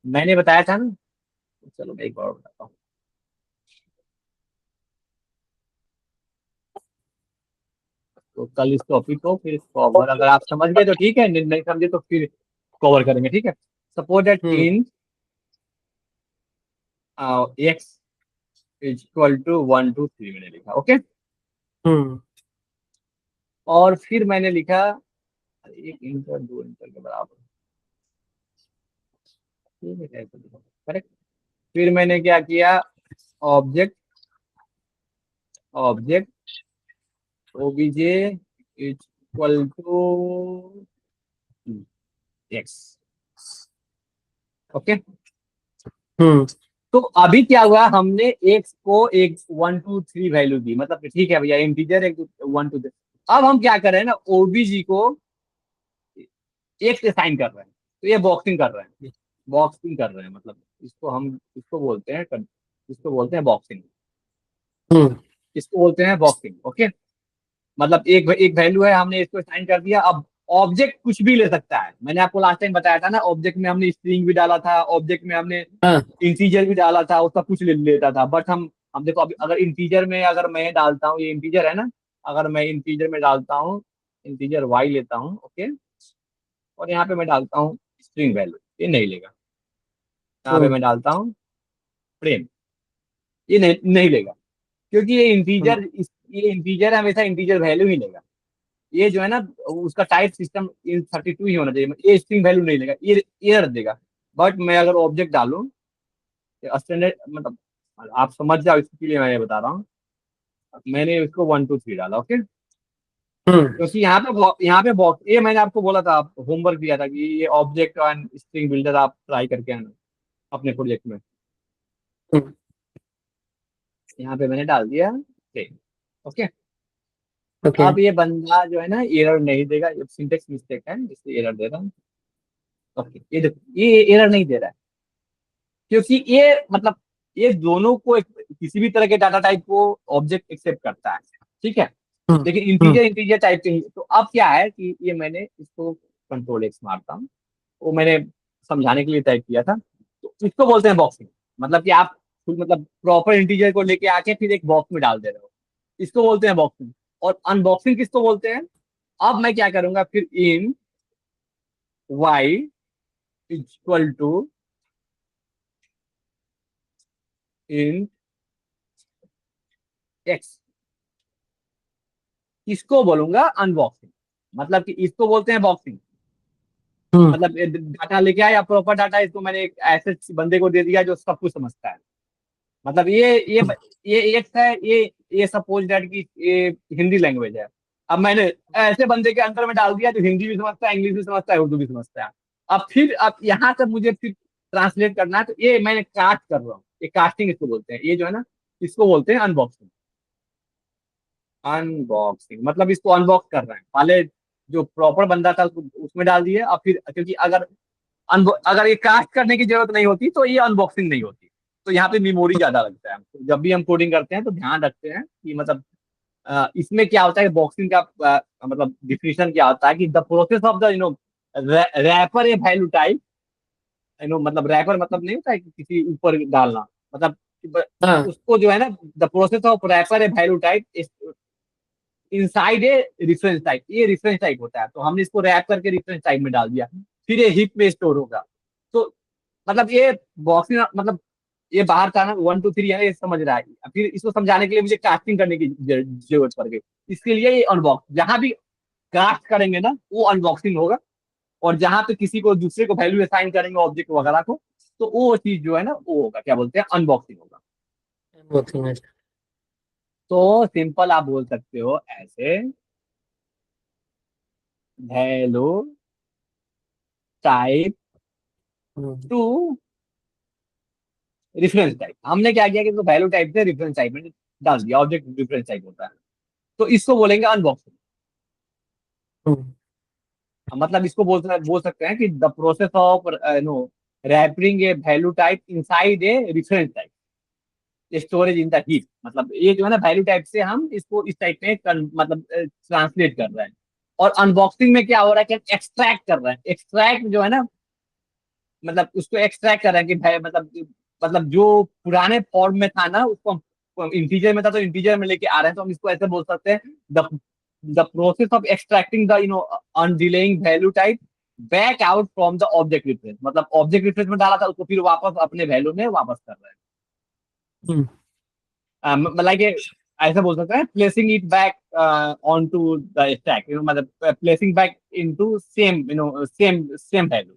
A: मैंने बताया था ना, चलो मैं एक बार और बताता हूँ। तो कल इस टॉपिक को फिर कवर, अगर आप समझ गए तो ठीक है, नहीं नहीं समझे तो फिर कवर करेंगे, ठीक है। Suppose that
B: hmm.
A: In X is equal to 1 2 3 मैंने लिखा, ओके।
B: हम्म।
A: और फिर मैंने लिखा एक इंटर 2 इंटर के बराबर, ठीक है, कैसे लिखा, करेक्ट। फिर मैंने क्या किया, object object OBJ is equal to X, okay.
B: Hmm.
A: तो अभी क्या हुआ, हमने एक्स को एक 1 2 3 वैल्यू दी, मतलब कि ठीक है भैया इंटीजर एक 1 2 3। अब हम क्या कर रहे हैं ना, ओबीजी को एक से साइन कर रहे हैं, तो ये बॉक्सिंग कर रहे हैं, बॉक्सिंग कर रहे हैं, मतलब इसको हम इसको बोलते हैं, इसको बोलते हैं बॉक्सिंग,
B: हम्म।
A: इसको बोलते हैं बॉक्सिंग, ओके। मतलब एक एक वैल्यू है, हमने इसको साइन कर दिया। अब ऑब्जेक्ट कुछ भी ले सकता है, मैंने आपको लास्ट टाइम बताया था ना, ऑब्जेक्ट में हमने स्ट्रिंग भी डाला था, ऑब्जेक्ट में हमने
B: हाँ।
A: इंटीजर भी डाला था, उसका कुछ ले लेता था। बट हम देखो अभी, अगर इंटीजर में अगर मैं डालता हूँ, ये इंटीजर है ना, अगर मैं इंटीजर में डालता हूँ, इंटीजर वाई लेता हूँ, ओके, और यहाँ पे मैं डालता हूँ स्ट्रिंग वैल्यू, ये नहीं लेगा। यहाँ पे
B: हम्म।
A: मैं डालता हूँ फ्रेम, ये नहीं लेगा, क्योंकि
B: हम्म।
A: ये इंटीजर हमेशा इंटीजर वैल्यू ही लेगा। ये जो है ना, उसका टाइप सिस्टम इन 32 ही होना चाहिए, ये स्ट्रिंग वैल्यू नहीं लेगा, ये एरर देगा। बट मैं अगर ऑब्जेक्ट डालूं, स्टैंडर्ड मतलब आप समझ जाओ, इसके लिए मैं बता रहा हूँ। मैंने इसको 1 2 3 डाला, ओके।
B: हम्म।
A: क्योंकि यहाँ पे बॉक्स, ये मैंने आपको बोला था, आप होमवर्क दिया था कि ये ऑब्जेक्ट एंड स्ट्रिंग बिल्डर आप ट्राई करके आना अपने प्रोजेक्ट में।
B: हम्म।
A: यहाँ पे मैंने डाल दिया ओके।
B: ओके।
A: अब ये बंदा जो है ना एरर नहीं देगा, ये सिंटेक्स मिस्टेक है इसलिए एरर दे रहा हूँ, ओके। ये देखो ये एरर नहीं दे रहा है, क्योंकि ये मतलब ये दोनों को किसी भी तरह के डाटा टाइप को ऑब्जेक्ट एक्सेप्ट करता है, ठीक है।
B: हम्म।
A: लेकिन
B: हम्म।
A: इंटीजर इंटीजर टाइप के ही। तो अब क्या है कि ये मैंने इसको कंट्रोल एक्स मारता हूँ, वो मैंने समझाने के लिए टाइप किया था। तो इसको बोलते हैं बॉक्सिंग, मतलब कि आप मतलब प्रॉपर इंटीजर को लेके आके फिर एक बॉक्स में डाल दे रहे हो, इसको बोलते हैं बॉक्सिंग। और अनबॉक्सिंग किसको बोलते हैं? अब मैं क्या करूंगा, फिर int Y equal to int X, इसको बोलूंगा अनबॉक्सिंग। मतलब कि इसको बोलते हैं बॉक्सिंग,
B: हम्म।
A: मतलब डाटा लेके आया प्रॉपर डाटा, इसको मैंने एक ऐसे बंदे को दे दिया जो सब कुछ समझता है। मतलब ये एक है, ये सपोज दैट कि ये हिंदी लैंग्वेज है। अब मैंने ऐसे बंदे के अंदर में डाल दिया जो हिंदी भी समझता है, इंग्लिश भी समझता है, उर्दू भी समझता है। अब यहाँ से मुझे फिर ट्रांसलेट करना है, तो ये मैंने काट कर रहा हूँ, ये कास्टिंग इसको बोलते हैं, ये जो है ना इसको बोलते हैं अनबॉक्सिंग। अनबॉक्सिंग मतलब इसको अनबॉक्स कर रहे हैं, पहले जो प्रॉपर बंदा था उसको उसमें डाल दिए, और फिर क्योंकि अगर ये कास्ट करने की जरूरत नहीं होती तो ये अनबॉक्सिंग नहीं होती। तो यहाँ पे मेमोरी ज्यादा लगता है। तो जब भी हम कोडिंग करते हैं तो ध्यान रखते हैं कि मतलब इसमें क्या होता है, बॉक्सिंग का मतलब डिफिनेशन क्या होता है कि the process of the wrapper a value type, मतलब रैपर मतलब नहीं होता है कि किसी ऊपर डालना, मतलब
B: हाँ।
A: उसको जो है ना, the process of wrapper a value type inside a reference type, ये रेफरेंस टाइप होता है, तो हमने इसको रैप करके रेफरेंस टाइप में डाल दिया, फिर ये हिप में स्टोर होगा। तो मतलब ये बॉक्सिंग मतलब ये बाहर का ना 1 2 3 है ना, ये समझ रहा है, फिर इसको समझाने के लिए मुझे कास्टिंग करने की जरूरत पड़ गई। इसके लिए ये अनबॉक्स, जहां भी कास्ट करेंगे ना वो अनबॉक्सिंग होगा, और जहां पे किसी को दूसरे को वैल्यू असाइन करेंगे ऑब्जेक्ट वगैरह को, तो वो चीज जो है ना वो होगा, क्या बोलते हैं, अनबॉक्सिंग होगा।
B: अनबॉक्सिंग।
A: तो सिंपल आप बोल सकते हो ऐसे, value type two reference type, हमने क्या किया कि इसको वैल्यू टाइप से रेफरेंस टाइप में डाल दिया, ऑब्जेक्ट रेफरेंस टाइप होता है, तो इसको बोलेंगे अनबॉक्सिंग। मतलब इसको बोल सकते हैं कि the process of no wrapping a value type inside a reference type storage in the heap, मतलब ये जो है ना वैल्यू टाइप से हम इसको इस टाइप में मतलब ट्रांसलेट कर रहे हैं। और अनबॉक्सिंग में क्या हो रहा है कि हम एक्सट्रैक्ट कर रहे हैं, एक्सट्रैक्ट जो है ना, मतलब उसको एक्सट्रैक्ट कर रहे हैं कि भाई मतलब जो पुराने फॉर्म में था ना उसको हम इंटीजर में था तो इंटीजर में लेके आ रहे हैं, तो हम इसको ऐसे बोल सकते हैं the the process of extracting the underlying value type back out from the object reference, मतलब ऑब्जेक्ट रिफरेंस में डाला था उसको फिर वापस अपने वैल्यू में वापस कर रहे हैं, मतलब ऐसा बोल सकते हैं placing it back on to the stack, मतलब placing back into same same same value.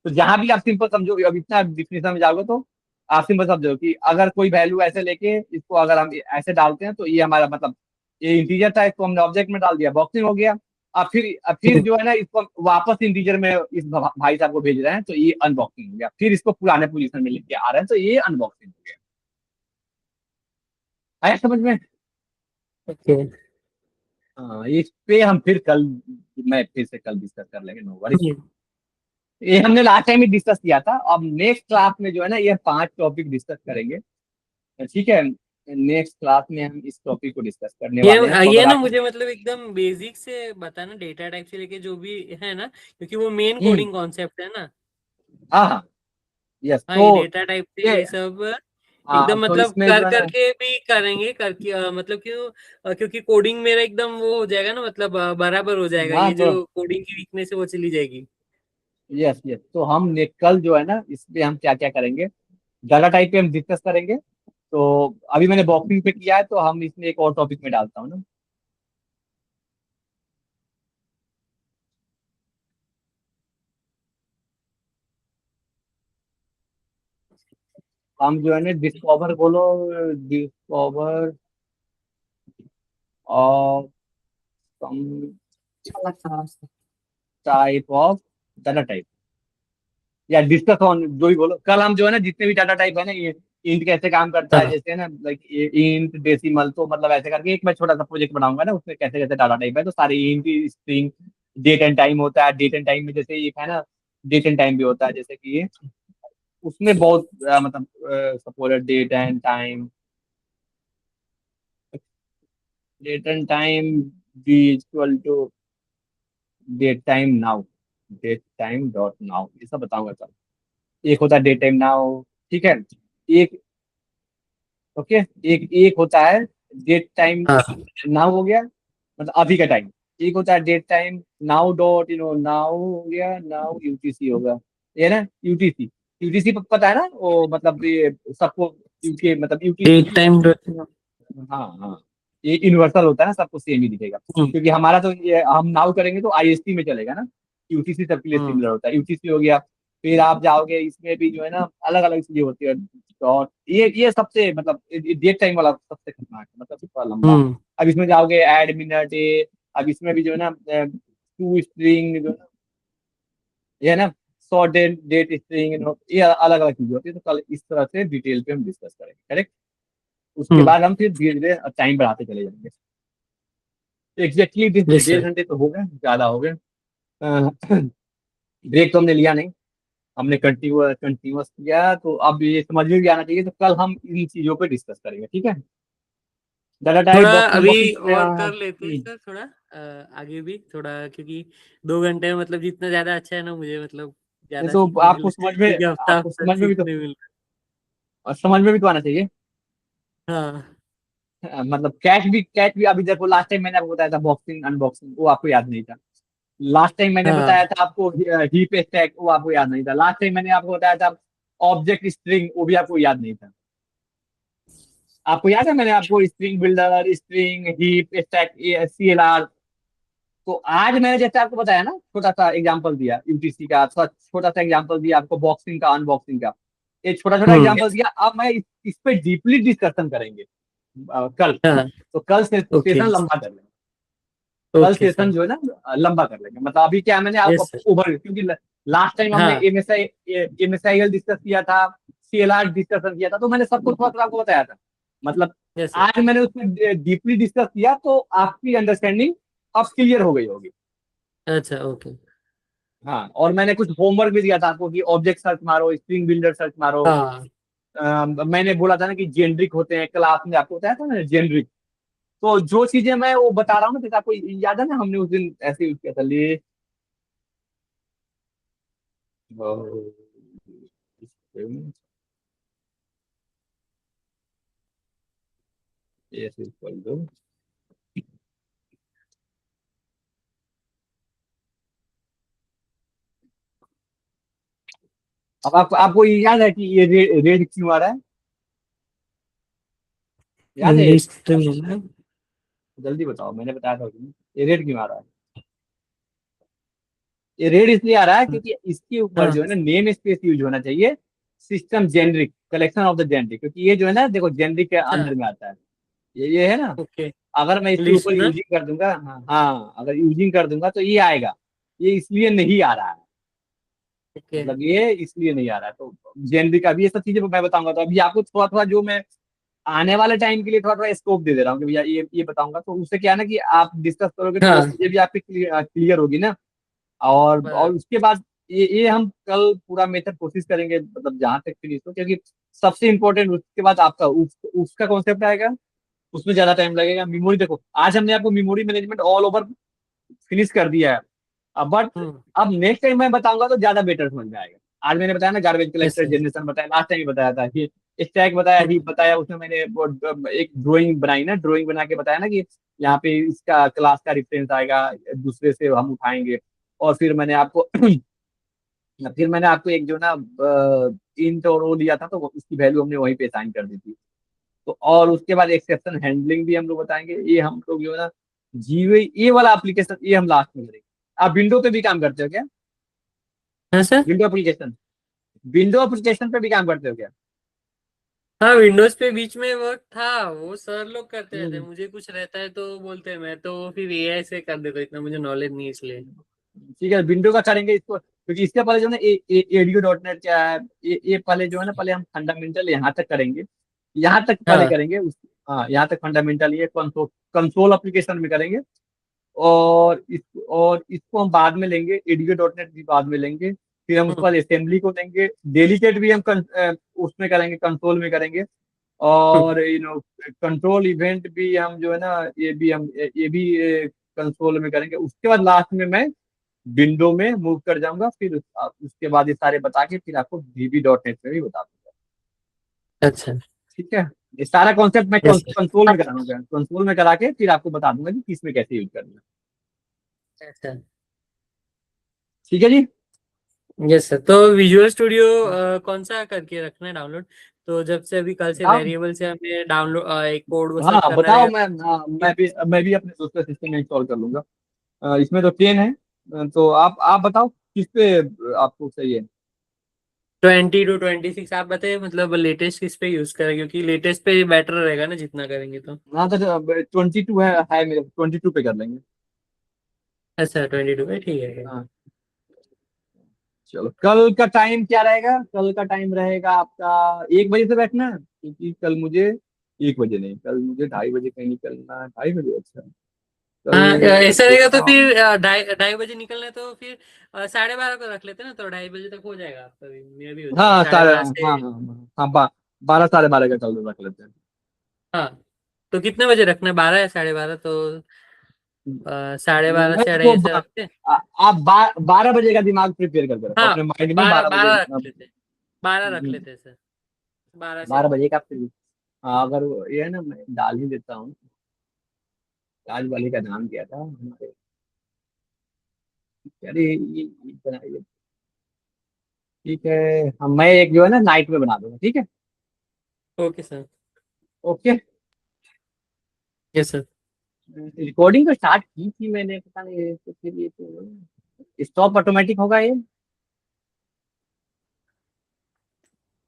A: तो जहां भी आप सिंपल समझो, अब इतना डिफिनेशन में जाओगे तो आप सिंपल समझो कि अगर कोई वैल्यू ऐसे लेके इसको अगर हम ऐसे डालते हैं तो ये हमारा मतलब ये इंटीजर था, इसको हमने ऑब्जेक्ट में डाल दिया, बॉक्सिंग हो गया। अब फिर जो है ना इसको हम वापस इंटीजर में इस भाई साहब को भेज रहे हैं, तो ये अनबॉक्सिंग हो गया, फिर इसको पुराने पोजीशन में लेके आ रहे हैं, तो ये अनबॉक्सिंग हो गया। आया समझ में?
B: ओके।
A: हाँ, इस पे हम फिर कल, मैं फिर से कल डिस्कस कर लेंगे, नो वरी। ये हमने लास्ट टाइम ही डिस्कस किया था, अब नेक्स्ट क्लास में जो है ना ये 5 टॉपिक डिस्कस करेंगे, ठीक है? नेक्स्ट क्लास में हम इस टॉपिक को डिस्कस करने
B: ये
A: वाले हैं, तो
B: ये
A: अगर
B: ना
A: आप
B: मुझे मतलब एकदम बेसिक से बताना, डेटा टाइप से लेके जो भी है ना, क्योंकि वो मेन
A: हम्म,
B: कोडिंग कॉन्सेप्ट है ना।
A: हाँ हाँ, यस,
B: हाँ, ये
A: तो
B: डेटा टाइप से
A: ये
B: ये सब
A: हाँ
B: एकदम
A: तो
B: मतलब
A: इसमें
B: कर
A: जो है ना,
B: करके भी करेंगे करके मतलब क्यों क्योंकि कोडिंग मेरा एकदम वो हो जाएगा ना, मतलब बराबर हो जाएगा,
A: हाँ
B: ये
A: तो
B: जो कोडिंग की वीकनेस है वो चली जाएगी।
A: यस यस, तो हम कल जो है ना इस पे हम क्या क्या करेंगे, डाटा टाइप पे हम डिस्कस करेंगे। तो अभी मैंने बॉक्सिंग पे किया है, तो हम इसमें एक और टॉपिक में डालता हूँ ना, हम जो है ना डिस्कवर बोलो, discover of some type of data type, या डिस्कस ऑन, जो भी बोलो, कल हम जो है ना जितने भी डाटा टाइप है ना, ये इंट कैसे काम करता है,
B: हाँ।
A: जैसे है ना लाइक इंट डेसिमल, तो मतलब ऐसे करके एक मैं छोटा सा प्रोजेक्ट बनाऊंगा ना, उसमें कैसे कैसे डाटा टाइप है, तो सारे int string, date and time होता है, डेट एंड टाइम में जैसे ये है ना, डेट एंड टाइम भी होता है, जैसे कि ये उसमें बहुत मतलब suppose date and time, date and time b equal to date time now, date time dot now, ये सब बताऊंगा कल। एक होता है डेट टाइम नाउ, ठीक है? एक, ओके, एक एक होता है डेट टाइम
B: हाँ।
A: नाउ हो गया, मतलब अभी का टाइम। एक होता है date time now dot now हो गया, नाउ यूटीसी होगा, ये ना यूटीसी, यूटीसी पता है ना, वो मतलब ये सबको यूके मतलब
B: डेट
A: यूटीसी।
B: टाइम।
A: हाँ हाँ, ये यूनिवर्सल होता है ना, सबको सेम ही दिखेगा, क्योंकि हमारा तो ये हम नाउ करेंगे तो आईएसटी में चलेगा ना, यूटीसी सबके लिए सिमिलर होता है, यूटीसी हो गया। फिर आप जाओगे इसमें भी जो है ना अलग अलग चीजें होती है, डॉट, ये सबसे मतलब डेट टाइम वाला सबसे खतरनाक है, मतलब थोड़ा लंबा।
B: हम्म।
A: अब इसमें जाओगे ऐड मिनट, अब इसमें भी जो है ना टू स्ट्रिंग जो है ना, ये है ना शॉर्ट डेट डेट स्ट्रिंग, ये अलग अलग चीजें होती है। तो कल इस तरह से डिटेल पे हम डिस्कस करेंगे, करेक्ट। उसके
B: हम्म।
A: बाद हम फिर धीरे धीरे टाइम बढ़ाते चले जाएंगे। तो एग्जैक्टली
B: यस
A: डेढ़
B: सर।
A: घंटे तो हो गए, ज्यादा हो गए। ब्रेक तो हमने लिया नहीं, हमने कंटिन्यूअस किया। तो अब ये समझ में भी आना चाहिए। तो कल हम इन चीजों पे डिस्कस करेंगे, ठीक है। डाटा टाइप,
B: थोड़ा
A: बॉक्सिंग
B: अभी
A: बॉक्सिंग
B: और कर लेते हैं सर, थोड़ा आगे भी थोड़ा, क्योंकि 2 घंटे में मतलब जितना ज्यादा अच्छा है ना, मुझे मतलब
A: ये
B: ज्यादा
A: तो
B: सीखने मिल रहा है, क्योंकि हफ्ता
A: आपको
B: हफ्ता
A: समझ में भी तो,
B: सीखने मिल
A: समझ में भी तो आना चाहिए।
B: रहा है। हाँ।
A: मतलब कैच भी अभी देखो, लास्ट टाइम मैंने आपको बताया था बॉक्सिंग अनबॉक्सिंग, वो आपको याद नहीं था। लास्ट टाइम मैंने बताया
B: हाँ।
A: था आपको हीप स्टैक, वो आपको याद नहीं था। लास्ट टाइम मैंने आपको बताया था ऑब्जेक्ट स्ट्रिंग, वो भी आपको याद नहीं था। आपको याद है मैंने आपको string builder, string, heap stack, CLR। तो आज मैंने जैसे आपको बताया ना, छोटा सा एग्जांपल दिया यूटीसी का, छोटा सा एग्जांपल दिया आपको बॉक्सिंग का, अनबॉक्सिंग का, एक छोटा छोटा
B: हम्म।
A: एग्जांपल दिया। अब मैं इस पे डीपली डिस्कशन करेंगे कल।
B: हाँ।
A: तो कल से
B: ओके।
A: सेशन लंबा कर लेंगे। कल
B: ओके
A: सेशन
B: सर।
A: जो है ना लंबा कर लेंगे। मतलब अभी क्या है, मैंने आपको
B: यस सर।
A: ओवर, क्योंकि लास्ट टाइम हमने
B: हाँ।
A: MSIL डिस्कस किया था, CLR डिस्कशन किया था, तो मैंने सब कुछ थोड़ा थोड़ा आपको बताया था। मतलब
B: यस सर।
A: आज मैंने उसमें डीपली डिस्कस किया, तो आपकी अंडरस्टैंडिंग अब क्लियर हो गई होगी।
B: अच्छा ओके।
A: हाँ, और मैंने कुछ होमवर्क भी दिया था आपको कि ऑब्जेक्ट सर्च मारो, स्ट्रिंग बिल्डर सर्च मारो।
B: हाँ।
A: मैंने बोला था ना कि जेनरिक होते हैं, क्लास में आपको बताया था ना जेनरिक। तो जो चीजें मैं वो बता रहा हूँ ना, जैसे आपको याद है ना, हमने उस दिन ऐसे यूज किया था लिए। ऐसे कर दो। अब आपको ये याद है कि ये रेड क्यों आ रहा है? याद है?
B: लिस्ट में।
A: जल्दी बताओ, मैंने बताया था कि ये रेड क्यों आ रहा है? ये रेड इसलिए आ रहा है क्योंकि इसके ऊपर जो है
B: हाँ।
A: ना नेम स्पेस यूज होना चाहिए, system generic, collection of the generic. क्योंकि ये जो है ना, देखो जेनरिक के
B: अच्छा।
A: अंदर में आता है। ये है ना।
B: ओके।
A: अगर मैं इसके
B: लिस्ट
A: ऊपर
B: ना।
A: यूजिंग कर दूंगा, हाँ हाँ, अगर यूजिंग कर दूंगा तो ये आएगा। ये इसलिए नहीं आ रहा है।
B: ओके।
A: मतलब ये इसलिए नहीं आ रहा है। तो जेनरिक, अभी ये सब चीजें मैं बताऊंगा। तो अभी आपको थोड़ा थोड़ा जो मैं आने वाले टाइम के लिए थोड़ा थोड़ा स्कोप दे दे रहा हूँ कि भैया ये बताऊंगा। तो उससे क्या है ना कि आप डिस्कस करोगे तो वो
B: हाँ।
A: चीजें भी आपकी क्लियर होगी ना। और
B: बराबर।
A: उसके बाद ये हम कल पूरा मेथड कोशिश करेंगे, मतलब जहां तक फिनिश हो। क्योंकि सबसे इंपॉर्टेंट उसके बाद आपका उसका कॉन्सेप्ट आएगा। उसमें ज्यादा टाइम लगेगा। मेमोरी देखो, आज हमने आपको memory management all over finish कर दिया है। अब बट
B: हम्म।
A: अब नेक्स्ट टाइम मैं बताऊंगा तो ज्यादा बेटर समझ में आएगा। आज मैंने बताया ना garbage
B: yes
A: collector
B: sir.
A: Generation बताया, लास्ट टाइम बताया था कि स्टैक बताया, ही बताया। उसमें मैंने वो एक ड्राइंग बनाई ना, ड्राइंग बना के बताया ना कि यहाँ पे इसका क्लास का रेफरेंस आएगा, दूसरे से हम उठाएंगे। और फिर मैंने आपको एक जो ना इंट और वो दिया था, तो उसकी वैल्यू हमने वहीं पे असाइन कर दी थी। तो और उसके बाद एक्सेप्शन हैंडलिंग भी हम लोग बताएंगे। ये हम लोग जो है ना जीवे ये वाला एप्लीकेशन, ये हम लास्ट में करेंगे। आप विंडो पे भी काम करते हो क्या?
B: हाँ sir.
A: Window application, window application पे भी काम करते हो क्या?
B: हाँ, विंडोज पे बीच में वर्क था, वो सर लोग करते रहते हैं,
A: हम्म।
B: मुझे कुछ रहता है तो बोलते हैं, मैं तो फिर एआई से कर देता हूँ, इतना मुझे नॉलेज नहीं है इसलिए।
A: ठीक है, विंडो का करेंगे इसको, क्योंकि इसके पहले जो है ना एडीओ डॉट नेट क्या है, ये पहले जो है ना, पहले हम फंडामेंटल यहाँ तक करेंगे। यहाँ तक पहले
B: हाँ।
A: करेंगे हाँ, यहाँ तक फंडामेंटल ये कंसोल कंसोल एप्लीकेशन में करेंगे। और इसको हम बाद में लेंगे, एडीओ डॉट नेट भी बाद में लेंगे। फिर हम उसके
B: हम्म।
A: बाद असेंबली को लेंगे। डेलीकेट भी हम उसमें करेंगे, कंसोल में करेंगे। और कंट्रोल इवेंट भी हम जो है ना, ये भी कंसोल में करेंगे। उसके बाद लास्ट में मैं विंडो में मूव कर जाऊंगा। फिर उसके बाद ये सारे बता के फिर आपको VB.NET में भी बता दूंगा।
B: अच्छा।
A: ठीक है। ये सारा कॉन्सेप्ट मैं
B: यस
A: कंसोल में
B: सर।
A: कराऊंगा, कंसोल में करा के फिर आपको बता दूंगा कि किस में कैसे यूज करना है।
B: अच्छा।
A: ठीक है जी।
B: यस सर, तो विजुअल स्टूडियो कौन सा करके रखना है डाउनलोड? तो जब से अभी कल से
A: बताओ।
B: वेरिएबल से हमें डाउनलोड एक कोड वो सब
A: हाँ
B: करना
A: बताओ,
B: रहेगा।
A: हाँ, मैं भी अपने दूसरे सिस्टम में इंस्टॉल कर लूंगा। इसमें तो 10 है। तो आप बताओ किस पे आपको चाहिए।
B: 20 to 26 आप बताइए, मतलब लेटेस्ट किस पे यूज करें, क्योंकि लेटेस्ट पे बेटर रहेगा ना जितना करेंगे तो।
A: हाँ तो 22 है मेरे, 22 पे कर लेंगे।
B: अच्छा 22 पे ठीक है।
A: हाँ चलो, कल का टाइम क्या रहेगा? कल का टाइम रहेगा आपका 1 बजे से बैठना है, क्योंकि कल मुझे 1 बजे नहीं, कल मुझे 2:30 बजे कहीं निकलना है। 2:30 बजे? अच्छा,
B: हाँ,
A: कल
B: ऐसा रहेगा तो
A: देखता हूँ।
B: फिर 2:30 बजे निकलना है, तो फिर 12:30 को रख लेते हैं ना, तो 2:30 बजे तक हो जाएगा आपका भी, मेरा भी हो जाएगा
A: हाँ,
B: साढ़े
A: साढ़े,
B: बारह
A: हाँ
B: से
A: हाँ हाँ हाँ, 12 साढ़े 12 का कल रख लेते हैं।
B: हाँ, तो कितने बजे रखना है, 12 या 12:30? तो 12:30
A: मैं
B: से
A: इसको
B: 2:30 ऐसा रखते हैं।
A: आप 12 बजे का दिमाग प्रिपेयर करके रखो
B: हाँ,
A: अपने माइंड में,
B: 12
A: 12 बजे।
B: 12 रख लेते हैं, 12 रख लेते हैं सर, 12 से
A: 12 बजे का फिर। हाँ, अगर ये है ना, मैं डाल ही देता हूँ। ताज वाले का नाम क्या था हमारे? अरे ये बनाइए। ठीक है। हम, मैं एक जो है ना नाइट में बना दूंगा, ठीक है।
B: Okay sir.
A: Okay.
B: Yes sir.
A: Recording तो स्टार्ट की थी मैंने, पता नहीं तो फिर ये तो स्टॉप ऑटोमेटिक होगा ये।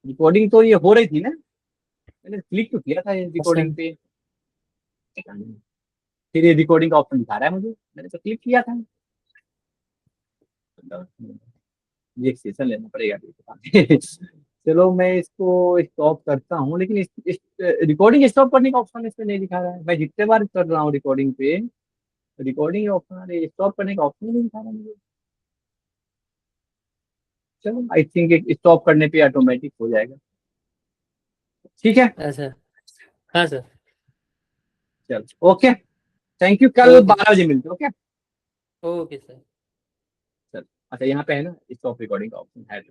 A: रिकॉर्डिंग तो ये हो रही थी ना, मैंने क्लिक तो किया था ये
B: अच्छा।
A: रिकॉर्डिंग पे। पता नहीं। फिर ये रिकॉर्डिंग का ऑप्शन दिखा रहा है मुझे, मैंने तो क्लिक किया था। ये एक सेशन लेना पड़ेगा फिर, पता नहीं। चलो, मैं इसको स्टॉप करता हूँ, लेकिन इस रिकॉर्डिंग स्टॉप करने का ऑप्शन इसमें नहीं दिखा रहा है। मैं जितने बार कर रहा हूँ रिकॉर्डिंग पे, रिकॉर्डिंग ऑप्शन, स्टॉप करने का ऑप्शन नहीं दिखा रहा मुझे। चलो, आई थिंक स्टॉप करने पे ऑटोमेटिक हो जाएगा। ठीक है।
B: अच्छा। हाँ सर।
A: चलो, ओके। थैंक यू, कल
B: ओके सर।
A: 12 बजे मिलते हैं, ओके।
B: Okay sir.
A: चलो, अच्छा, यहाँ पे है ना स्टॉप रिकॉर्डिंग का ऑप्शन है।